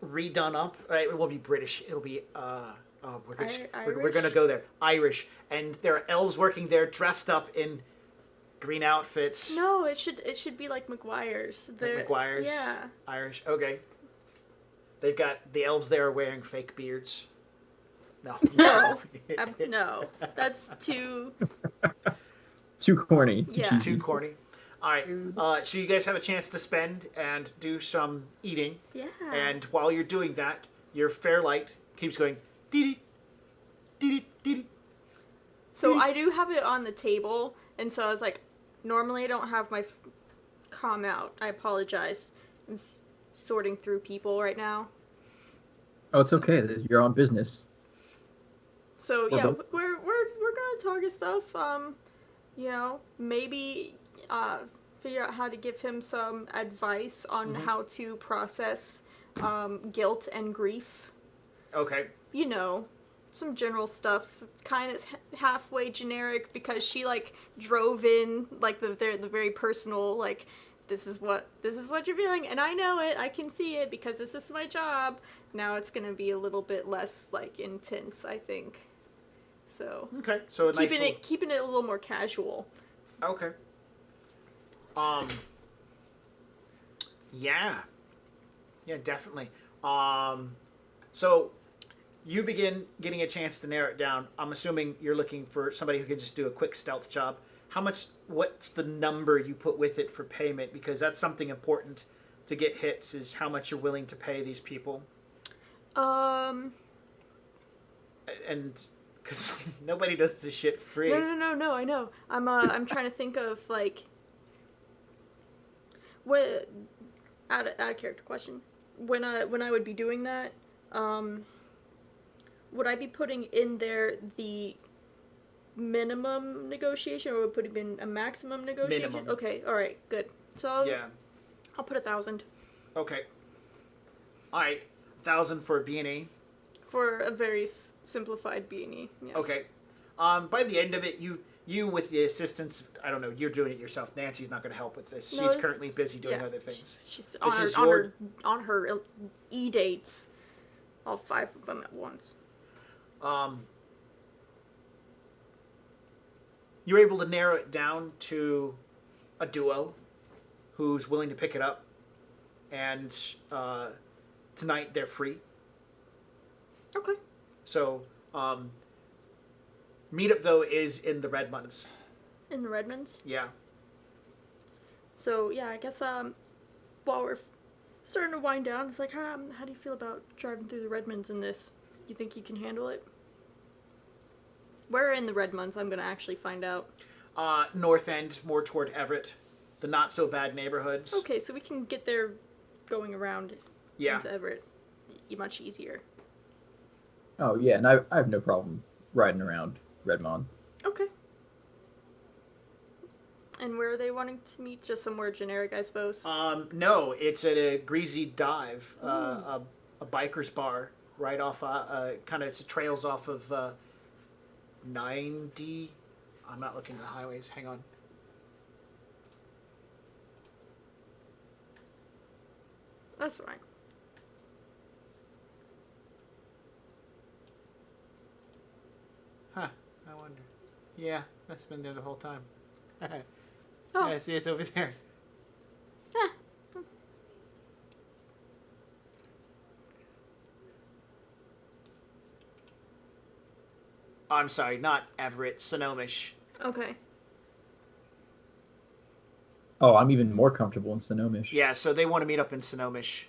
redone up. It won't be British. It'll be we're gonna go there. Irish, and there are elves working there dressed up in green outfits. No, it should be like McGuire's. Like McGuire's. Yeah. Irish. Okay. They've got the elves there are wearing fake beards. No. No. No. That's too... Too corny. Yeah. Too corny. All right. So you guys have a chance to spend and do some eating. Yeah. And while you're doing that, your fairlight keeps going dee dee dee. So I do have it on the table, and so I was like, normally I don't have my comm out. I apologize. I'm sorting through people right now. Oh, it's okay. You're on business. So Or yeah, both. we're gonna target stuff. Maybe figure out how to give him some advice on how to process guilt and grief. Okay. Some general stuff, kind of halfway generic, because she drove in the very personal this is what you're feeling, and I know it, I can see it because this is my job. Now it's gonna be a little bit less intense, I think. So Okay, so a nice keeping it a little more casual. Okay. Yeah. Yeah, definitely. So you begin getting a chance to narrow it down. I'm assuming you're looking for somebody who can just do a quick stealth job. What's the number you put with it for payment? Because that's something important to get hits, is how much you're willing to pay these people. And because nobody does this shit free. No, I know. I'm trying to think of, like, what, out of character question. When I would be doing that, would I be putting in there the minimum negotiation, or would put in a maximum negotiation? Minimum. Okay, alright, good. So I'll put 1,000. Okay. Alright. 1,000 for B&E. For a very simplified B&E, yes. Okay. By the end of it, you with the assistance, I don't know, you're doing it yourself. Nancy's not going to help with this. No, She's currently busy doing yeah, other things. She's This on her e-dates. All 5 of them at once. You're able to narrow it down to a duo who's willing to pick it up. And tonight they're free. Okay. So, meetup, though, is in the Redmonds. In the Redmonds? Yeah. So, yeah, I guess, while we're starting to wind down, it's like, how do you feel about driving through the Redmonds in this? Do you think you can handle it? Where in the Redmonds? I'm gonna actually find out. North End, more toward Everett. The not-so-bad neighborhoods. Okay, so we can get there going around into Everett much easier. Oh, yeah, and I have no problem riding around Redmond. Okay. And where are they wanting to meet? Just somewhere generic, I suppose? No, it's at a Greasy Dive, a biker's bar right off, it trails off of 90. I'm not looking at the highways. Hang on. That's fine. Huh, I wonder. Yeah, that's been there the whole time. Oh. Yeah, see, it's over there. Ah. I'm sorry, not Everett, Sonomish. Okay. Oh, I'm even more comfortable in Sonomish. Yeah, so they want to meet up in Sonomish.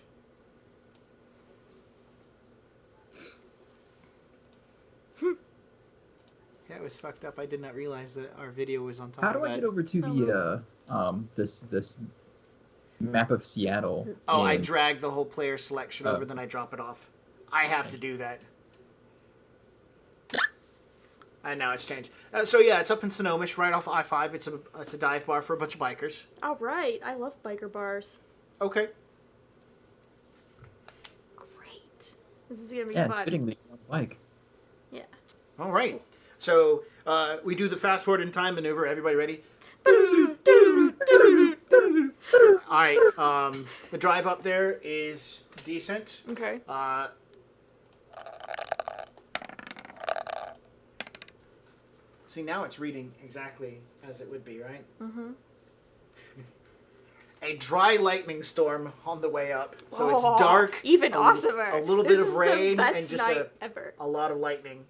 Yeah, it was fucked up. I did not realize that our video was on top How of do that. I get over to the this map of Seattle? Oh, I and- drag the whole player selection over, then I drop it off. I have to do that. And now it's changed. So yeah, it's up in Sonomish, right off I-5. It's a dive bar for a bunch of bikers. All right. I love biker bars. Okay. Great. This is gonna be Yeah, fun. fittingly on a bike. Yeah. All right. So we do the fast forward in time maneuver. Everybody ready? All right. The drive up there is decent. Okay. See, now it's reading exactly as it would be, right? Mm-hmm. A dry lightning storm on the way up. So it's dark. Even awesomer. A little This bit of is the rain best and just night ever. a lot of lightning.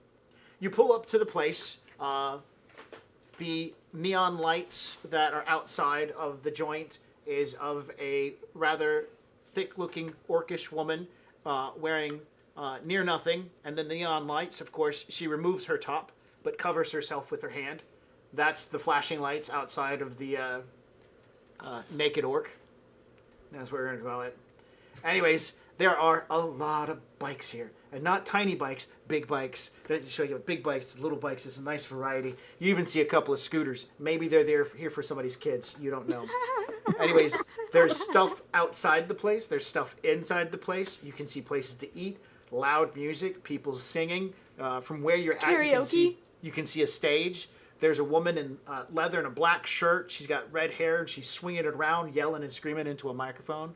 You pull up to the place. The neon lights that are outside of the joint is of a rather thick-looking orcish woman wearing near nothing. And then the neon lights, of course, she removes her top but covers herself with her hand. That's the flashing lights outside of the naked orc. That's what we're going to call it. Anyways, there are a lot of bikes here. And not tiny bikes, big bikes. Show you big bikes, little bikes. It's a nice variety. You even see a couple of scooters. Maybe they're here for somebody's kids. You don't know. Anyways, there's stuff outside the place. There's stuff inside the place. You can see places to eat, loud music, people singing. From where you're at, you can see a stage. There's a woman in leather and a black shirt. She's got red hair, and she's swinging it around, yelling and screaming into a microphone.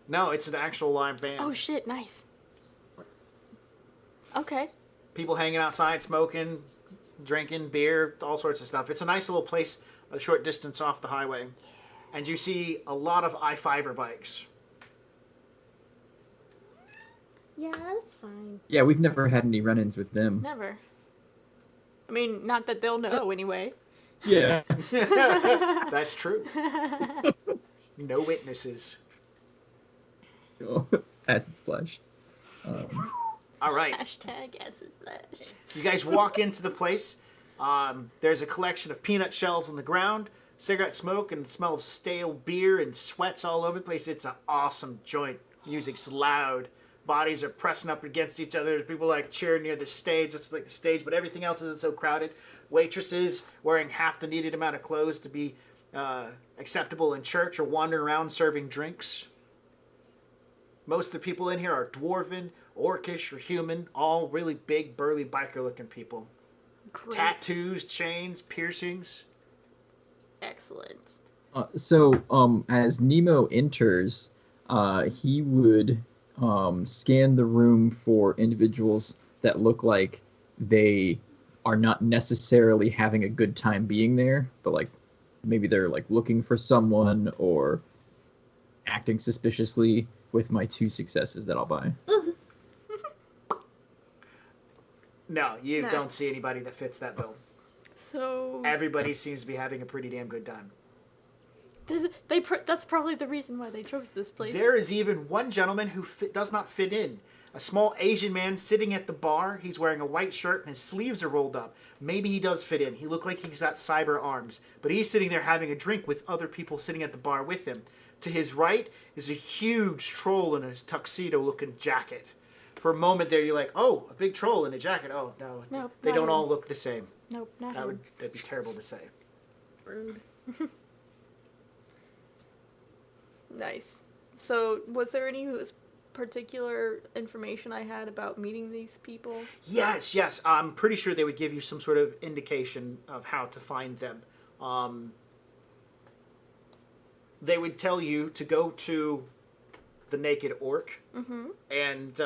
No, it's an actual live band. Oh shit! Nice. Okay. People hanging outside, smoking, drinking beer, all sorts of stuff. It's a nice little place, a short distance off the highway. And you see a lot of I-5er bikes. Yeah, that's fine. Yeah, we've never had any run-ins with them. Never. I mean, not that they'll know anyway. Yeah. That's true. No witnesses. Acid splash. All right. Hashtag acid splash. You guys walk into the place. There's a collection of peanut shells on the ground, cigarette smoke, and the smell of stale beer and sweats all over the place. It's an awesome joint. Music's loud. Bodies are pressing up against each other. There's people like cheering near the stage. It's like the stage, but everything else isn't so crowded. Waitresses wearing half the needed amount of clothes to be acceptable in church or wandering around serving drinks. Most of the people in here are dwarven, orcish, or human, all really big, burly, biker-looking people. Great. Tattoos, chains, piercings. Excellent. So, as Nemo enters, he would scan the room for individuals that look like they are not necessarily having a good time being there, but like maybe they're like looking for someone or acting suspiciously. With my 2 successes that I'll buy. No, you No. don't see anybody that fits that bill. So Everybody seems to be having a pretty damn good time. that's probably the reason why they chose this place. There is even one gentleman who does not fit in. A small Asian man sitting at the bar. He's wearing a white shirt and his sleeves are rolled up. Maybe he does fit in. He looked like he's got cyber arms. But he's sitting there having a drink with other people sitting at the bar with him. To his right is a huge troll in a tuxedo-looking jacket. For a moment there, you're like, oh, a big troll in a jacket. Oh, no. Nope, They not don't him. all look the same. Nope, not him. That'd be terrible to say. Rude. Nice. So, was there any particular information I had about meeting these people? Yes. I'm pretty sure they would give you some sort of indication of how to find them. They would tell you to go to the Naked Orc and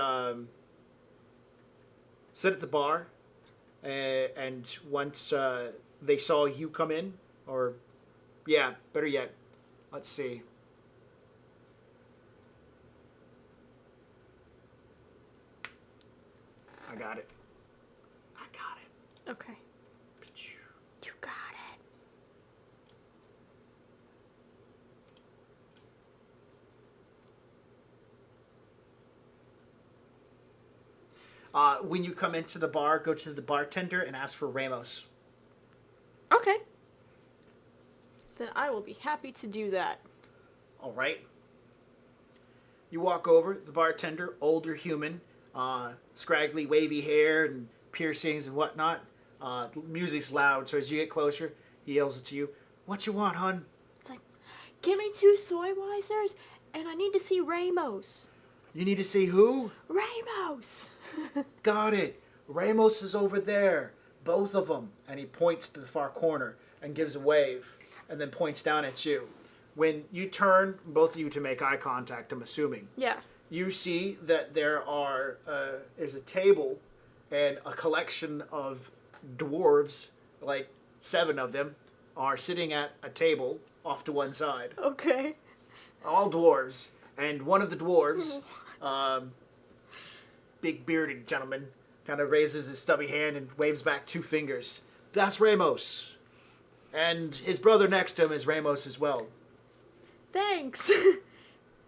sit at the bar. And once they saw you come in, or, yeah, better yet, let's see. I got it. Okay. You got it. When you come into the bar, go to the bartender and ask for Ramos. Okay. Then I will be happy to do that. All right. You walk over, the bartender, older human, scraggly, wavy hair and piercings and whatnot. Music's loud, so as you get closer, he yells it to you. What you want, hun? It's like, give me 2 soy wisers, and I need to see Ramos. You need to see who? Ramos! Got it. Ramos is over there. Both of them. And he points to the far corner and gives a wave and then points down at you. When you turn, both of you to make eye contact, I'm assuming, Yeah. you see that there's a table and a collection of dwarves, like 7 of them, are sitting at a table off to one side. Okay. All dwarves. And one of the dwarves, big bearded gentleman, kind of raises his stubby hand and waves back 2 fingers. That's Ramos. And his brother next to him is Ramos as well. Thanks.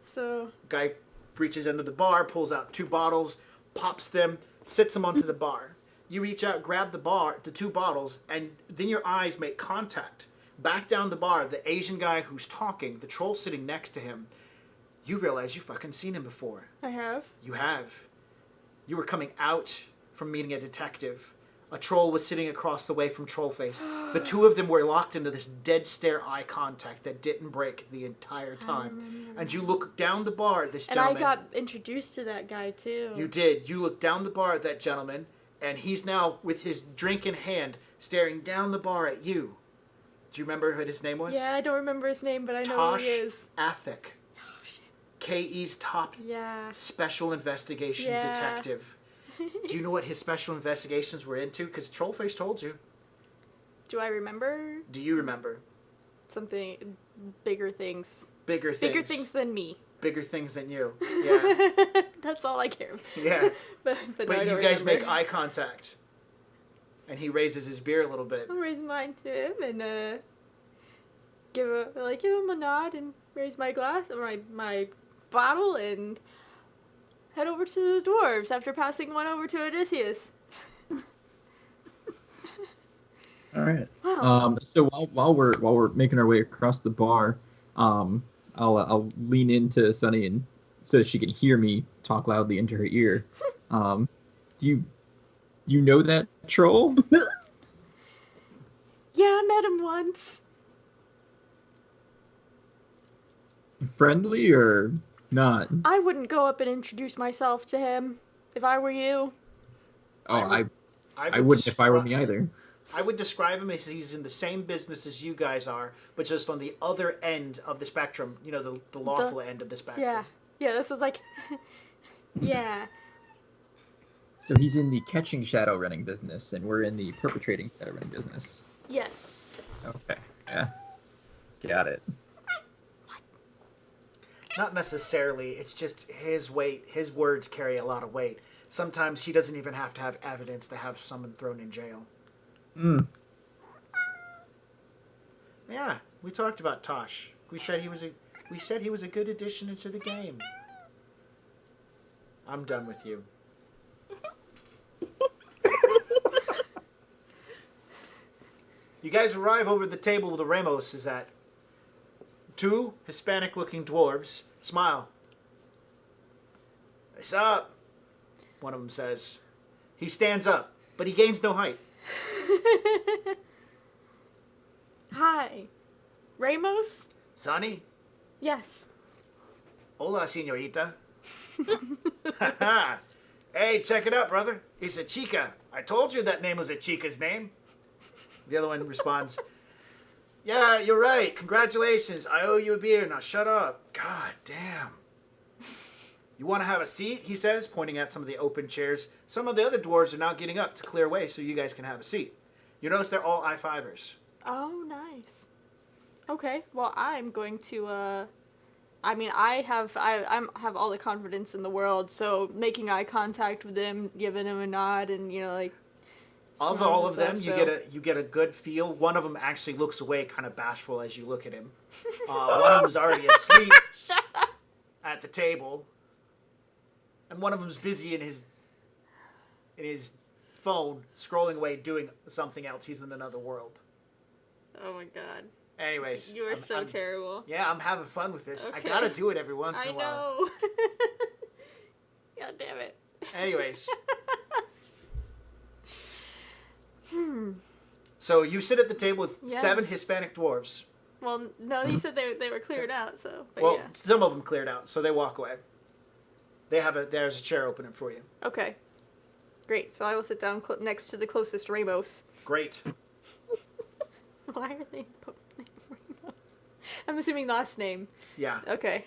So, Guy reaches under the bar, pulls out 2 bottles, pops them, sits them onto the bar. You reach out, grab the 2 bottles, and then your eyes make contact. Back down the bar, the Asian guy who's talking, the troll sitting next to him, you realize you've fucking seen him before. I have. You have. You were coming out from meeting a detective. A troll was sitting across the way from Trollface. The 2 of them were locked into this dead stare eye contact that didn't break the entire time. And you look down the bar at this And gentleman. I got introduced to that guy, too. You did. You look down the bar at that gentleman, and he's now, with his drink in hand, staring down the bar at you. Do you remember what his name was? Yeah, I don't remember his name, but I know Tosh who he is. Athic. KE's top Yeah. special investigation Yeah. detective. Do you know what his special investigations were into? Because Trollface told you. Do I remember Do you remember? something? Bigger things. Bigger things. Bigger things than me. Bigger things than you. Yeah. That's all I care. Yeah. but no, I But you don't guys remember. make eye contact. And he raises his beer a little bit. I'll raise mine to him and give him a nod and raise my glass or my bottle and head over to the dwarves after passing one over to Odysseus. All right. Wow. So while we're making our way across the bar, I'll lean into Sunny and so she can hear me talk loudly into her ear. Do you know that troll? Yeah, I met him once. Friendly or not? I wouldn't go up and introduce myself to him if I were you. Oh, I would wouldn't if I were descri- me either. I would describe him as he's in the same business as you guys are, but just on the other end of the spectrum. You know, the lawful end of the spectrum. Yeah. Yeah, this is like... yeah. So he's in the catching shadow running business, and we're in the perpetrating shadow running business. Yes. Okay. Yeah. Got it. Not necessarily. It's just his weight. His words carry a lot of weight. Sometimes he doesn't even have to have evidence to have someone thrown in jail. Yeah, we talked about Tosh. We said he was a good addition into the game. I'm done with you. You guys arrive over the table where the Ramos is at. Two Hispanic-looking dwarves smile. "What's up?" one of them says. He stands up, but he gains no height. Hi. Ramos? Sonny? Yes. Hola, señorita. Hey, check it out, brother. It's a chica. I told you that name was a chica's name. The other one responds, "Yeah, you're right. Congratulations. I owe you a beer. Now shut up." God damn. "You want to have a seat?" he says, pointing at some of the open chairs. Some of the other dwarves are now getting up to clear way so you guys can have a seat. You notice they're all I-5ers. Oh, nice. Okay, well, I'm going to, I have all the confidence in the world, so making eye contact with them, giving them a nod, and, like... Of smiling all and of them, stuff, you get a good feel. One of them actually looks away, kind of bashful as you look at him. One of them's already asleep at the table, and one of them's busy in his phone, scrolling away, doing something else. He's in another world. Oh my god. Anyways, You are so terrible. Yeah, I'm having fun with this. I Okay. gotta do it every once in I a while. know. God damn it. Anyways. So you sit at the table with Yes. 7 Hispanic dwarves. Well, no, you said they were cleared out, so... But Well, yeah. some of them cleared out, so they walk away. There's a chair opening for you. Okay. Great, so I will sit down next to the closest Ramos. Great. Why are they both named Ramos? I'm assuming last name. Yeah. Okay.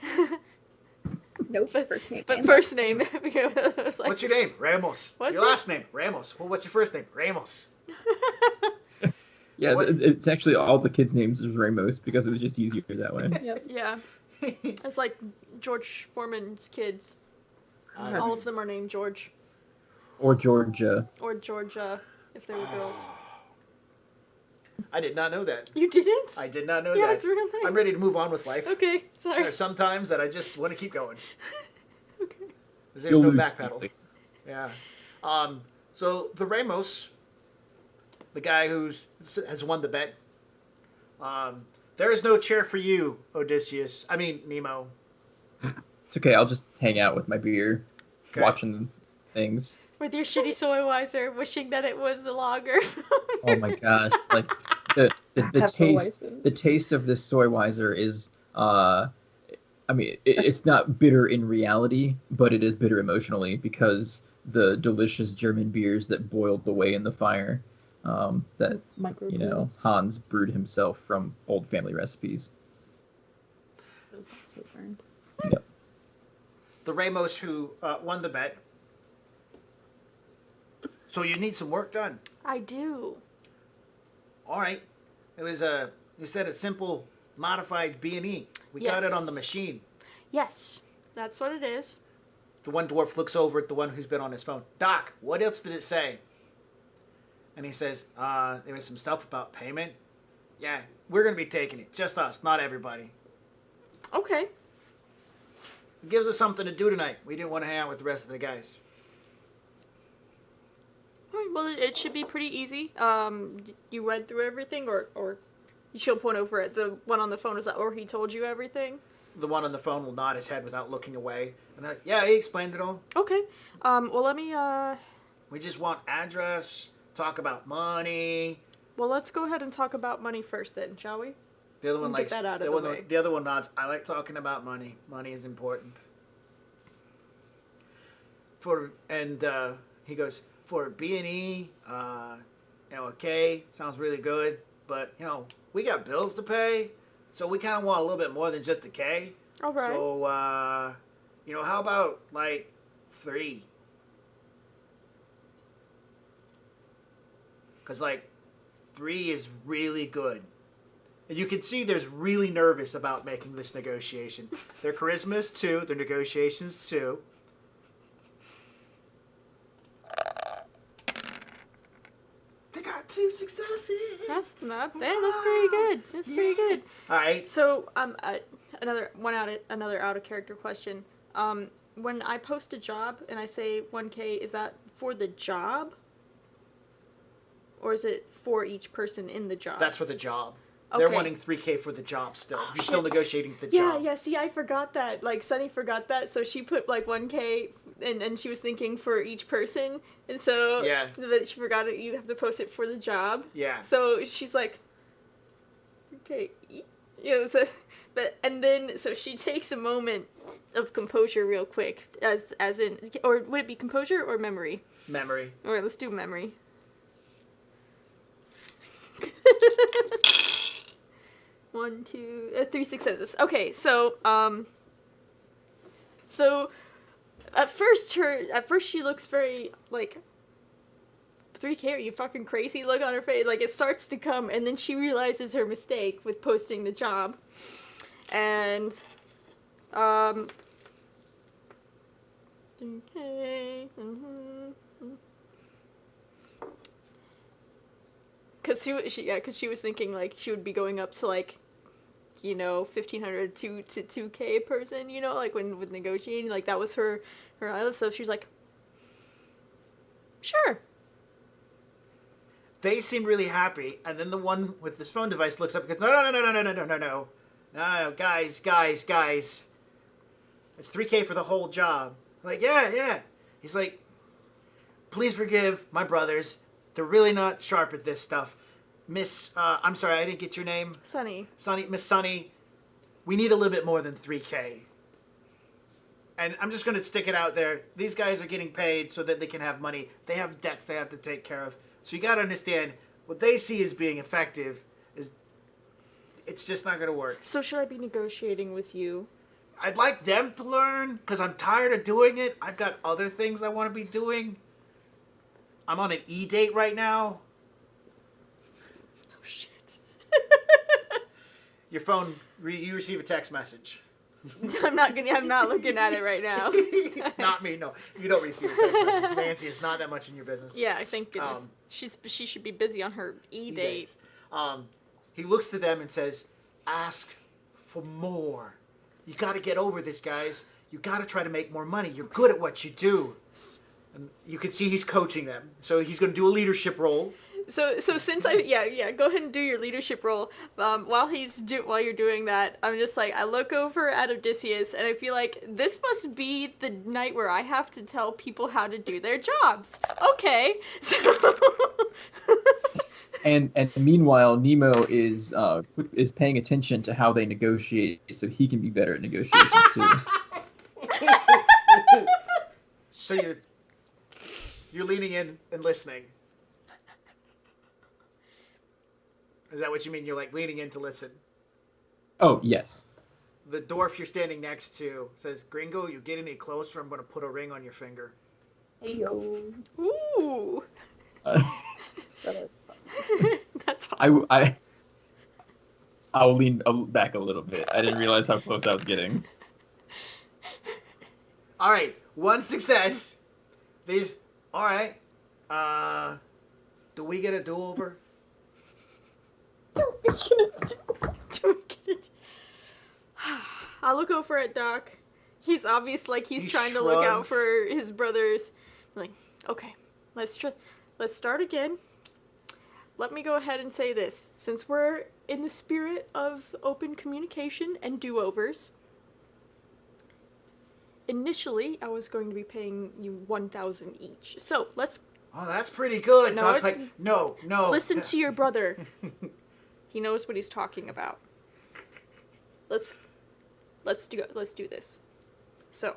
Nope. But, First name. but first name. It was like- What's your name? Ramos. What's your it? last name? Ramos. Well, what's your first name? Ramos. Yeah, What? it's actually all the kids' names is Ramos because it was just easier that way. Yep. Yeah. It's like George Foreman's kids. Uh, All of them are named George. Or Georgia. Or Georgia, if they were girls. I did not know that. You didn't? I did not know Yeah, that. it's a real thing. I'm ready to move on with life. Okay, sorry. There are some times that I just want to keep going. Okay. 'Cause there's You'll no lose backpedal. something. Yeah. So the Ramos, the guy has won the bet. There is no chair for you, Odysseus. I mean, Nemo. It's okay, I'll just hang out with my beer, Okay. watching things. With your shitty soy wiser, wishing that it was a lager. Oh my gosh, like the Hefeweizen. taste of this soy wiser is it's not bitter in reality, but it is bitter emotionally because the delicious German beers that boiled away in the fire that Microbrews. Hans brewed himself from old family recipes. Those also burned. Yep. The Ramos who won the bet. So you need some work done. I do. All right. It was you said a simple modified B&E. We got it on the Yes. machine. Yes, that's what it is. The one dwarf looks over at the one who's been on his phone. Doc, what else did it say? And he says, there was some stuff about payment. Yeah, we're going to be taking it. Just us, not everybody. Okay. It gives us something to do tonight. We didn't want to hang out with the rest of the guys. All right, well, it should be pretty easy. You read through everything, or she'll point over at the one on the phone. Is that, or he told you everything? The one on the phone will nod his head without looking away. And they're like, yeah, he explained it all. Okay. Well, let me, We just want address, talk about money. well, let's go ahead and talk about money first then, shall we? The other one Get likes that out of the, the one, way. the other one nods. I like talking about money. Money is important. He goes, for B&E, okay, sounds really good, but we got bills to pay, so we kind of want a little bit more than just a K. All right. So how about like 3? Because like 3 is really good. And you can see there's really nervous about making this negotiation. Their charisma is 2, their negotiation's 2. They got 2 successes. That's not damn. That's pretty good. That's pretty good. All right. So, another out of character question. When I post a job and I say 1K, is that for the job, or is it for each person in the job? That's for the job. They're Okay. wanting 3K for the job still. You're still shit. negotiating the Yeah, job. yeah. See, I forgot that. Like, Sunny forgot that, so she put like 1K, and she was thinking for each person, and so Yeah. but she forgot it. You have to post it for the job. Yeah. So she's like, okay, so she takes a moment of composure real quick, as in, or would it be composure or memory? Memory. All right, let's do memory. 1, 2, 3 successes. Okay, so at first she looks very like 3K. Are you fucking crazy? Look on her face. Like it starts to come, and then she realizes her mistake with posting the job, and 3K. Cause she was thinking like she would be going up to like, 1,500 to 2K person, like when with negotiating, like that was her idea. So she's like, sure. They seem really happy, and then the one with this phone device looks up and goes, no, guys. It's 3K for the whole job. I'm like, yeah. He's like, please forgive my brothers. They're really not sharp at this stuff. Miss, I'm sorry, I didn't get your name. Sunny, Miss Sunny, we need a little bit more than 3K. And I'm just going to stick it out there. These guys are getting paid so that they can have money. They have debts they have to take care of. So you got to understand, what they see as being effective is, it's just not going to work. so should I be negotiating with you? I'd like them to learn, because I'm tired of doing it. I've got other things I want to be doing. I'm on an E-date right now. Oh shit. Your phone, you receive a text message. I'm not looking at it right now. It's not me, no. You don't receive a text message. Nancy is not that much in your business. Yeah, thank goodness. She should be busy on her E-date. He looks to them and says, ask for more. You got to get over this, guys. You got to try to make more money. You're good at what you do. And you can see he's coaching them. So he's going to do a leadership role. So since go ahead and do your leadership role. While you're doing that, I'm just like, I look over at Odysseus and I feel like this must be the night where I have to tell people how to do their jobs. Okay. So And meanwhile, Nemo is paying attention to how they negotiate, so he can be better at negotiations too. So you're leaning in and listening. Is that what you mean? You're like leaning in to listen. Oh yes. The dwarf you're standing next to says, Gringo, you get any closer, I'm going to put a ring on your finger. Hey yo. ooh, that's I'll lean back a little bit. I didn't realize how close I was getting. All right, one success. These. All right. Do we get a do-over? I'll look over at Doc. He's obvious, like he's He trying to look out shrugs. for his brothers. I'm like, okay, let's start again. Let me go ahead and say this. Since we're in the spirit of open communication and do-overs, initially I was going to be paying you 1,000 each. So let's Oh, that's pretty good. No, Doc's it- like, no. listen to your brother. He knows what he's talking about. Let's do this. So,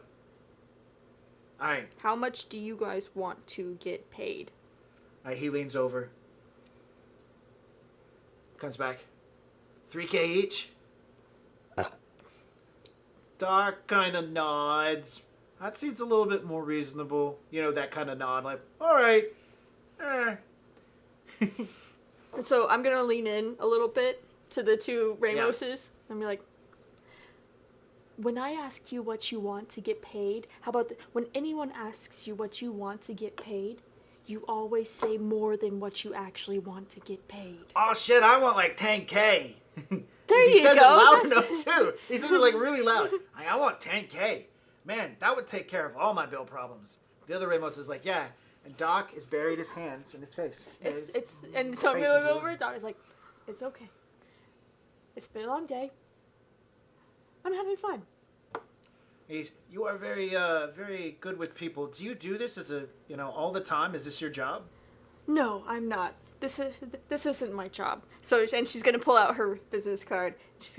All right. how much do you guys want to get paid? He leans over. Comes back. 3K each. Doc kind of nods. That seems a little bit more reasonable. You know, that kind of nod, like, all right. So I'm gonna lean in a little bit to the two Ramoses and be like, when I ask you what you want to get paid, how about when anyone asks you what you want to get paid, you always say more than what you actually want to get paid. Oh shit! I want like 10K. There He you says go. it loud That's- enough too. He says it like really loud. Like, I want 10K. Man, that would take care of all my bill problems. The other Ramos is like, yeah. And Doc has buried his hands in his face. And so I'm face gonna is look blue. over. Doc is like, it's okay. It's been a long day. I'm having fun. You are very, very good with people. Do you do this as all the time? Is this your job? No, I'm not. This isn't my job. So, and she's gonna pull out her business card. It's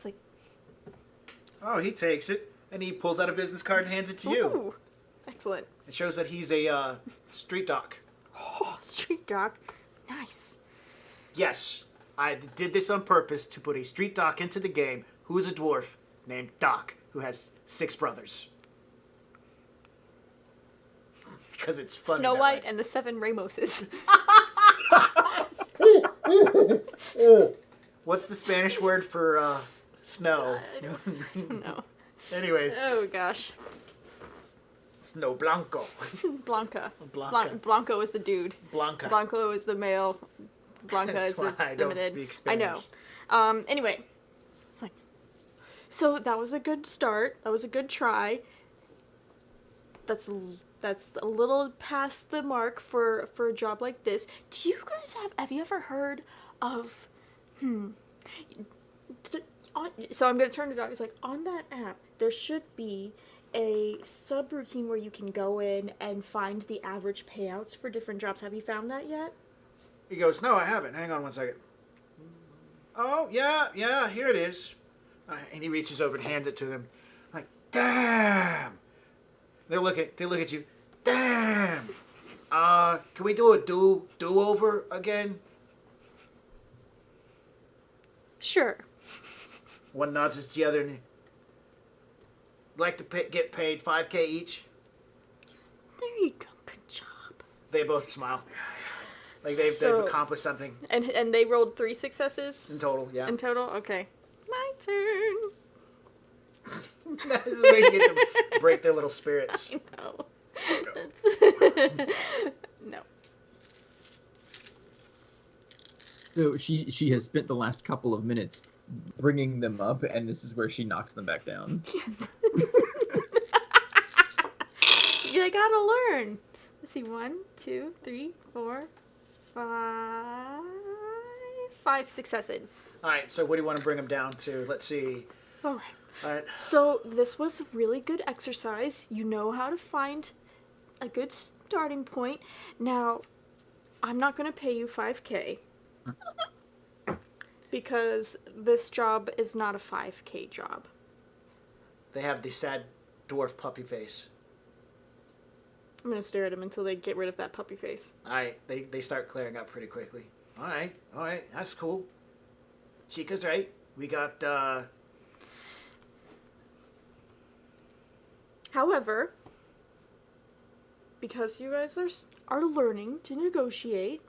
like, Oh, he takes it and he pulls out a business card and hands it to you. ooh, excellent. It shows that he's a street doc. Oh, street doc, nice. Yes, I did this on purpose to put a street doc into the game who is a dwarf named Doc, who has 6 brothers. Because it's funny. Snow that White way. and the 7 Ramoses. What's the Spanish word for snow? I don't know. Anyways, Oh gosh, snow blanco. Blanca. Blanca. Blanco is the dude. Blanca. Blanco is the male. Blanca That's is the why I don't limited. speak I know. Anyway, it's like, so that was a good start. That was a good try. That's a little past the mark for a job like this. Do you guys have you ever heard of so I'm gonna turn to Doc. It's like, on that app there should be a subroutine where you can go in and find the average payouts for different jobs. Have you found that yet? He goes, no, I haven't. Hang on one second. Oh, yeah, here it is. And he reaches over and hands it to them. Like, damn. They look at you. Damn. Can we do a do-over again? Sure. One nods to the other and like to get paid 5K each. There you go. Good job. They both smile. Like they've accomplished something And they rolled 3 successes in total. Yeah. in total. Okay. My turn. This is where you get to break their little spirits. No. No. So she has spent the last couple of minutes bringing them up, and this is where she knocks them back down. You gotta learn. Let's see. 1, 2, 3, 4, 5. 5 successes. All right. So what do you want to bring them down to? Let's see. All right. All right. So this was a really good exercise. You know how to find a good starting point. Now, I'm not going to pay you 5K because this job is not a 5K job. They have the sad dwarf puppy face. I'm going to stare at him until they get rid of that puppy face. All right. They start clearing up pretty quickly. All right. That's cool. Chica's right. We got However, because you guys are learning to negotiate,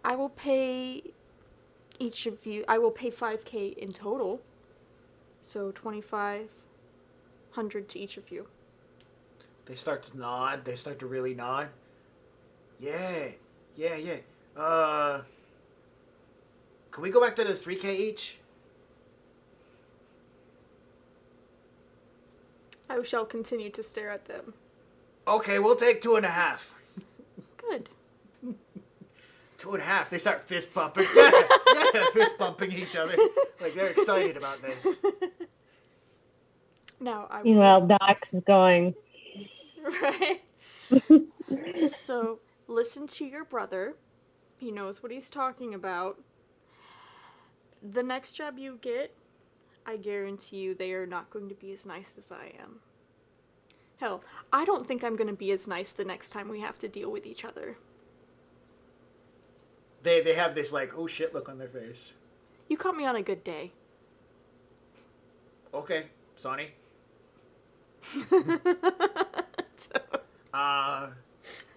I will pay each of you. I will pay 5K in total. So 2,500 to each of you. They start to nod. They start to really nod. Yeah. Can we go back to the 3K each? I shall continue to stare at them. Okay, we'll take 2.5. Good. 2.5. They start fist bumping. Yeah, fist bumping each other. Like they're excited about this. Now I will. Meanwhile, Doc's is going. Right. So listen to your brother. He knows what he's talking about. The next job you get, I guarantee you they are not going to be as nice as I am. Hell, I don't think I'm going to be as nice the next time we have to deal with each other. They have this like, oh shit look on their face. You caught me on a good day. Okay, Sonny.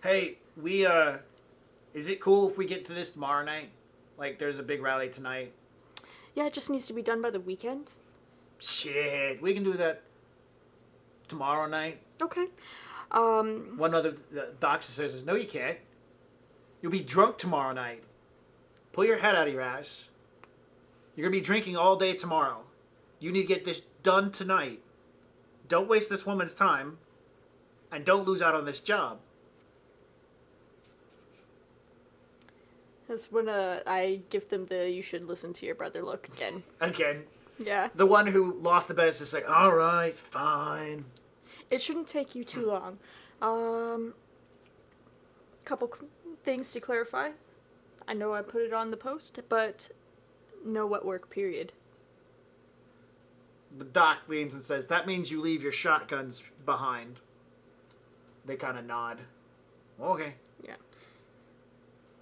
Hey, we is it cool if we get to this tomorrow night? Like there's a big rally tonight. Yeah, it just needs to be done by the weekend. Shit, we can do that tomorrow night. Okay. One other doc says, no, you can't. You'll be drunk tomorrow night. Pull your head out of your ass. You're going to be drinking all day tomorrow. You need to get this done tonight. Don't waste this woman's time. And don't lose out on this job. That's when I give them the you should listen to your brother look again. Again. Yeah. The one who lost the bet is just like, all right, fine. It shouldn't take you too long. Couple things to clarify. I know I put it on the post, but no wet work, period. The doc leans and says, that means you leave your shotguns behind. They kind of nod. Okay. Yeah.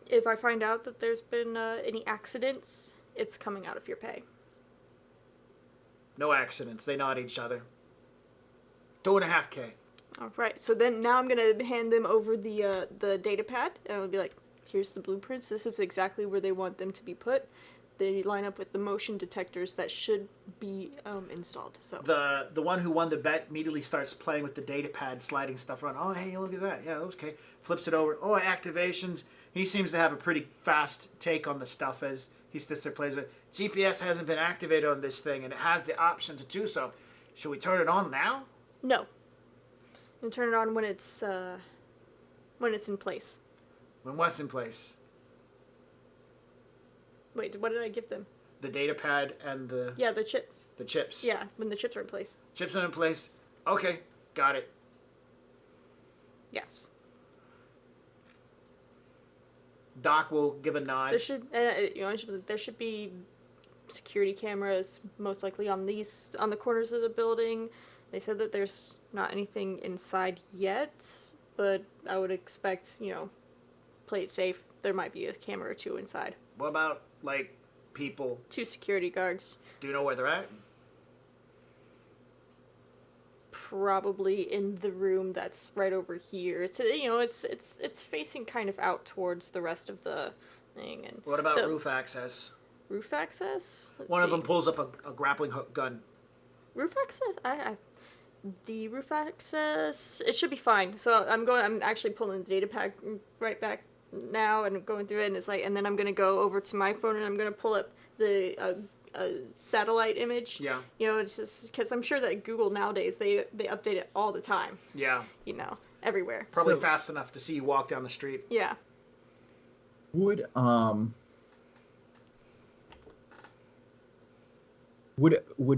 If I find out that there's been any accidents, it's coming out of your pay. No accidents. They nod at each other. 2.5K. All right. So then now I'm going to hand them over the data pad, and I'll be like, here's the blueprints. This is exactly where they want them to be put. They line up with the motion detectors that should be installed. So The one who won the bet immediately starts playing with the data pad, sliding stuff around. Oh, hey, look at that. Yeah, okay. Flips it over. Oh, activations. He seems to have a pretty fast take on the stuff as he sits there plays it. GPS hasn't been activated on this thing, and it has the option to do so. Should we turn it on now? no. And turn it on when it's in place. When what's in place? Wait, what did I give them? The data pad and the Yeah, the chips. chips. Yeah, when the chips are in place. Chips are in place. Okay, got it. Yes. Doc will give a nod. There should be security cameras, most likely on the corners of the building. They said that there's not anything inside yet, but I would expect, play it safe. There might be a camera or two inside. What about, like, people? 2 security guards. Do you know where they're at? Probably in the room that's right over here. So it's facing kind of out towards the rest of the thing. And What about the roof access? roof access? Let's One of see. them pulls up a grappling hook gun. Roof access? The roof access, it should be fine. So I'm actually pulling the data pad right back now and going through it, and it's like, and then I'm gonna go over to my phone and I'm gonna pull up the satellite image. Yeah. It's just because I'm sure that Google nowadays they update it all the time. Yeah. Everywhere. Probably So- fast enough to see you walk down the street. Yeah. Would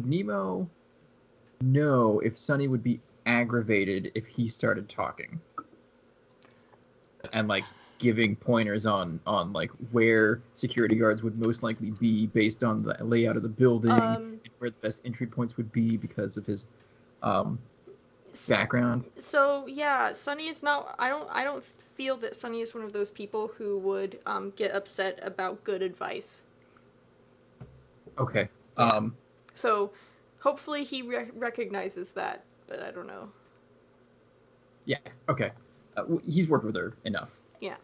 Nemo know if Sonny would be aggravated if he started talking and like giving pointers on like where security guards would most likely be based on the layout of the building and where the best entry points would be because of his background? So yeah, Sonny is not. I don't feel that Sonny is one of those people who would get upset about good advice. Okay. So hopefully he recognizes that, but I don't know. Yeah. Okay. He's worked with her enough. Yeah.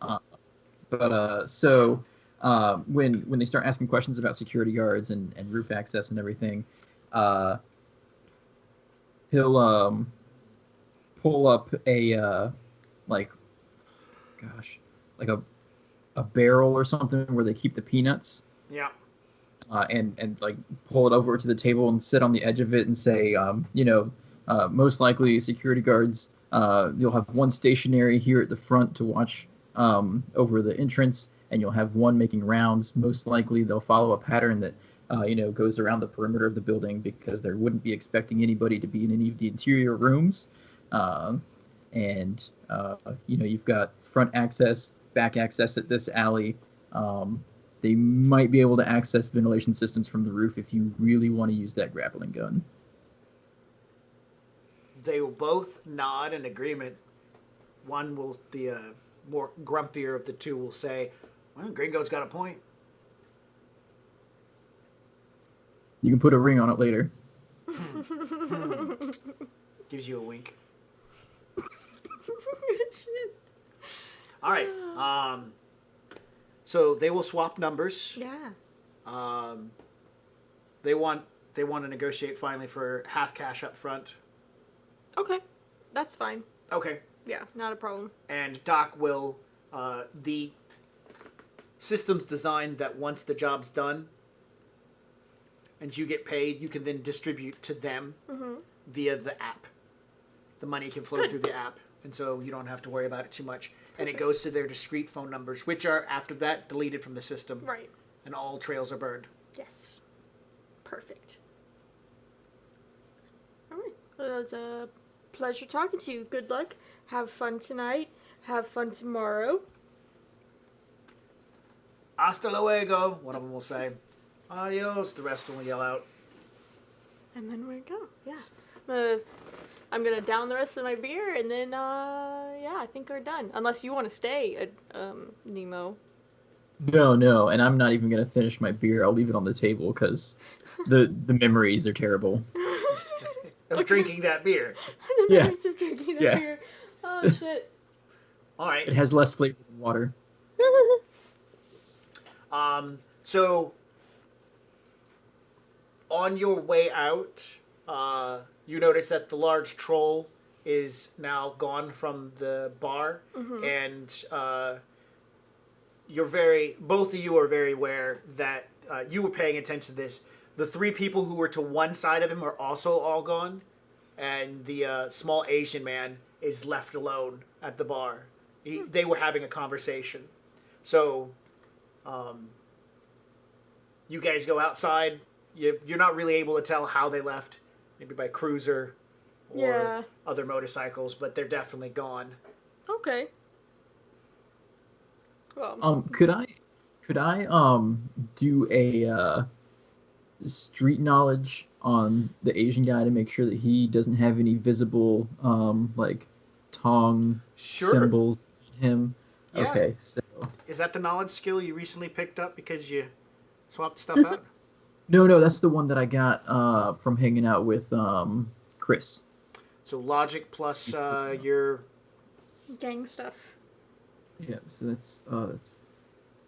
So when they start asking questions about security guards and roof access and everything, he'll pull up a like like a barrel or something where they keep the peanuts. Yeah. And like pull it over to the table and sit on the edge of it and say, most likely security guards, you'll have one stationary here at the front to watch over the entrance, and you'll have one making rounds. Most likely they'll follow a pattern that goes around the perimeter of the building, because they wouldn't be expecting anybody to be in any of the interior rooms. You've got front access, back access at this alley. They might be able to access ventilation systems from the roof if you really want to use that grappling gun. They will both nod in agreement. One will, the more grumpier of the two, will say, well, Gringo's got a point. You can put a ring on it later. Gives you a wink. All right. So they will swap numbers. Yeah. They want to negotiate finally for half cash up front. Okay. That's fine. Okay. Yeah, not a problem. And Doc will, the system's designed that once the job's done and you get paid, you can then distribute to them via the app. The money can flow through the app, and so you don't have to worry about it too much. Perfect. And it goes to their discrete phone numbers, which are, after that, deleted from the system. Right. And all trails are burned. Yes. Perfect. All right. Well, it was a pleasure talking to you. Good luck. Have fun tonight. Have fun tomorrow. Hasta luego, one of them will say. Adios, the rest will yell out. And then we go. Yeah. I'm going to down the rest of my beer, and then, I think we're done. Unless you want to stay at Nemo. No, and I'm not even going to finish my beer. I'll leave it on the table because the memories are terrible. Of drinking that beer. The memories of drinking that beer. Oh, shit. All right. It has less flavor than water. So, on your way out, you notice that the large troll is now gone from the bar, and both of you are very aware that you were paying attention to this. The three people who were to one side of him are also all gone, and the small Asian man is left alone at the bar. They were having a conversation. So, you guys go outside. You're not really able to tell how they left. Maybe by cruiser or other motorcycles, but they're definitely gone. Okay. Well, could I do a street knowledge on the Asian guy to make sure that he doesn't have any visible like Tong symbols in him? Yeah. Okay, so is that the knowledge skill you recently picked up because you swapped stuff out? No, that's the one that I got from hanging out with Chris. So logic plus your gang stuff. Yeah, so that's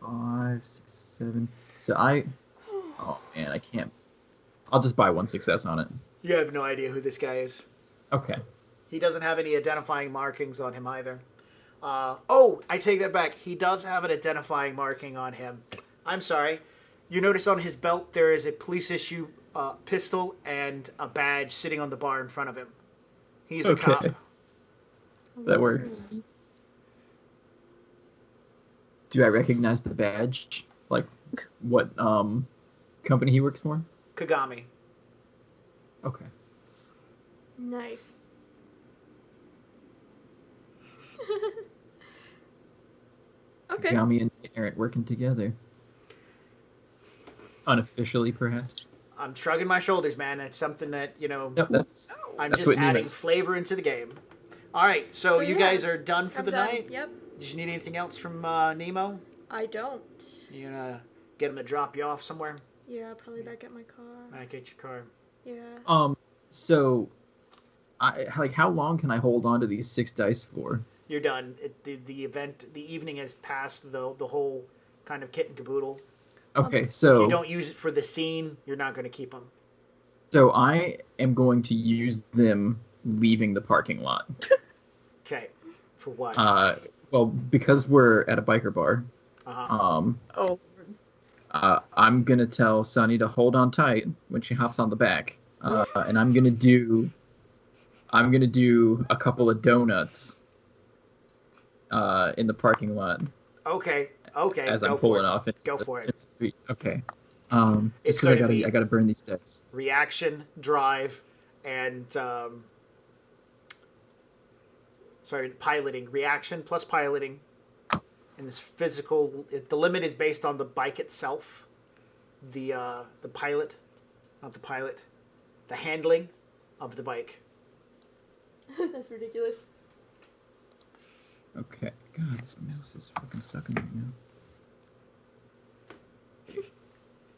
5, 6, 7. So oh man, I can't. I'll just buy one success on it. You have no idea who this guy is. Okay. He doesn't have any identifying markings on him either. I take that back. He does have an identifying marking on him. I'm sorry. You notice on his belt there is a police issue pistol and a badge sitting on the bar in front of him. He's a cop. That works. Do I recognize the badge? Like what company he works for? Kagami. Okay. Nice. Okay. Kagami and Errant working together. Unofficially, perhaps. I'm shrugging my shoulders, man. It's something that, Yep, I'm that's just adding Nemo's. flavor into the game. All right, so you guys are done for I'm the done. night? Yep. Did you need anything else from Nemo? I don't. You gonna get him to drop you off somewhere? Yeah, probably back at my car. I get your car. Yeah. So, how long can I hold on to these 6 dice for? You're done. The evening has passed. The whole kind of kit and caboodle. Okay, If so you don't use it for the scene, you're not going to keep them. so I am going to use them leaving the parking lot. Okay. For what? Well, because we're at a biker bar, Uh-huh. Oh. I'm gonna tell Sunny to hold on tight when she hops on the back, and I'm gonna do a couple of donuts in the parking lot Okay. as I'm Go for pulling it. off. Go for it. Sweet. Okay. It's Just because gonna be- I gotta burn these dice. Reaction, drive, and piloting. Reaction plus piloting. And this physical, the limit is based on the bike itself. The pilot, not the pilot, the handling of the bike. That's ridiculous. Okay. God, this mouse is fucking sucking right now.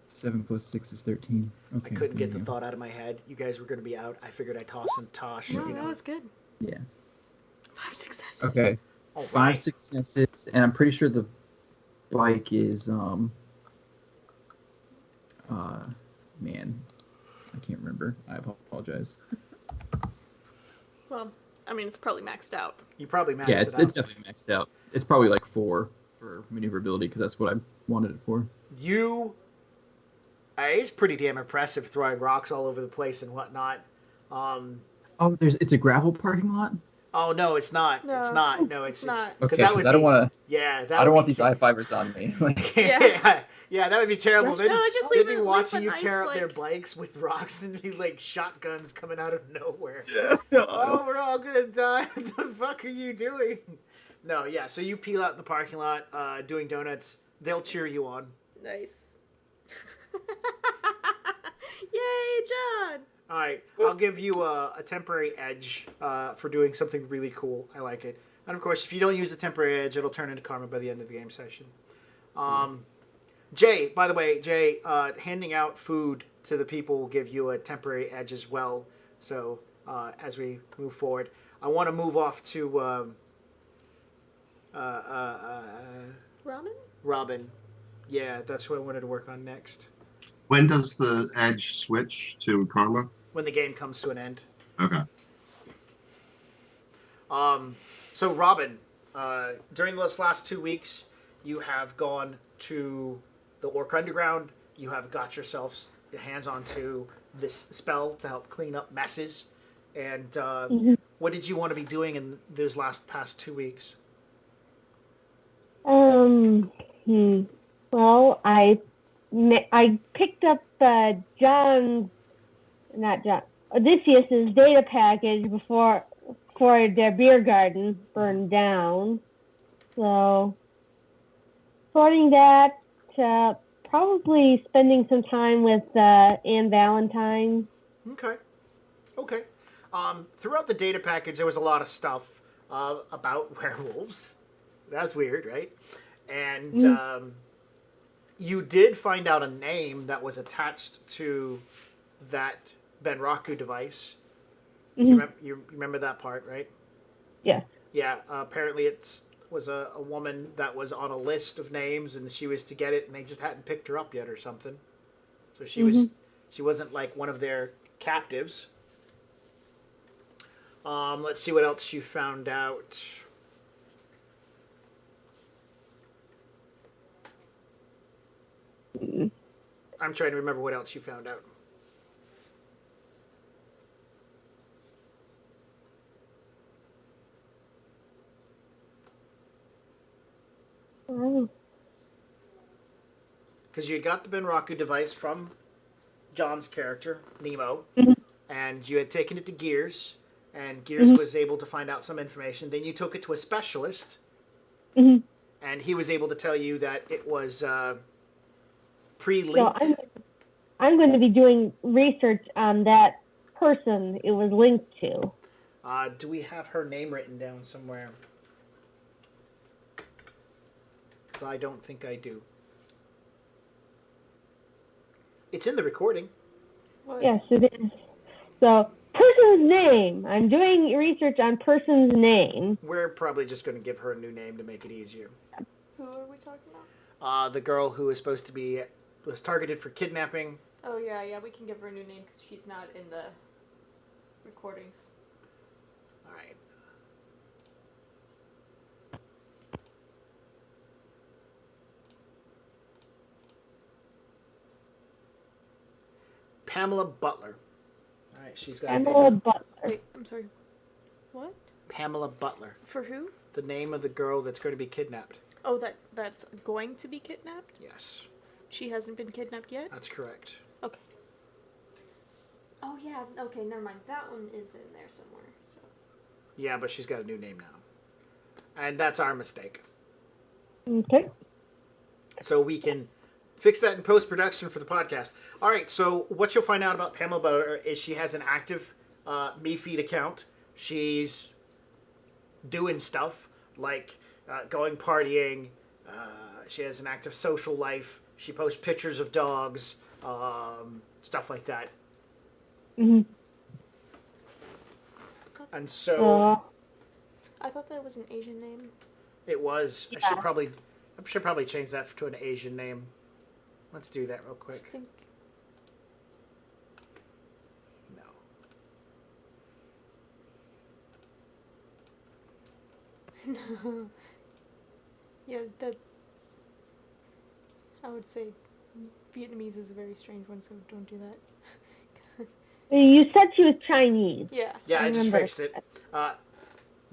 7 plus 6 is 13. Okay. I couldn't get there the we go. thought out of my head. You guys were going to be out. I figured I'd toss and tosh. No, you that know. was good. Yeah. 5 successes. Okay. All 5 right. successes, and I'm pretty sure the bike is man, I can't remember. I apologize. Well, I mean, it's probably maxed out. You probably maxed Yeah, it it's out. definitely maxed out. It's probably like 4 for maneuverability because that's what I wanted it for. It's pretty damn impressive throwing rocks all over the place and whatnot. Oh, it's a gravel parking lot. Oh no, it's not. No, it's not. No, it's not. Okay, that because would I don't be- want to. Yeah, that I don't would want be these i5ers on me. Like, yeah, that would be terrible. No, just They'd leave be it- leave watching a you nice, tear up their like- bikes with rocks and be like shotguns coming out of nowhere. yeah. Oh, we're all gonna die. What the fuck are you doing? No, yeah. So you peel out in the parking lot, doing donuts. They'll cheer you on. Nice. Yay, John! All right, I'll give you a temporary edge for doing something really cool. I like it. And of course, if you don't use the temporary edge, it'll turn into karma by the end of the game session. Jay, by the way, handing out food to the people will give you a temporary edge as well. So as we move forward, I want to move off to Ramen? Robin. Yeah, that's what I wanted to work on next When does the edge switch to karma? when the game comes to an end. Okay. So Robin, during those last 2 weeks, you have gone to the Orc Underground. You have got yourselves your hands onto this spell to help clean up messes. And what did you want to be doing in those past 2 weeks? Well, I picked up Odysseus's data package before their beer garden burned down. So, sorting that, probably spending some time with Anne Valentine. Okay. Throughout the data package, there was a lot of stuff about werewolves. That's weird, right? And you did find out a name that was attached to that bunraku device. You remember that part, right? Yeah. Yeah. Apparently, it was a woman that was on a list of names, and she was to get it, and they just hadn't picked her up yet, or something. So she wasn't like one of their captives. Let's see what else you found out. I'm trying to remember what else you found out. Oh. Because you got the bunraku device from John's character, Nemo, and you had taken it to Gears, and Gears was able to find out some information. Then you took it to a specialist, and he was able to tell you that it was pre-linked. So I'm going to be doing research on that person it was linked to. Do we have her name written down somewhere? Because I don't think I do. It's in the recording. What? Yes, it is. So, person's name. I'm doing research on person's name. We're probably just going to give her a new name to make it easier. Who are we talking the girl who was targeted for kidnapping. Oh yeah, we can give her a new name because she's not in the recordings. All right. Pamela Butler. All right, she's got Pamela a name. Butler. Wait, I'm sorry. What? Pamela Butler. For who? The name of the girl that's going to be kidnapped. Oh, that's going to be kidnapped? Yes, She hasn't been kidnapped yet? that's correct. Okay. Oh yeah, okay, never mind. That one is in there somewhere. So. Yeah, but she's got a new name now. And that's our mistake. Okay. So we can fix that in post-production for the podcast. All right, so what you'll find out about Pamela Butler is she has an active MeFeed account. She's doing stuff like going partying. She has an active social life. She posts pictures of dogs, stuff like that. Mm-hmm. And so I thought that was an Asian name. it was. Yeah. I should probably change that to an Asian name. Let's do that real quick. I think. No. No. Yeah, that. I would say Vietnamese is a very strange one, so don't do that. You said she was Chinese. Yeah. Yeah, I just remember. fixed it.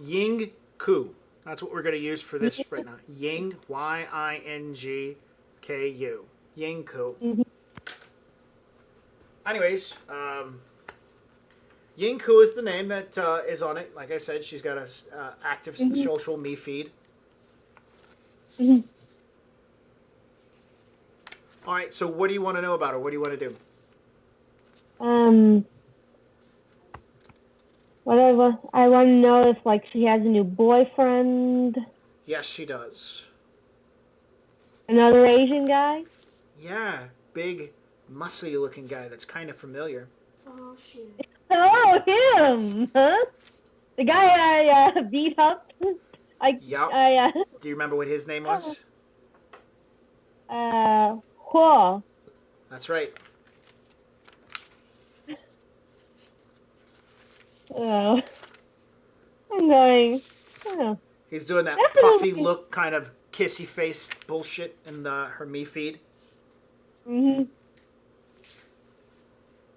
Ying Ku. That's what we're going to use for this right now. Ying, Y-I-N-G-K-U. Ying Ku. Mhm. Anyways, Ying Ku is the name that is on it. Like I said, she's got a active social me feed. Mhm. All right, so what do you want to know about her? What do you want to do? Whatever. I want to know if like she has a new boyfriend, Yes, she does. another Asian guy. Yeah, big, muscly looking guy that's kind of familiar. Oh shit. Oh, him, huh? The guy I beat up. Yep. Do you remember what his name was? Huo. That's right. Oh. I'm going. Oh. He's doing that Definitely. puffy look, kind of kissy face bullshit in her me feed. Mhm.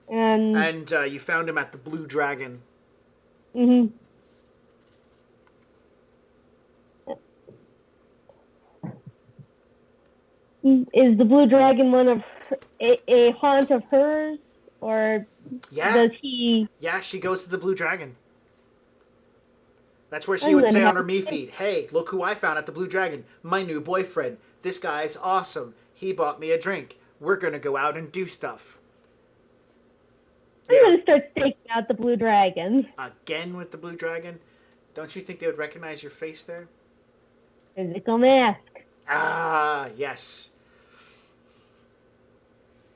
And. And you found him at the Blue Dragon. Mhm. Is the Blue Dragon one of a haunt of hers, or Yeah, does he? yeah, she goes to the Blue Dragon. That's where she I'm would gonna say on have her to me say- feed, "Hey, look who I found at the Blue Dragon. My new boyfriend. This guy's awesome. He bought me a drink. We're gonna go out and do stuff." I'm Yeah. gonna start staking out the Blue Dragon. Again with the Blue Dragon. Don't you think they would recognize your face there? Physical mask. Ah, yes.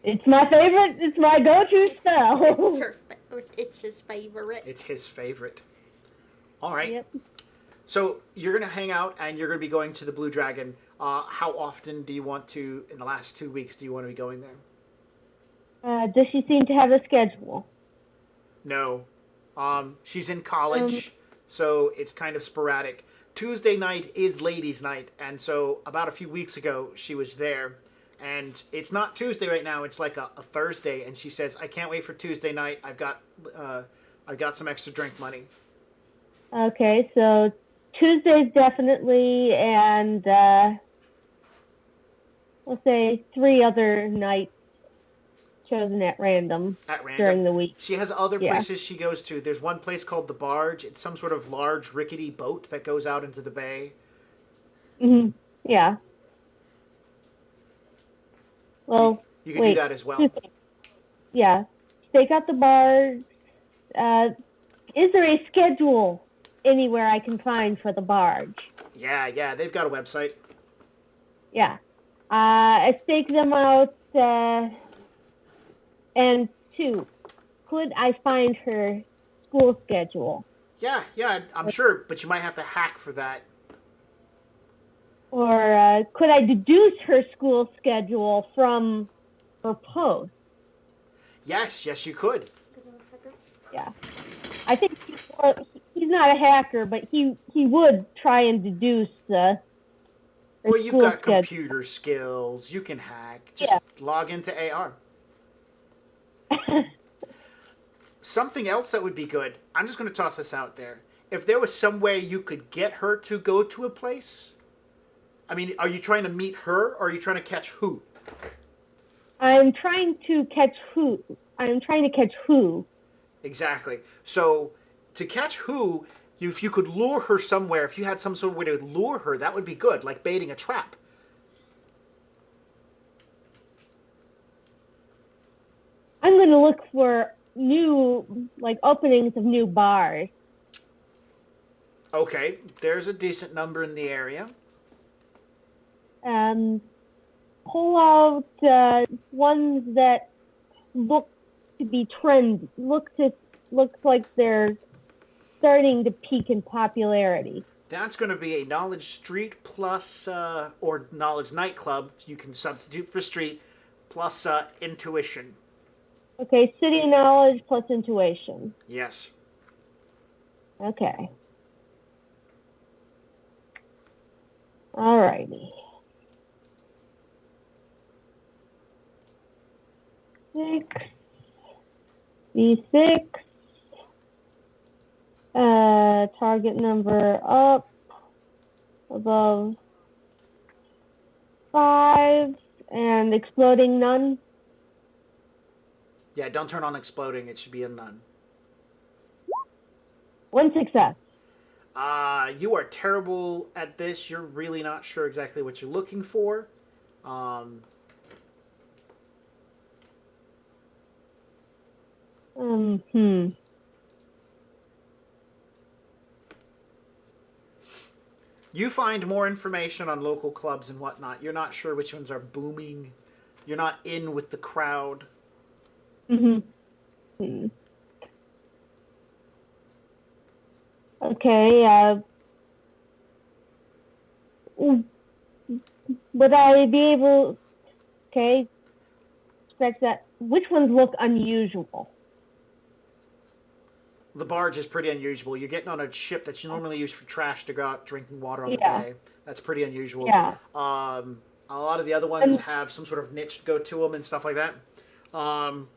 It's my favorite. It's my go-to spell. It's his favorite. It's his favorite. All right. Yep. So you're gonna hang out, and you're gonna be going to the Blue Dragon. How often do you want to? In the last 2 weeks, do you want to be going there? Does she seem to have a schedule? No. She's in college, so it's kind of sporadic. Tuesday night is ladies' night, and so about a few weeks ago, she was there. And it's not Tuesday right now; it's like a Thursday. And she says, "I can't wait for Tuesday night. I've got some extra drink money." Okay, so Tuesdays definitely, and we'll say 3 other nights chosen at random At random. during the week. She has other Yeah. places she goes to. There's one place called the Barge. It's some sort of large rickety boat that goes out into the bay. Hmm. Yeah. Well, You can wait. do that as well. 2 things. Yeah. Stake out the bar. Is there a schedule anywhere I can find for the barge? Yeah, they've got a website. Yeah. I stake them out. And 2, could I find her school schedule? Yeah, I'm sure, but you might have to hack for that. Or could I deduce her school schedule from her post? Yes, you could. Yeah. I think he's not a hacker, but he would try and deduce her Well, you've school got schedule. computer skills. You can hack. Just Yeah. log into AR. Something else that would be good. I'm just going to toss this out there. If there was some way you could get her to go to a place, I mean, are you trying to meet her or are you trying to catch who? I'm trying to catch who. Exactly. So to catch who, if you could lure her somewhere, if you had some sort of way to lure her, that would be good, like baiting a trap. I'm going to look for new, like, openings of new bars. Okay, there's a decent number in the area. Pull out ones that look to be trendy. Looks like they're starting to peak in popularity. That's going to be a knowledge street plus, or knowledge nightclub. You can substitute for street plus intuition. Okay, city knowledge plus intuition. Yes. Okay. Alrighty. 6. D6. Target number up above 5 and exploding none. Yeah, don't turn on exploding. It should be a none. 1 success. You are terrible at this. You're really not sure exactly what you're looking for. You find more information on local clubs and whatnot. You're not sure which ones are booming. You're not in with the crowd. Okay, would I be able, expect that, which ones look unusual? The barge is pretty unusual. You're getting on a ship that you normally use for trash to go out drinking water on the Yeah. bay. That's pretty unusual. Yeah. A lot of the other ones have some sort of niche to go to them and stuff like that. I'm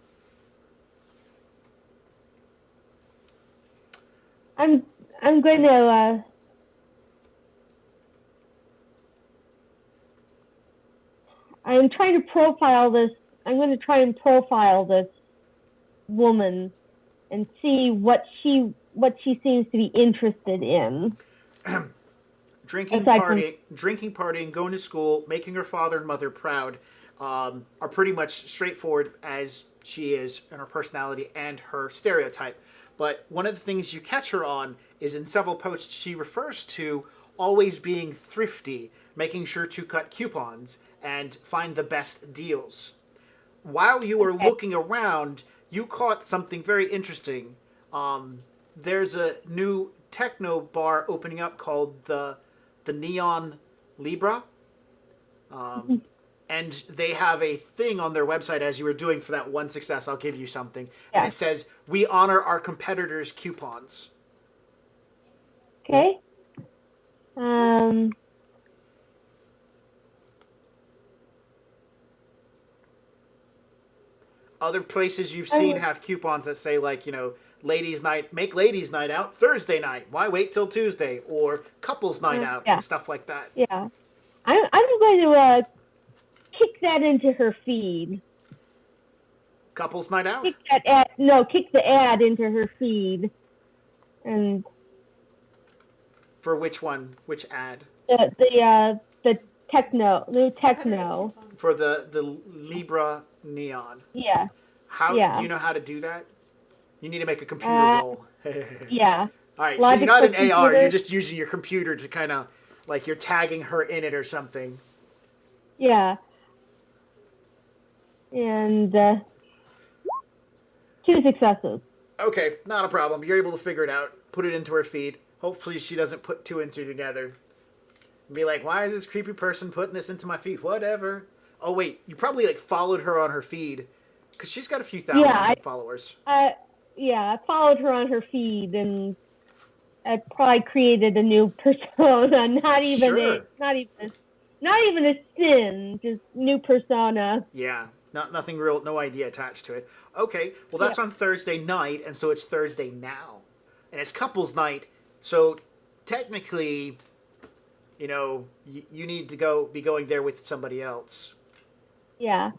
going to I'm trying to profile this. I'm going to try and profile this woman and see what she seems to be interested in. Drinking, partying, going to school, making her father and mother proud are pretty much straightforward as she is in her personality and her stereotype. But one of the things you catch her on is in several posts she refers to always being thrifty, making sure to cut coupons and find the best deals. While you were looking around, you caught something very interesting. There's a new techno bar opening up called the Neon Libra. And they have a thing on their website, as you were doing for that one success, I'll give you something. Yeah. And it says, we honor our competitors' coupons. Okay. Other places you've seen have coupons that say, like, ladies' night, make ladies' night out Thursday night. Why wait till Tuesday? Or couples' night out and stuff like that. Yeah. I'm going to kick that into her feed. Couples' night out? Kick the ad into her feed. And for which one? Which ad? The new techno. For the Libra Neon. Yeah. Do you know how to do that? You need to make a computer roll. Yeah. All right, so you're not an AR. You're just using your computer to kind of, like, you're tagging her in it or something. Yeah. And 2 successes. Okay, not a problem. You're able to figure it out. Put it into her feed. Hopefully she doesn't put 2 and 2 together. Be like, why is this creepy person putting this into my feed? Whatever. Oh wait, you probably like followed her on her feed because she's got a few thousand followers. Yeah, I followed her on her feed, and I probably created a new persona. Not even a sin, just new persona. Yeah, nothing real, no idea attached to it. Okay, well that's on Thursday night, and so it's Thursday now, and it's couples night. So technically, you need to be going there with somebody else. Yeah.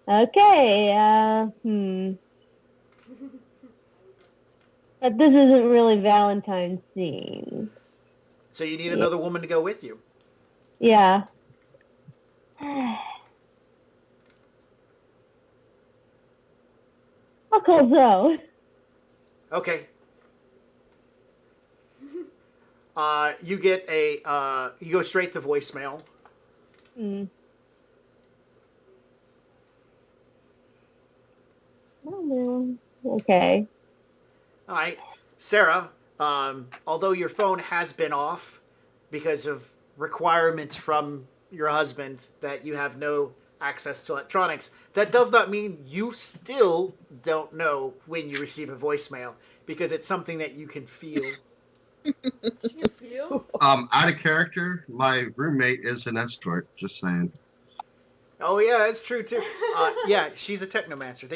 Okay. But this isn't really Valentine's theme. So you need another woman to go with you. Yeah. I'll call Zoe. Okay. You get you go straight to voicemail. Oh, no. Okay. All right, Sarah. Although your phone has been off because of requirements from your husband that you have no access to electronics, that does not mean you still don't know when you receive a voicemail because it's something that you can feel. Can you feel? Out of character, my roommate is an escort. Just saying. Oh yeah, that's true too. Yeah, she's a technomancer.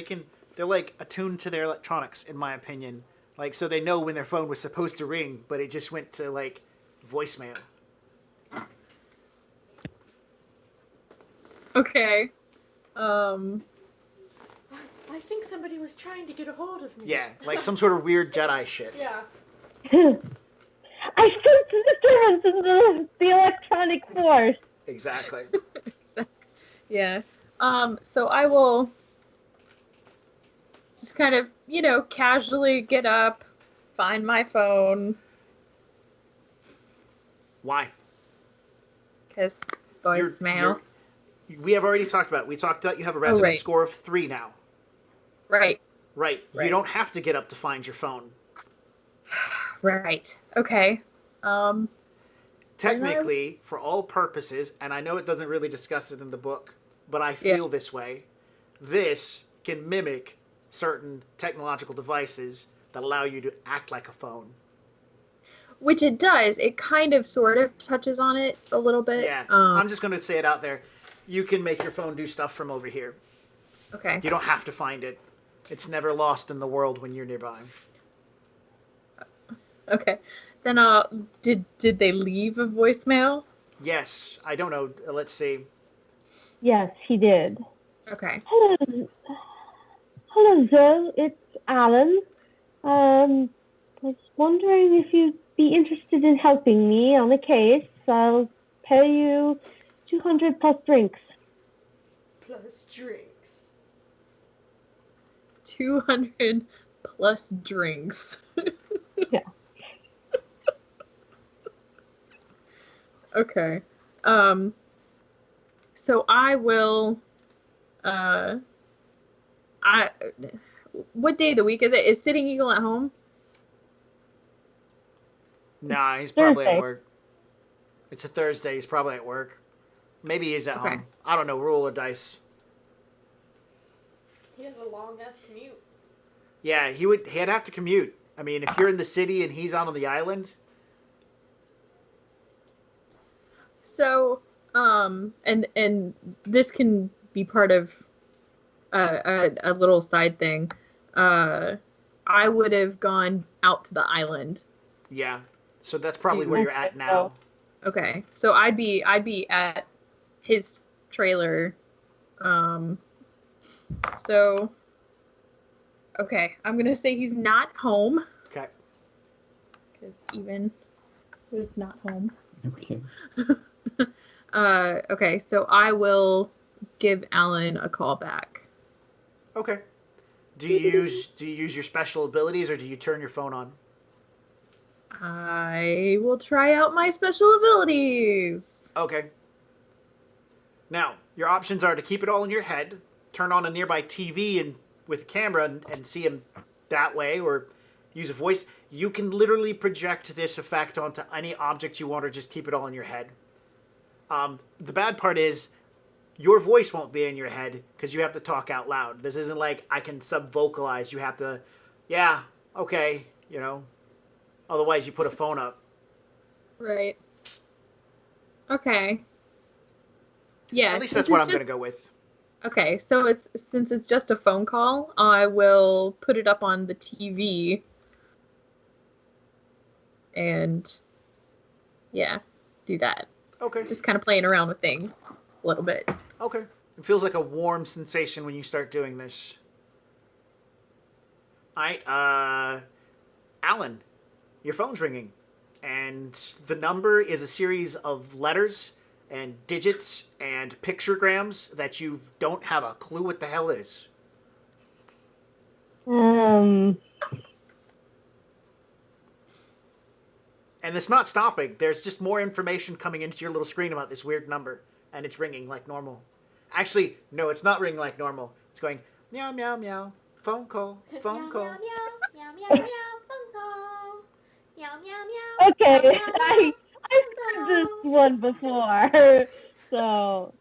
They're like attuned to their electronics, in my opinion. Like, so they know when their phone was supposed to ring, but it just went to like voicemail. Okay. I think somebody was trying to get a hold of me. Yeah, like some sort of weird Jedi shit. Yeah. I sense the disturbance in the electronic force. Exactly. Yeah. So I will just kind of, casually get up, find my phone. Why? Because voicemail. We have already talked about it. We talked about you have a resident right. score of 3 now. Right. Right. You don't have to get up to find your phone. Right. Okay. Technically, for all purposes, and I know it doesn't really discuss it in the book, but I feel this way, this can mimic certain technological devices that allow you to act like a phone. Which it does. It kind of sort of touches on it a little bit. Yeah. I'm just going to say it out there. You can make your phone do stuff from over here. Okay. You don't have to find it. It's never lost in the world when you're nearby. Okay. Then did they leave a voicemail? Yes. I don't know. Let's see. Yes, he did. Okay. Hello, Zoe. It's Alan. I was wondering if you'd be interested in helping me on a case. I'll pay you 200 plus drinks. Plus drinks. 200 plus drinks. Yeah. Okay. So I will. What day of the week is it? Is Sitting Eagle at home? Nah, he's probably Thursday. at work. It's a Thursday. He's probably at work. Maybe he's at Okay. home. I don't know. Roll a dice. He has a long ass commute. Yeah, he'd have to commute. I mean, if you're in the city and he's on the island. So, and this can be part of a little side thing. I would have gone out to the island. Yeah. So that's probably where you're at now. Okay, so I'd be at his trailer. So, okay, I'm gonna say he's not home. Okay. Because even if he's not home. Okay. Okay, so I will give Alan a call back. Okay. Do you use your special abilities or do you turn your phone on? I will try out my special abilities. Okay. Now, your options are to keep it all in your head, turn on a nearby TV and with a camera and see him that way, or use a voice. You can literally project this effect onto any object you want or just keep it all in your head. The bad part is your voice won't be in your head because you have to talk out loud. This isn't like I can sub-vocalize. You have to, yeah, okay, you know. Otherwise, you put a phone up. Right. Okay. Yeah. At least that's what I'm going to go with. Okay, so since it's just a phone call, I will put it up on the TV. And yeah, do that. Okay. Just kind of playing around with things a little bit. Okay. It feels like a warm sensation when you start doing this. All right, Alan, your phone's ringing. And the number is a series of letters and digits and pictograms that you don't have a clue what the hell is. And it's not stopping. There's just more information coming into your little screen about this weird number. And it's ringing like normal. Actually, no, it's not ringing like normal. It's going, meow, meow, meow. Phone call, phone call. Meow, meow, meow, meow, phone call. Meow, meow, meow. Okay, meow, meow, I've heard this one before. So,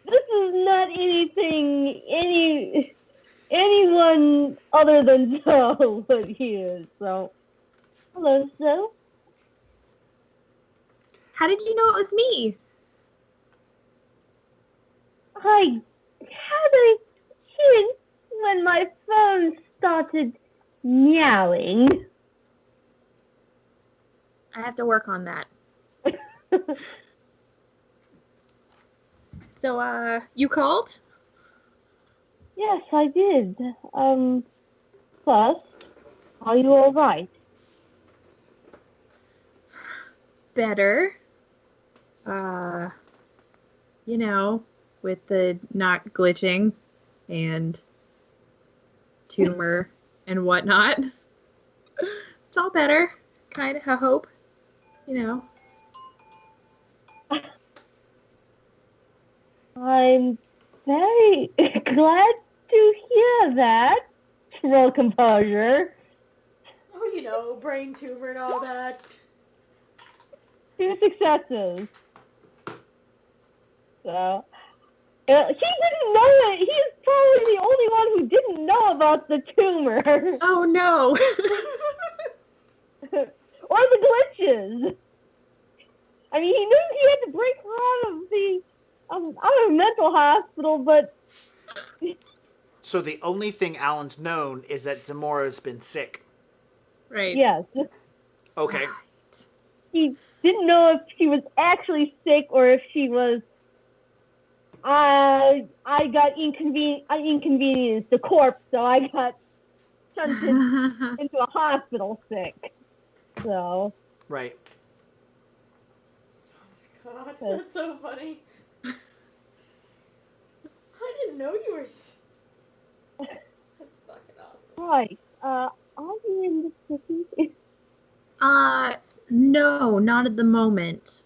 this is not anything anyone other than Joe would hear. So, hello, Joe. How did you know it was me? I had a hint when my phone started meowing. I have to work on that. So, you called? Yes, I did. First, are you all right? Better. You know, with the not glitching and tumor and whatnot. It's all better. Kind of, I hope. You know. I'm very glad to hear that. Roll composure. Oh, you know, brain tumor and all that. 2 successes. So, he didn't know it. He's probably the only one who didn't know about the tumor. Oh no. Or the glitches. I mean, he knew he had to break her out of mental hospital, but... So the only thing Alan's known is that Zamora's been sick. Right. Yes. Okay. He didn't know if she was actually sick or if she was... I got inconvenienced, the corpse, so I got shunted into a hospital sick. So... Right. God, that's so funny. I didn't know you were... That's fucking awesome. Right. Are you in the city? No, not at the moment.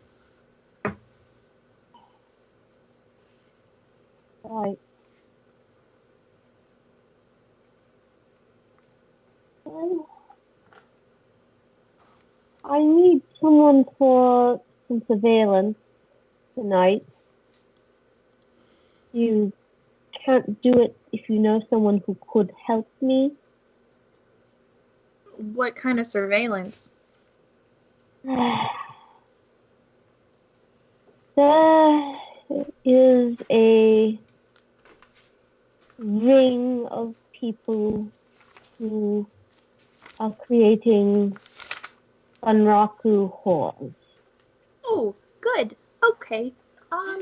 Right. I need someone for some surveillance tonight. You can't do it if you know someone who could help me. What kind of surveillance? There is a ring of people who are creating bunraku horns. Oh, good. Okay.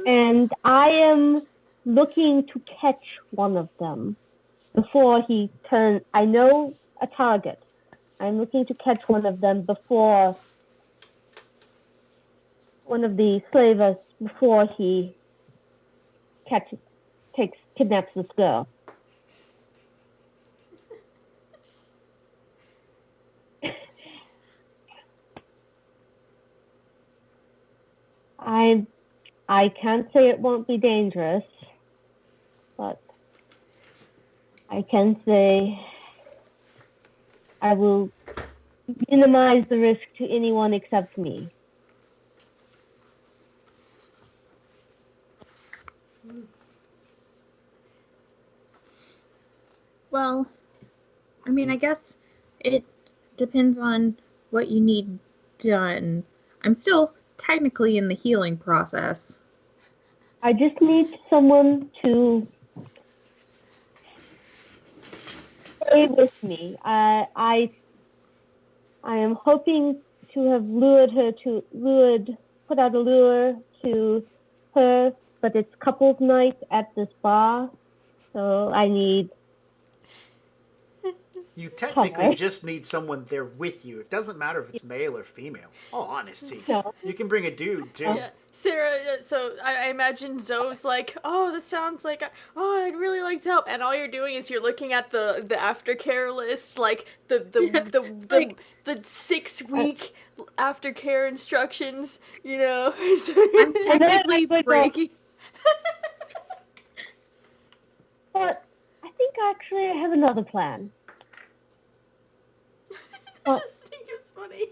And I am looking to catch one of them before he turns. I know a target. I'm looking to catch one of them before one of the slavers, before he kidnaps this girl. I can't say it won't be dangerous, but I can say I will minimize the risk to anyone except me. Well, I mean, I guess it depends on what you need done. I'm still technically in the healing process. I just need someone to stay with me. I am hoping to have put out a lure to her, but it's couples night at this bar, so I need. You technically Okay. just need someone there with you. It doesn't matter if it's male or female. All honesty. No. You can bring a dude, too. Yeah, Sarah. So I imagine Zoe's like, oh, this sounds like, I'd really like to help, and all you're doing is you're looking at the aftercare list, like the 6-week aftercare instructions. You know. I'm technically breaking. But I think actually I have another plan. I just think it's funny.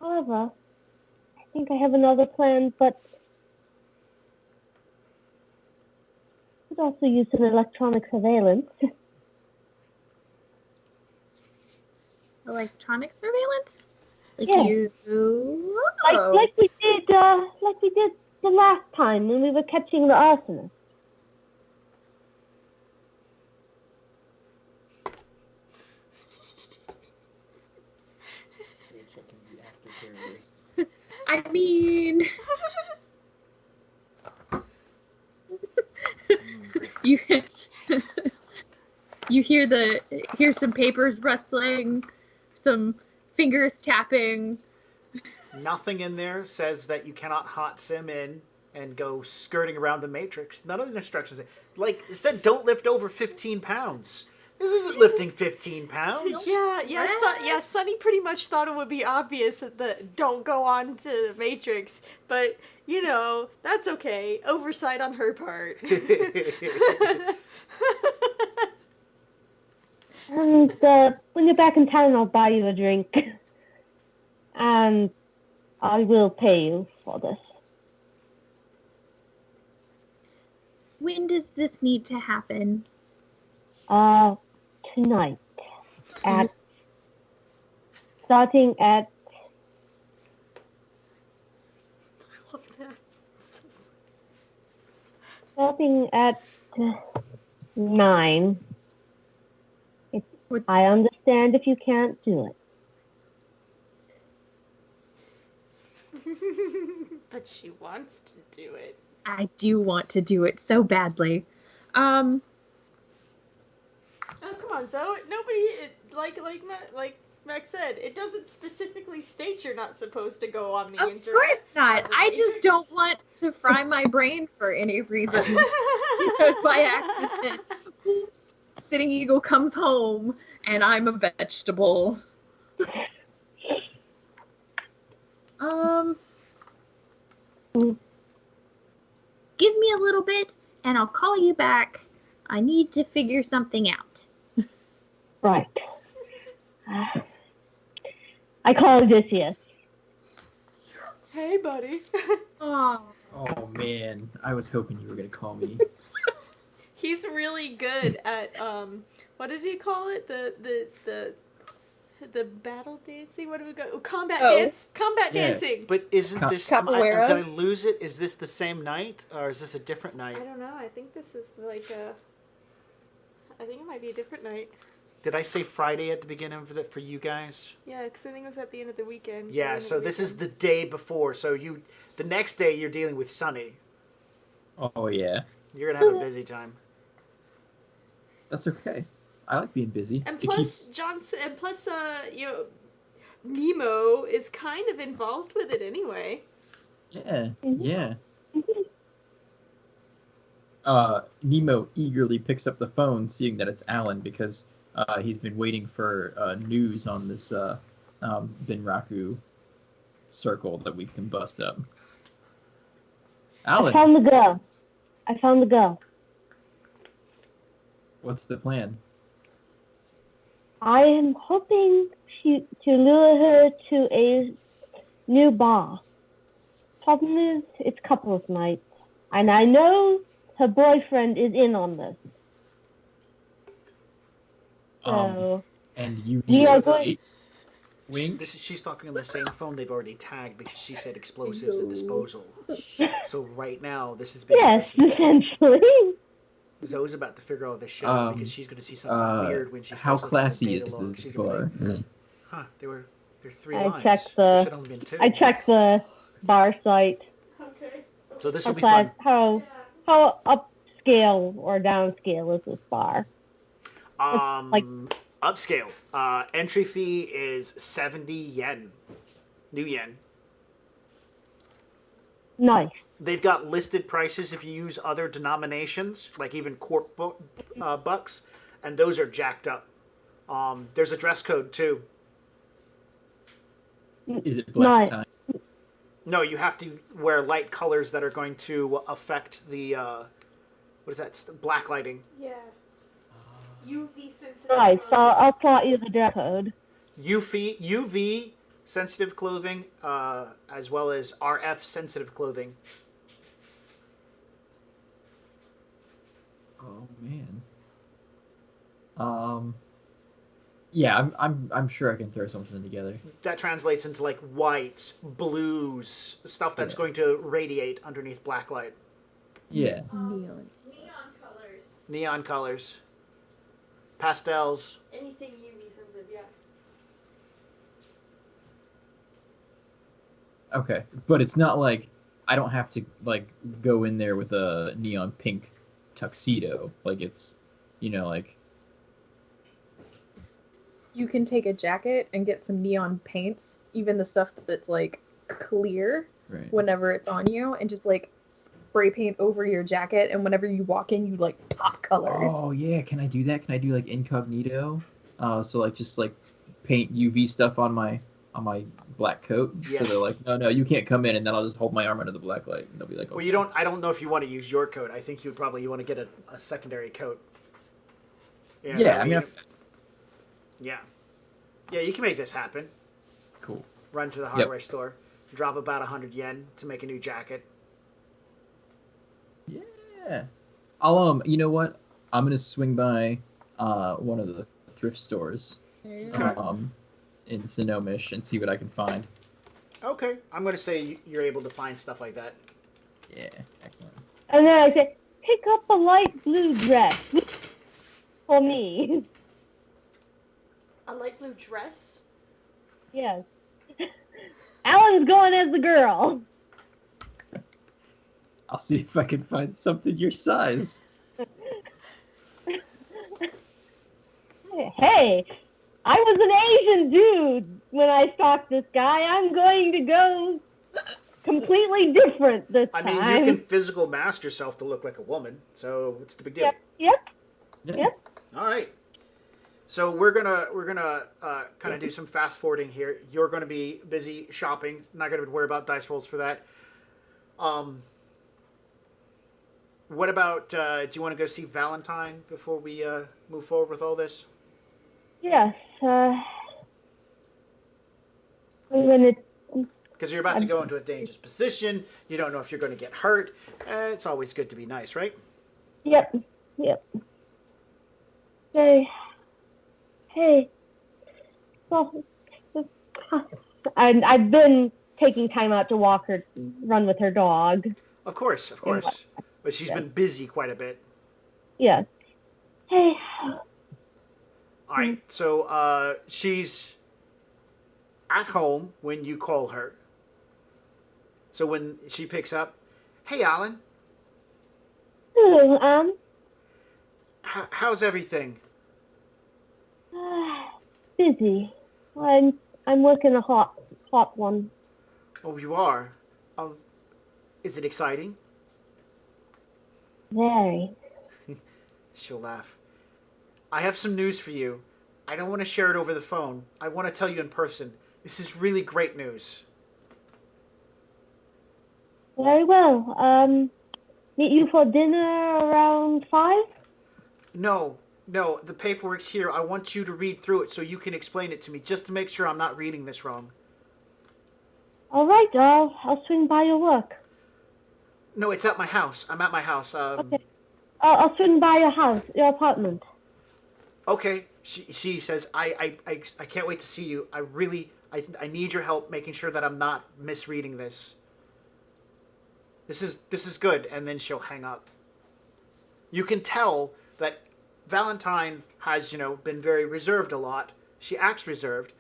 However, I think I have another plan, but I could also use some electronic surveillance. Electronic surveillance? Like Yeah. you? Oh. Like we did the last time when we were catching the arsonist. I mean, you you hear some papers rustling, some fingers tapping. Nothing in there says that you cannot hot sim in and go skirting around the matrix. None of the instructions. Like it said, don't lift over 15 pounds. This isn't lifting 15 pounds. Yeah, Sunny pretty much thought it would be obvious that don't go on to the Matrix, but, you know, that's okay. Oversight on her part. And when you're back in town, I'll buy you a drink. And I will pay you for this. When does this need to happen? Tonight. Starting at I love that. Starting at 9. I understand if you can't do it. But she wants to do it. I do want to do it so badly. Oh, come on, Zoe. Nobody, like Max said, it doesn't specifically state you're not supposed to go on the Of internet. course not. I just don't want to fry my brain for any reason. By accident. Oops. Sitting Eagle comes home and I'm a vegetable. Give me a little bit and I'll call you back. I need to figure something out. Right. I call Odysseus. Hey, buddy. Oh. Oh man, I was hoping you were gonna call me. He's really good at what did he call it? The battle dancing? What do we go? Combat dance. Combat Yeah. dancing. But isn't this... Capoeira? Did I lose it? Is this the same night? Or is this a different night? I don't know. I think this is like I think it might be a different night. Did I say Friday at the beginning of it for you guys? Yeah, because I think it was at the end of the weekend. Yeah, so this is the day before. So the next day you're dealing with Sunny. Oh yeah, You're going to have a busy time. that's okay. I like being busy. And It plus, keeps- Johnson, and plus, you know, Nemo is kind of involved with it anyway. Yeah, yeah. Nemo eagerly picks up the phone, seeing that it's Alan, because he's been waiting for news on this bunraku circle that we can bust up. Alan, I found the girl. what's the plan? I am hoping to lure her to a new bar. Problem is, it's couples night, and I know her boyfriend is in on this. So And you We need are to going- wait. Wink. She's talking on the same phone they've already tagged because she said explosives and disposal. So right now, this is being yes, listened to. essentially. Zoe's about to figure all this shit out because she's going to see something weird when she How starts looking at the classy data is log. this She's gonna be bar? like, huh, there 3 I lines. checked There the- should only been 2. I checked the bar site. Okay. So this How will be fun. how upscale or downscale is this bar? like- Upscale. Entry fee is 70 yen. New yen. Nice. They've got listed prices if you use other denominations, like even corp bucks, and those are jacked up. There's a dress code too. Is it black Nice. tie? No, you have to wear light colors that are going to affect the what is that? Black lighting. Yeah. UV sensitive. Nice. I'll plot you the dress code. UV sensitive clothing, as well as RF sensitive clothing. Oh man. Yeah, I'm sure I can throw something together. That translates into like whites, blues, stuff that's Yeah. going to radiate underneath black light. Yeah. Neon colors. Neon colors, pastels. Anything UV sensitive, yeah. Okay, but it's not like I don't have to like go in there with a neon pink tuxedo. Like it's, like You can take a jacket and get some neon paints, even the stuff that's like clear right. whenever it's on you, and just like spray paint over your jacket, and whenever you walk in, you like pop colors. Oh yeah, can I do that? Can I do like incognito? So like just like paint UV stuff on my black coat. Yeah. So they're like, no, you can't come in, and then I'll just hold my arm under the black light, and they'll be like, Well, you don't. I don't know if you want to use your coat. I think you want to get a secondary coat. Yeah, I mean, Yeah, you can make this happen. cool. Run to the hardware store, drop about 100 yen to make a new jacket. Yeah. I'll you know what? I'm gonna swing by one of the thrift stores Okay. in Sonomish and see what I can find. Okay, I'm going to say you're able to find stuff like that. Yeah, excellent. And then I said, pick up a light blue dress for me. A light blue dress? Yes. Alan's going as the girl. I'll see if I can find something your size. Hey, I was an Asian dude when I stalked this guy. I'm going to go completely different this I time. mean, you can physical mask yourself to look like a woman, so what's the big deal? Yep. Yeah. Yep. All right. So we're gonna kind of do some fast forwarding here. You're gonna be busy shopping. Not gonna worry about dice rolls for that. What about? Do you want to go see Valentine before we move forward with all this? Yes. I'm gonna. Because you're about to go into a dangerous position. You don't know if you're going to get hurt. It's always good to be nice, right? Yep. Hey. Well, I've been taking time out to walk her, run with her dog. Of course. But she's been busy quite a bit. Yeah. Hey. All right. So she's at home when you call her. So when she picks up, hey, Alan, Hello, how's everything? busy. I'm working a hot one. Oh, you are? Is it exciting? Very. She'll laugh. I have some news for you. I don't want to share it over the phone. I want to tell you in person. This is really great news. Very well. Meet you for dinner around 5? No, the paperwork's here. I want you to read through it so you can explain it to me, just to make sure I'm not reading this wrong. All right, I'll swing by your work. No, it's at my house. I'm at my house. Okay. I'll swing by your house, your apartment. Okay. She says, I can't wait to see you. I need your help making sure that I'm not misreading this. This is good. And then she'll hang up. You can tell that Valentine has, been very reserved a lot. She acts reserved,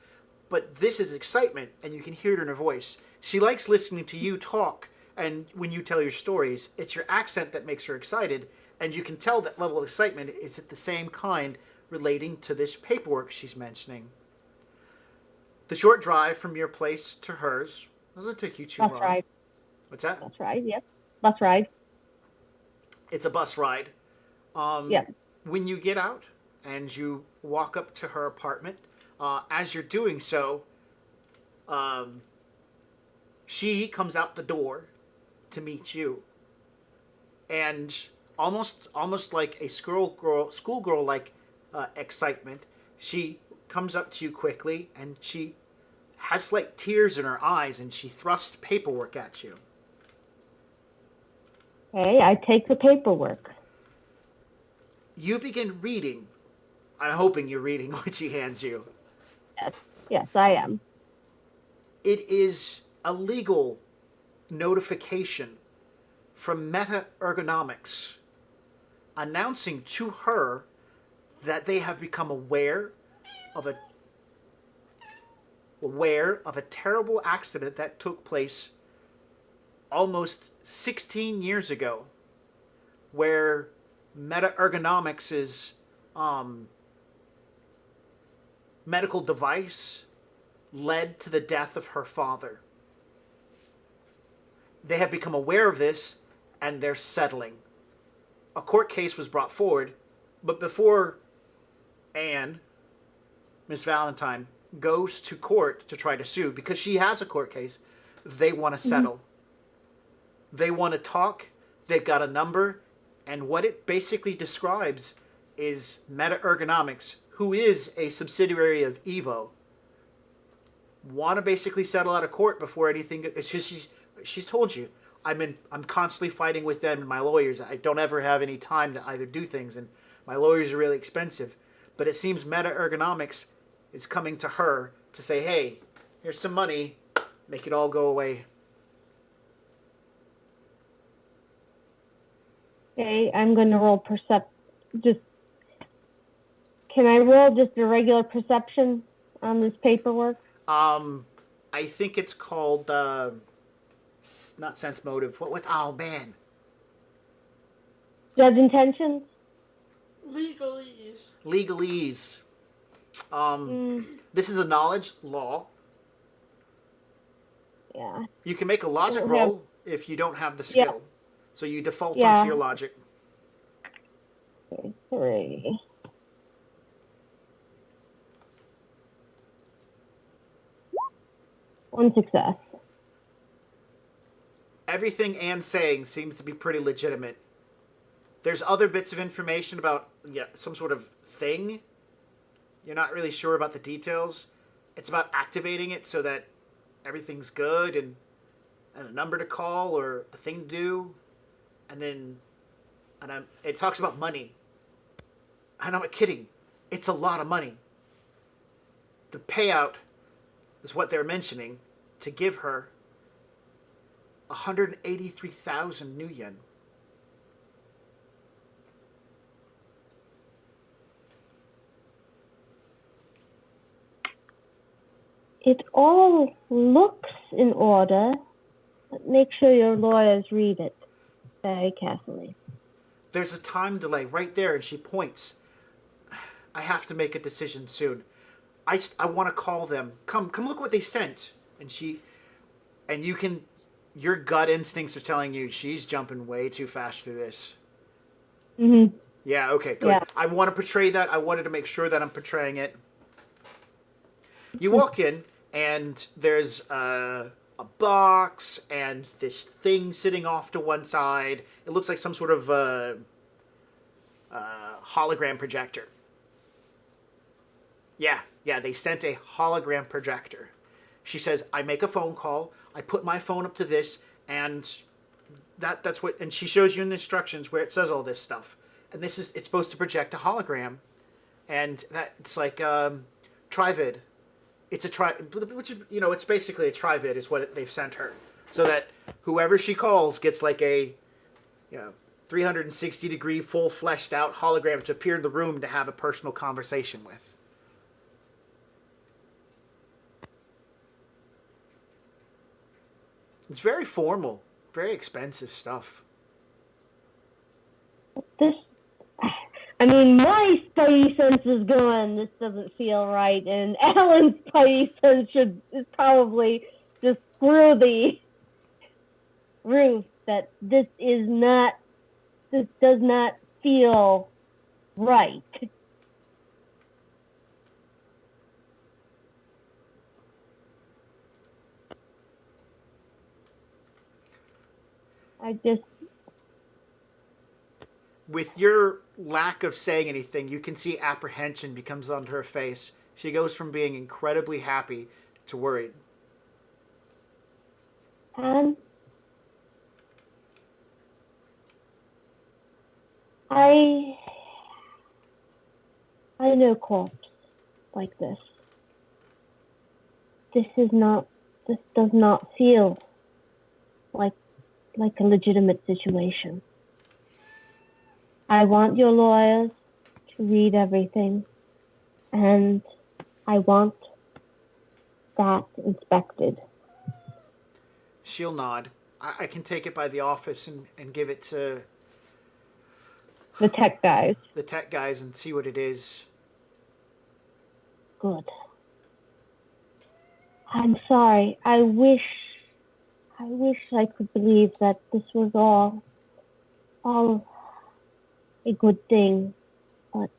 but this is excitement, and you can hear it in her voice. She likes listening to you talk, and when you tell your stories, it's your accent that makes her excited, and you can tell that level of excitement is at the same kind relating to this paperwork she's mentioning. The short drive from your place to hers doesn't take you too long. Bus ride. What's that? Bus ride, yep. Bus ride. It's a bus ride. Yeah. When you get out and you walk up to her apartment, as you're doing so, she comes out the door to meet you, and almost like a schoolgirl like excitement, she comes up to you quickly, and she has like tears in her eyes, and she thrusts paperwork at you. Okay, I take the paperwork. You begin reading. I'm hoping you're reading what she hands you. Yes, I am. It is a legal notification from Meta Ergonomics announcing to her that they have become aware of a terrible accident that took place almost 16 years ago, where Meta Ergonomics' medical device led to the death of her father. They have become aware of this, and they're settling. A court case was brought forward, but before Anne, Miss Valentine, goes to court to try to sue, because she has a court case, they want to settle. Mm-hmm. They want to talk. They've got a number, and what it basically describes is Meta Ergonomics, who is a subsidiary of Evo, want to basically settle out of court before anything. She's told you, I'm constantly fighting with them and my lawyers. I don't ever have any time to either do things, and my lawyers are really expensive. But it seems Meta Ergonomics is coming to her to say, hey, here's some money, make it all go away. Okay, I'm going to roll can I roll just a regular perception on this paperwork? I think it's called, not sense motive. Oh man. Judge intentions? Legalese. This is a knowledge law. Yeah. You can make a logic roll if you don't have the skill. Yeah. So you default onto your logic. Okay, 3. One success. Everything Anne's saying seems to be pretty legitimate. There's other bits of information about some sort of thing. You're not really sure about the details. It's about activating it so that everything's good, and a number to call or a thing to do. And it talks about money. And I'm not kidding. It's a lot of money. The payout is what they're mentioning to give her 183,000 new yen. It all looks in order, but make sure your lawyers read it very carefully. There's a time delay right there, and she points. I have to make a decision soon. I want to call them. Come look what they sent. And your gut instincts are telling you she's jumping way too fast through this. Mm-hmm. Yeah, okay, good. Yeah. I want to portray that. I wanted to make sure that I'm portraying it. You walk in, and there's a box and this thing sitting off to one side. It looks like some sort of hologram projector. Yeah, they sent a hologram projector. She says, I make a phone call, I put my phone up to this, and that's what, and she shows you in the instructions where it says all this stuff. And it's supposed to project a hologram. And that it's like Trivid. It's a which is, it's basically a Trivid is what they've sent her. So that whoever she calls gets like a 360-degree, full fleshed out hologram to appear in the room to have a personal conversation with. It's very formal, very expensive stuff. My spidey sense is going, this doesn't feel right, and Alan's spidey sense is probably just through the roof that this does not feel right. With your lack of saying anything, you can see apprehension becomes on her face. She goes from being incredibly happy to worried. I know corpse like this. This does not feel like a legitimate situation. I want your lawyers to read everything, and I want that inspected. She'll nod. I can take it by the office and give it to the tech guys. The tech guys and see what it is. Good. I'm sorry. I wish I could believe that this was all a good thing, but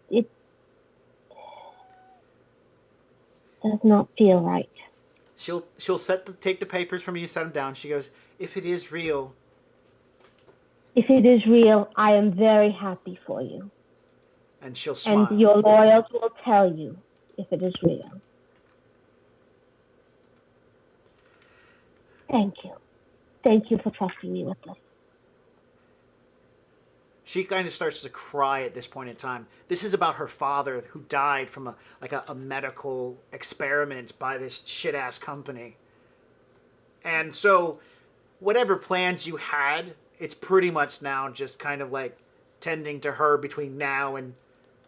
it does not feel right. She'll take the papers from you, set them down. She goes, if it is real, I am very happy for you. And she'll smile. And your lawyers will tell you if it is real. Thank you. Thank you for trusting me with this. She kind of starts to cry at this point in time. This is about her father who died from a medical experiment by this shit-ass company. And so whatever plans you had, it's pretty much now just kind of like tending to her between now and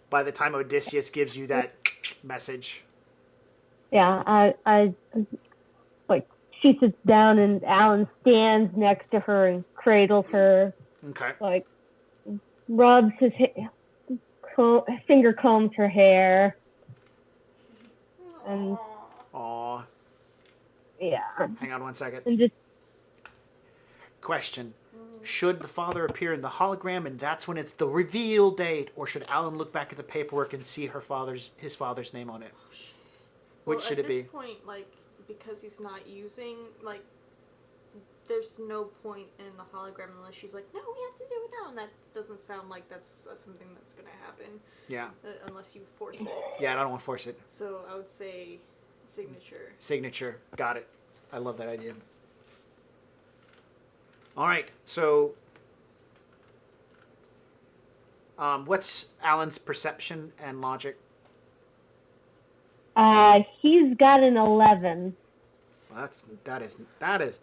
by the time Odysseus gives you that message. Yeah, I she sits down and Alan stands next to her and cradles her. Okay. Rubs his finger combs her hair. And Aww. Yeah. Hang on one second. And just question. Should the father appear in the hologram and that's when it's the reveal date, or should Alan look back at the paperwork and see his father's name on it? Which should it be? At this point, because he's not using, there's no point in the hologram unless she's like, no, we have to do it now, and that doesn't sound like that's something that's going to happen. Yeah. Unless you force it. Yeah, I don't want to force it. So I would say signature. Signature. Got it. I love that idea. All right, so what's Alan's perception and logic? He's got an 11. Well, that is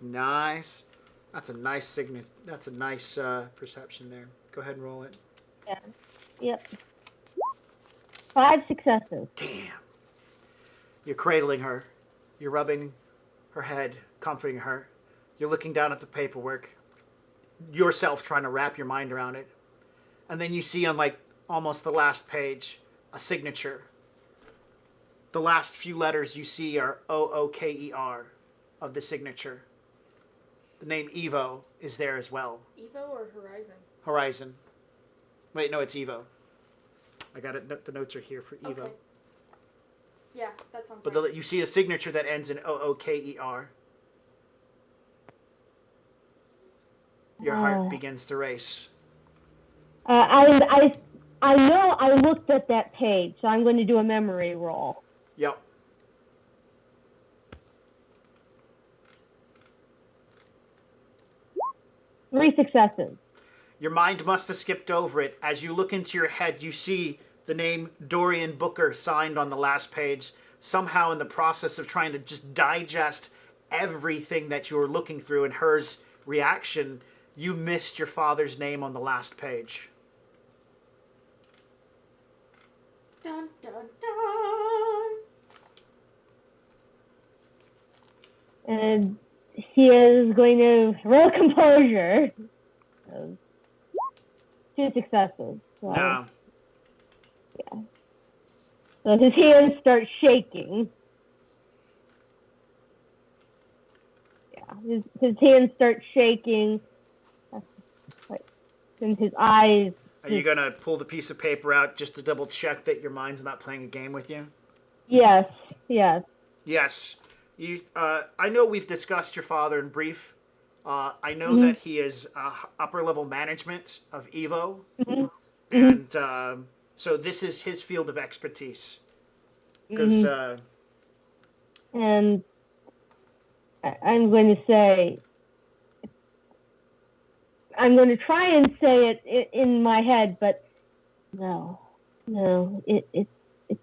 nice. That's a nice That's a nice perception there. Go ahead and roll it. Yeah. Yep. 5 successes. Damn. You're cradling her. You're rubbing her head, comforting her. You're looking down at the paperwork, yourself trying to wrap your mind around it. And then you see on almost the last page, a signature. The last few letters you see are OOKER of the signature. The name Evo is there as well. Evo or Horizon? Horizon. Wait, no, it's Evo. I got it. The notes are here for Evo. Okay. Yeah, that sounds But right. you see a signature that ends in OOKER. Your heart begins to race. I know I looked at that page, so I'm going to do a memory roll. Yep. Three successes. Your mind must have skipped over it. As you look into your head, you see the name Dorian Booker signed on the last page. Somehow, in the process of trying to just digest everything that you were looking through and her's reaction, you missed your father's name on the last page. Dun, dun, dun. And he is going to roll composure. So, 2 successes. So, No. yeah. So his hands start shaking. Yeah, his hands start shaking. And his eyes. Are you going to pull the piece of paper out just to double check that your mind's not playing a game with you? Yes, yes. Yes. I know we've discussed your father in brief. I know that he is upper level management of Evo. And so this is his field of expertise. Because and I'm going to say, I'm going to try and say it in my head, but no, it's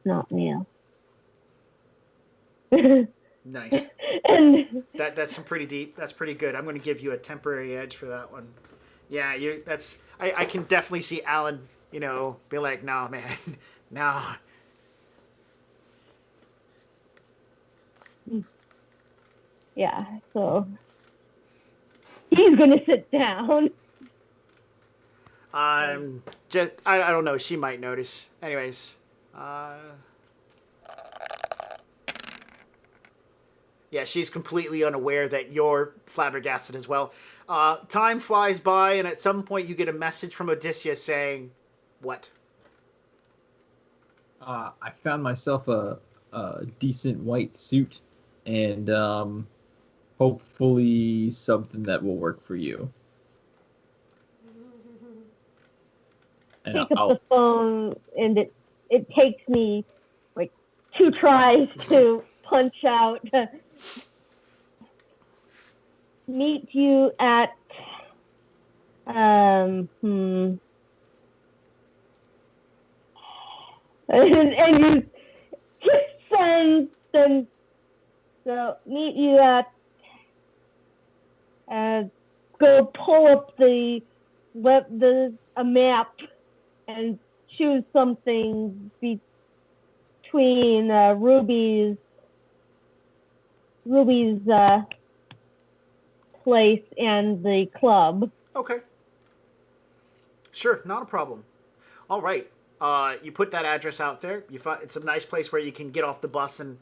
not real. nice. And That's some pretty deep. That's pretty good. I'm going to give you a temporary edge for that one. Yeah, I can definitely see Alan, be like, no, man, no. yeah, so he's going to sit down. Just I don't know. She might notice. Anyways, yeah, she's completely unaware that you're flabbergasted as well. Time flies by, and at some point you get a message from Odysseus saying, "What?" I found myself a decent white suit, and hopefully something that will work for you. And Pick up the phone, and it takes me like 2 tries to punch out. Meet you at and you hit send, then so meet you at go pull up a map and choose something between Ruby's place and the club. Okay. Sure, not a problem. All right. You put that address out there. It's a nice place where you can get off the bus and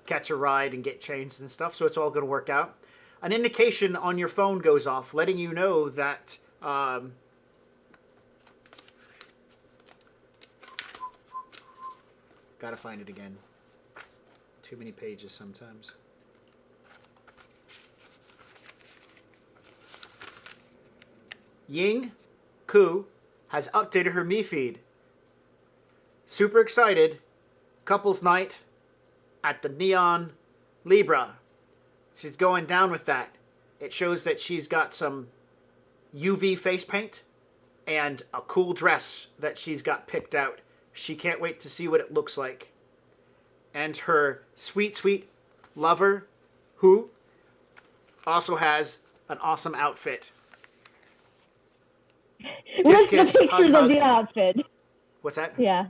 catch a ride and get changed and stuff. So it's all going to work out. An indication on your phone goes off, letting you know that gotta find it again. Too many pages sometimes. Ying Ku has updated her Me feed. Super excited. Couples night at the Neon Libra. She's going down with that. It shows that she's got some UV face paint and a cool dress that she's got picked out. She can't wait to see what it looks like. And her sweet, sweet lover, who also has an awesome outfit. What's Kiss, the pictures hug, of hug. the outfit? What's that? Yeah.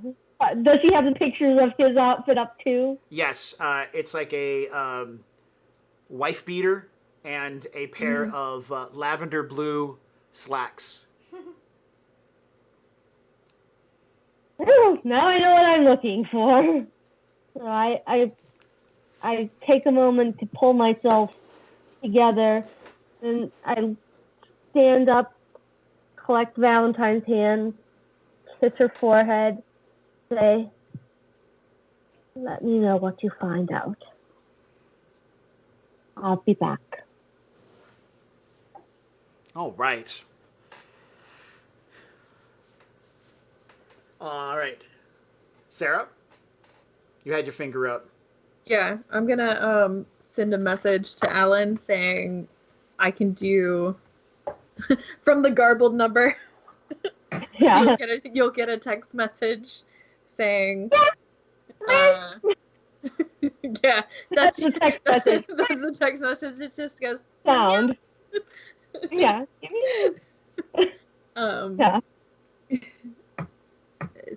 Does she have the pictures of his outfit up too? Yes, it's like a wife beater and a pair of lavender blue slacks. Whew, now I know what I'm looking for. So I take a moment to pull myself together, and I stand up, collect Valentine's hand, kiss her forehead, say, "Let me know what you find out. I'll be back." All right. All right. Sarah, You had your finger up. Yeah, I'm gonna send a message to Alan saying I can do from the garbled number. Yeah. You'll get a text message saying yeah, that's That's the text message. that's the text message. It just goes Sound. Yeah. yeah.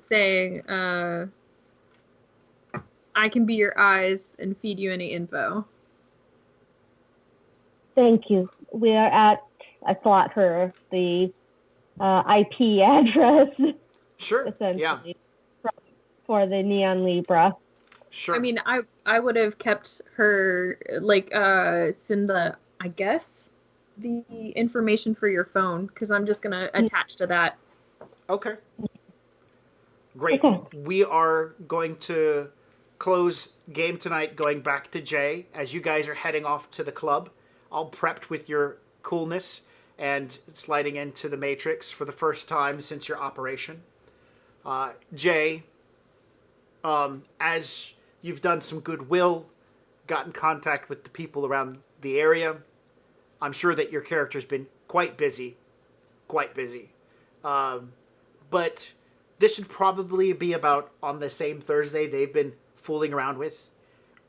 Saying I can be your eyes and feed you any info. Thank you. We are at, I thought her the IP address. Sure. Essentially, for the Neon Libra. Sure. I mean, I would have kept her send the the information for your phone because I'm just gonna attach to that. Okay. Great. Okay. We are going to close game tonight going back to Jay as you guys are heading off to the club, all prepped with your coolness and sliding into the Matrix for the first time since your operation. Jay, as you've done some goodwill, got in contact with the people around the area, I'm sure that your character's been quite busy. But this should probably be about on the same Thursday they've been fooling around with.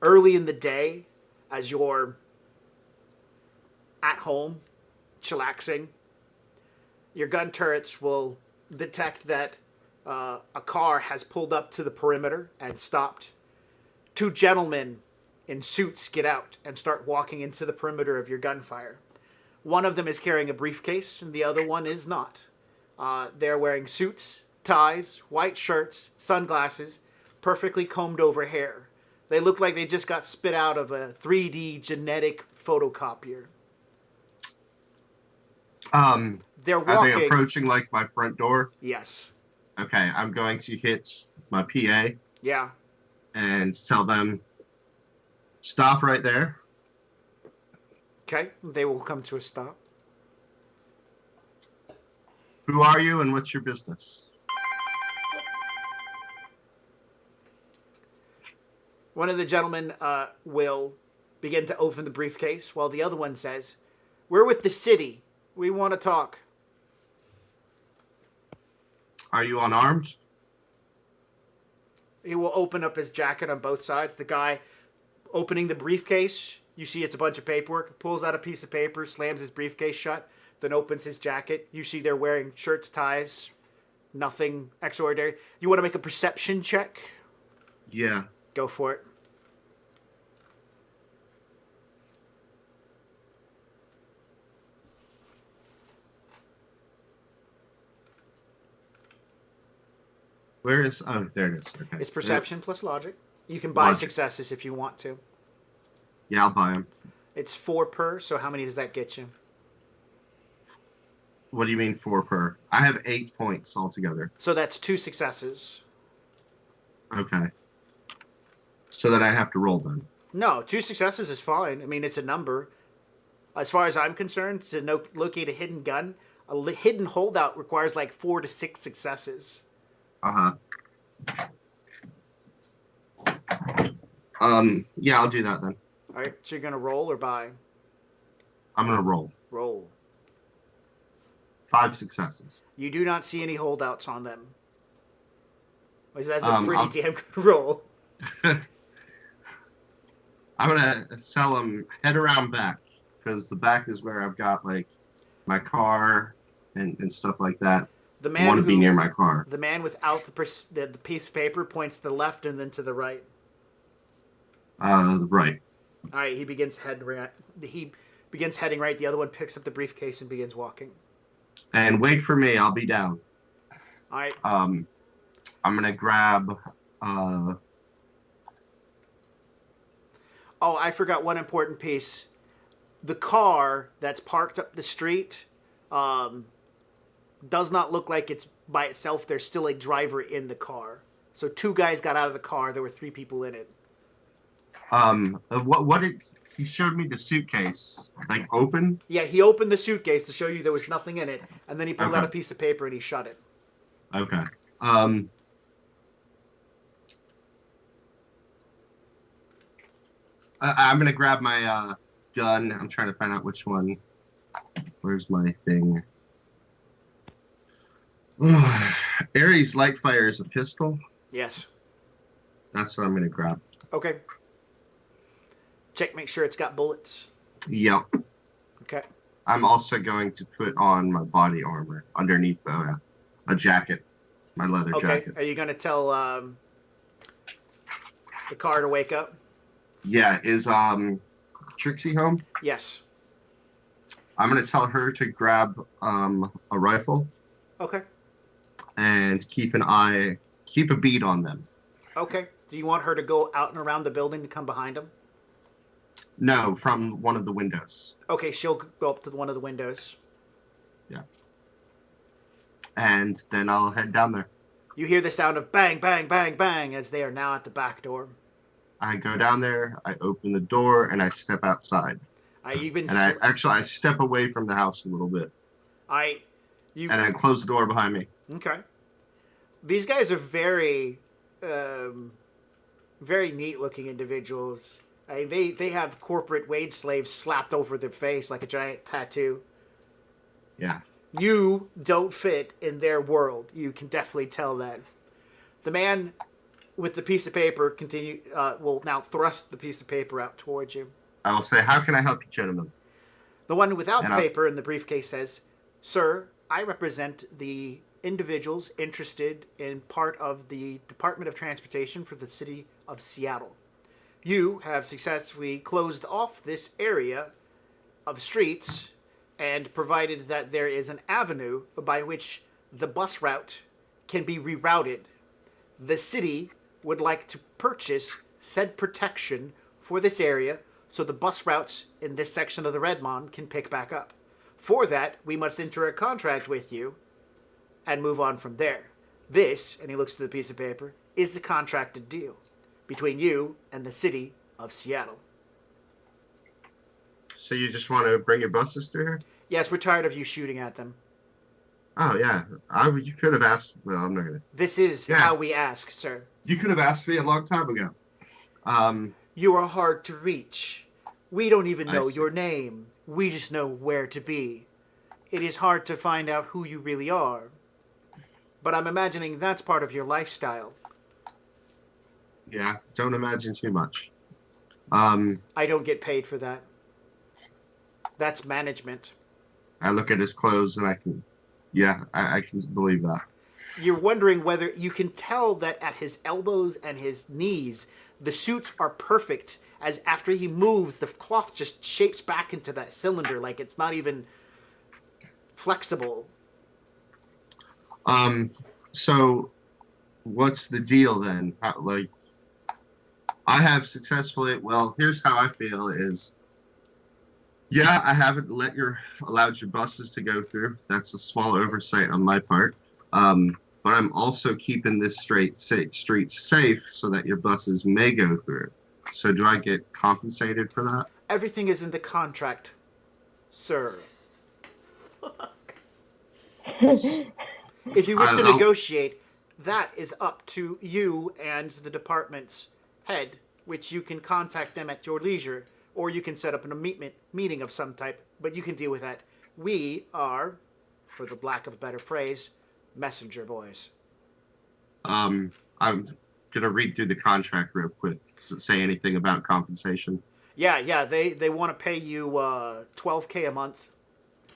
Early in the day, as you're at home, chillaxing, your gun turrets will detect that a car has pulled up to the perimeter and stopped. Two gentlemen in suits get out and start walking into the perimeter of your gunfire. One of them is carrying a briefcase and the other one is not. They're wearing suits, ties, white shirts, sunglasses, perfectly combed over hair. They look like they just got spit out of a 3D genetic photocopier. They're walking. Are they approaching like my front door? Yes. Okay, I'm going to hit my PA. Yeah. And tell them, stop right there. Okay, they will come to a stop. Who are you and what's your business? One of the gentlemen will begin to open the briefcase while the other one says, "We're with the city. We want to talk." Are you unarmed? He will open up his jacket on both sides. The guy opening the briefcase, you see it's a bunch of paperwork, pulls out a piece of paper, slams his briefcase shut, then opens his jacket. You see they're wearing shirts, ties, nothing extraordinary. You want to make a perception check? Yeah. Go for it. Where is... Oh, there it is. Okay. It's perception plus logic. You can buy successes if you want to. Yeah, I'll buy them. It's 4 per, so how many does that get you? What do you mean 4 per? I have 8 points altogether. So that's 2 successes. Okay. So then I have to roll them. No, 2 successes is fine. I mean, it's a number. As far as I'm concerned, to locate a hidden gun, a hidden holdout requires like 4 to 6 successes. Uh-huh. Yeah, I'll do that then. All right, so you're going to roll or buy? I'm going to roll. Roll. 5 successes. You do not see any holdouts on them. That's a pretty damn good roll. I'm going to tell them, head around back, because the back is where I've got, like, my car and stuff like that. The man I want to be near my car. The man without the piece of paper points to the left and then to the right. Right. All right, he begins heading right. The other one picks up the briefcase and begins walking. And wait for me. I'll be down. All right. I'm gonna grab. Oh, I forgot one important piece. The car that's parked up the street does not look like it's by itself. There's still a driver in the car. So 2 guys got out of the car. There were 3 people in it. What did he showed me the suitcase like open? Yeah, he opened the suitcase to show you there was nothing in it, and then he pulled out a piece of paper and he shut it. I'm gonna grab my gun. I'm trying to find out which one. Where's my thing? Ares Lightfire is a pistol. Yes. That's what I'm gonna grab. Okay. Check, make sure it's got bullets. Yep. Okay. I'm also going to put on my body armor underneath a jacket, my leather Okay. jacket. Are you going to tell the car to wake up? Yeah. Is Trixie home? Yes. I'm gonna tell her to grab a rifle Okay. and keep a bead on them. Okay. Do you want her to go out and around the building to come behind him? No, from one of the windows. Okay, she'll go up to one of the windows. Yeah. And then I'll head down there. You hear the sound of bang, bang, bang, bang as they are now at the back door. I go down there, I open the door, and I step outside. You've been. And I step away from the house a little bit. You. And I close the door behind me. Okay. These guys are very, very neat-looking individuals. They have corporate wage slaves slapped over their face like a giant tattoo. Yeah. You don't fit in their world. You can definitely tell that. The man with the piece of paper will now thrust the piece of paper out towards you. I will say, how can I help you, gentlemen? The one without the paper in the briefcase says, "Sir, I represent the individuals interested in part of the Department of Transportation for the city of Seattle. You have successfully closed off this area of streets and provided that there is an avenue by which the bus route can be rerouted. The city would like to purchase said protection for this area so the bus routes in this section of the Redmond can pick back up. For that, we must enter a contract with you and move on from there. This," and he looks at the piece of paper, "is the contracted deal between you and the city of Seattle." So you just want to bring your buses through here? Yes, we're tired of you shooting at them. Oh, yeah. You could have asked. Well, I'm not going to. This is how we ask, sir. You could have asked me a long time ago. You are hard to reach. We don't even know see. your name. We just know where to be. It is hard to find out who you really are. But I'm imagining that's part of your lifestyle. Yeah, don't imagine too much. I don't get paid for that. That's management. I look at his clothes and I can believe that. You're wondering whether you can tell that at his elbows and his knees, the suits are perfect, as after he moves, the cloth just shapes back into that cylinder like it's not even flexible. So what's the deal then? I have successfully, well, here's how I feel is, yeah, I haven't allowed your buses to go through. That's a small oversight on my part. But I'm also keeping this street safe so that your buses may go through. So do I get compensated for that? Everything is in the contract, sir. If you wish to negotiate, that is up to you and the department's head, which you can contact them at your leisure, or you can set up a meeting of some type, but you can deal with that. We are, for the lack of a better phrase, messenger boys. I'm gonna read through the contract real quick. Say anything about compensation? Yeah. They want to pay you $12K a month,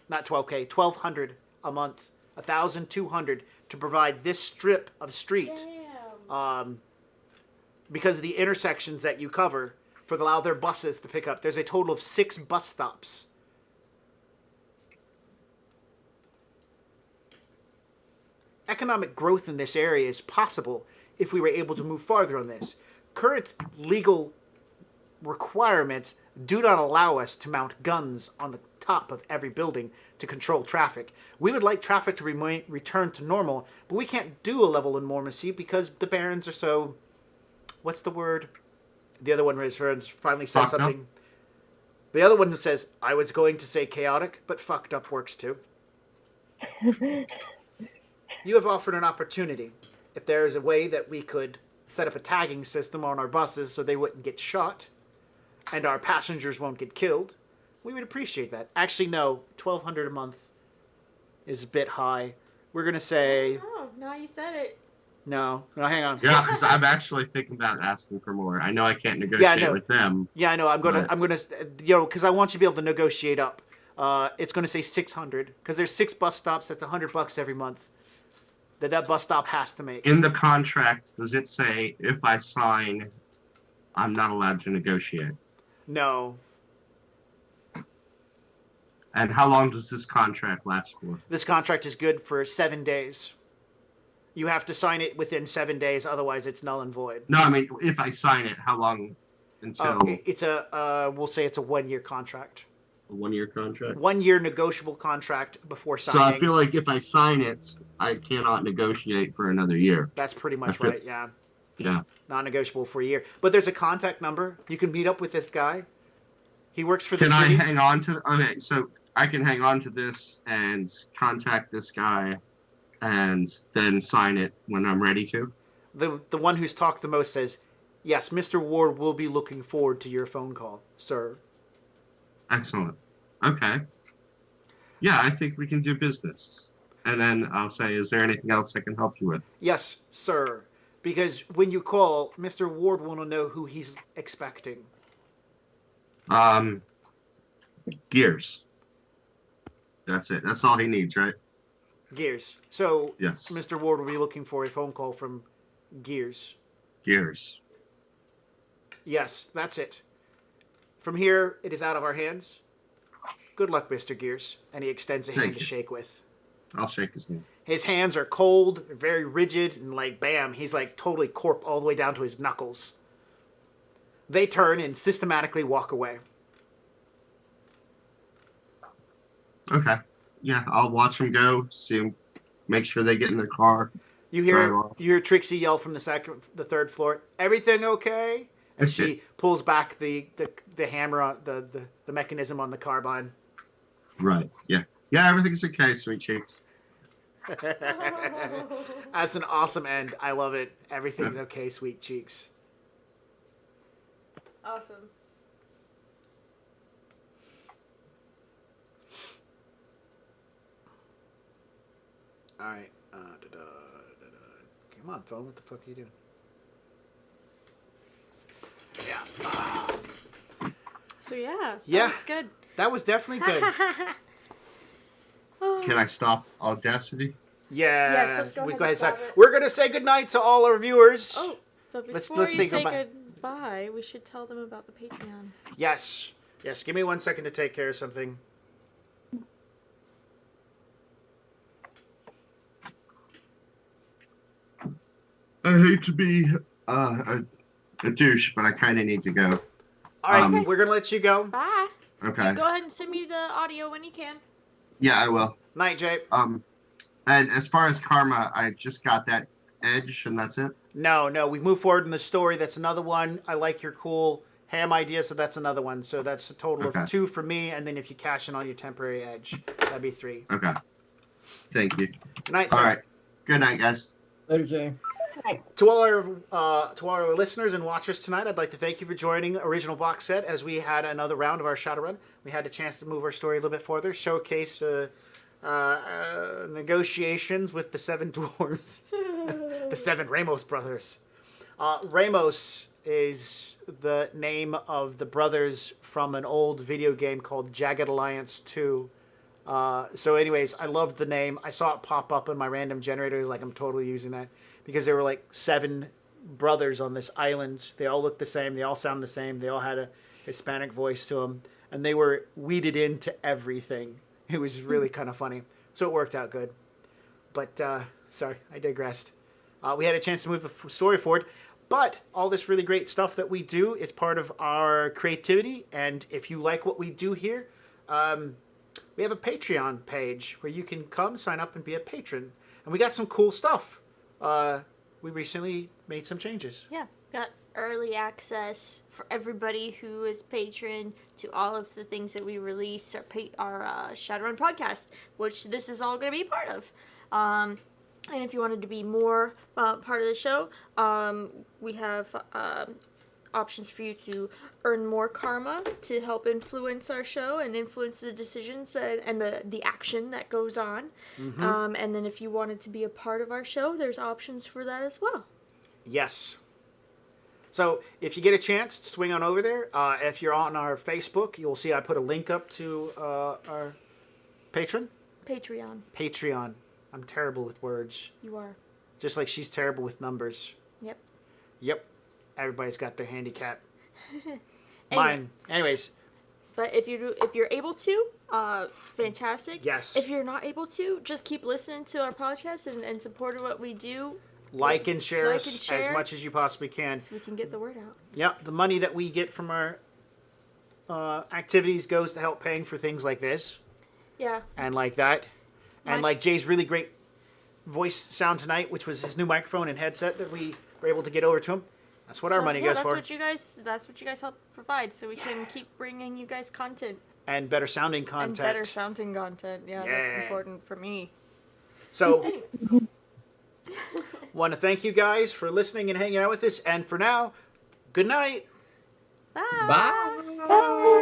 not $12K, $1,200 a month, $1,200 to provide this strip of street. Damn. Because of the intersections that you cover, for allow their buses to pick up. There's a total of 6 bus stops. Economic growth in this area is possible if we were able to move farther on this. Current legal requirements do not allow us to mount guns on the top of every building to control traffic. We would like traffic to return to normal, but we can't do a level of normalcy because the barons are so... What's the word? The other one finally says something. The other one says, I was going to say chaotic, but fucked up works too. You have offered an opportunity. If there is a way that we could set up a tagging system on our buses so they wouldn't get shot, and our passengers won't get killed, we would appreciate that. Actually, no, $1,200 a month is a bit high. We're gonna say Oh, now you said it. no. Hang on. Yeah, because I'm actually thinking about asking for more. I know I can't negotiate no. with them. Yeah, I know. I'm gonna, because I want you to be able to negotiate up. It's gonna say 600 because there's 6 bus stops. That's $100 every month that bus stop has to make. In the contract, does it say if I sign, I'm not allowed to negotiate? No. And how long does this contract last for? This contract is good for 7 days. You have to sign it within 7 days, otherwise it's null and void. No, I mean, if I sign it, how long until It's we'll say it's a 1-year contract. a 1-year contract? 1 year negotiable contract before So signing. I feel like if I sign it, I cannot negotiate for another year. That's pretty much feel- right, yeah. Yeah. Non-negotiable for a year. But there's a contact number. You can meet up with this guy. He works for the Can I city. hang on to? Okay, so I can hang on to this and contact this guy, and then sign it when I'm ready to. The one who's talked the most says, "Yes, Mr. Ward will be looking forward to your phone call, sir." Excellent. Okay. Yeah, I think we can do business. And then I'll say, is there anything else I can help you with? Yes, sir. Because when you call, Mr. Ward will know who he's expecting. Gears. That's it. That's all he needs, right? Gears. So Yes. Mr. Ward will be looking for a phone call from Gears. Gears. Yes, that's it. From here, it is out of our hands. Good luck, Mr. Gears. And he extends a hand Thank to you. shake with. I'll shake his hand. His hands are cold, very rigid, and like, bam, he's like totally corp all the way down to his knuckles. They turn and systematically walk away. Okay. Yeah, I'll watch him go, see him, make sure they get in their car. You Drive hear off. Trixie yell from the third floor, "Everything okay?" And she pulls back the hammer on the mechanism on the carbine. Right. Yeah. Yeah, everything's okay, sweet cheeks. That's an awesome end. I love it. Everything's okay, sweet cheeks. Awesome. All right. Come on, phone. What the fuck are you doing? Yeah. So yeah. Yeah. That's good. That was definitely good. Can I stop Audacity? Yeah. Yes, let's go we ahead go ahead and stop and it. We're gonna say goodnight to all our viewers. Oh, but Let's before say you say goodbye. goodbye, we should tell them about the Patreon. Yes. Yes. Give me 1 second to take care of something. I hate to be a douche, but I kind of need to go. All right. Okay. We're gonna let you go. Bye. Okay. Go ahead and send me the audio when you can. Yeah, I will. Night, Jay. And as far as karma, I just got that edge, and that's it. No. We've moved forward in the story. That's another one. I like your cool ham idea, so that's another one. So that's a total Okay. of 2 for me, and then if you cash in on your temporary edge, that'd be 3. Okay. Thank you. Good night, sir. All right. Good night, guys. Later, Jay. To all our listeners and watchers tonight, I'd like to thank you for joining Original Box Set as we had another round of our Shadowrun. We had a chance to move our story a little bit further, showcase negotiations with the 7 dwarves, the 7 Ramos brothers. Ramos is the name of the brothers from an old video game called Jagged Alliance 2. So anyways, I loved the name. I saw it pop up in my random generator. Like, I'm totally using that because there were like 7 brothers on this island. They all looked the same. They all sound the same. They all had a Hispanic voice to them, and they were weeded into everything. It was really kind of funny. So it worked out good. But sorry, I digressed. We had a chance to move the story forward. But all this really great stuff that we do is part of our creativity. And if you like what we do here, we have a Patreon page where you can come sign up and be a patron. And we got some cool stuff. We recently made some changes. Yeah, got early access for everybody who is patron to all of the things that we release, our Shadowrun podcast, which this is all going to be part of. And if you wanted to be more part of the show, we have options for you to earn more karma to help influence our show and influence the decisions and the action that goes on. And then if you wanted to be a part of our show, there's options for that as well. Yes. So if you get a chance, swing on over there. If you're on our Facebook, you'll see I put a link up to our Patreon. I'm terrible with words. You are. Just like she's terrible with numbers. Yep. Everybody's got their handicap. Mine. Anyways. But if you're able to, fantastic. Yes. If you're not able to, just keep listening to our podcast and supporting what we do. Like and share us as much as you possibly can. So we can get the word out. Yep. The money that we get from our activities goes to help paying for things like this. Yeah. And like that. And like Jay's really great voice sound tonight, which was his new microphone and headset that we were able to get over to him. That's what our money goes for. That's what you guys help provide, so we can keep bringing you guys content. And better sounding content. And better sounding content. Yeah, that's important for me. So, want to thank you guys for listening and hanging out with us. And for now, good night. Bye. Bye. Bye.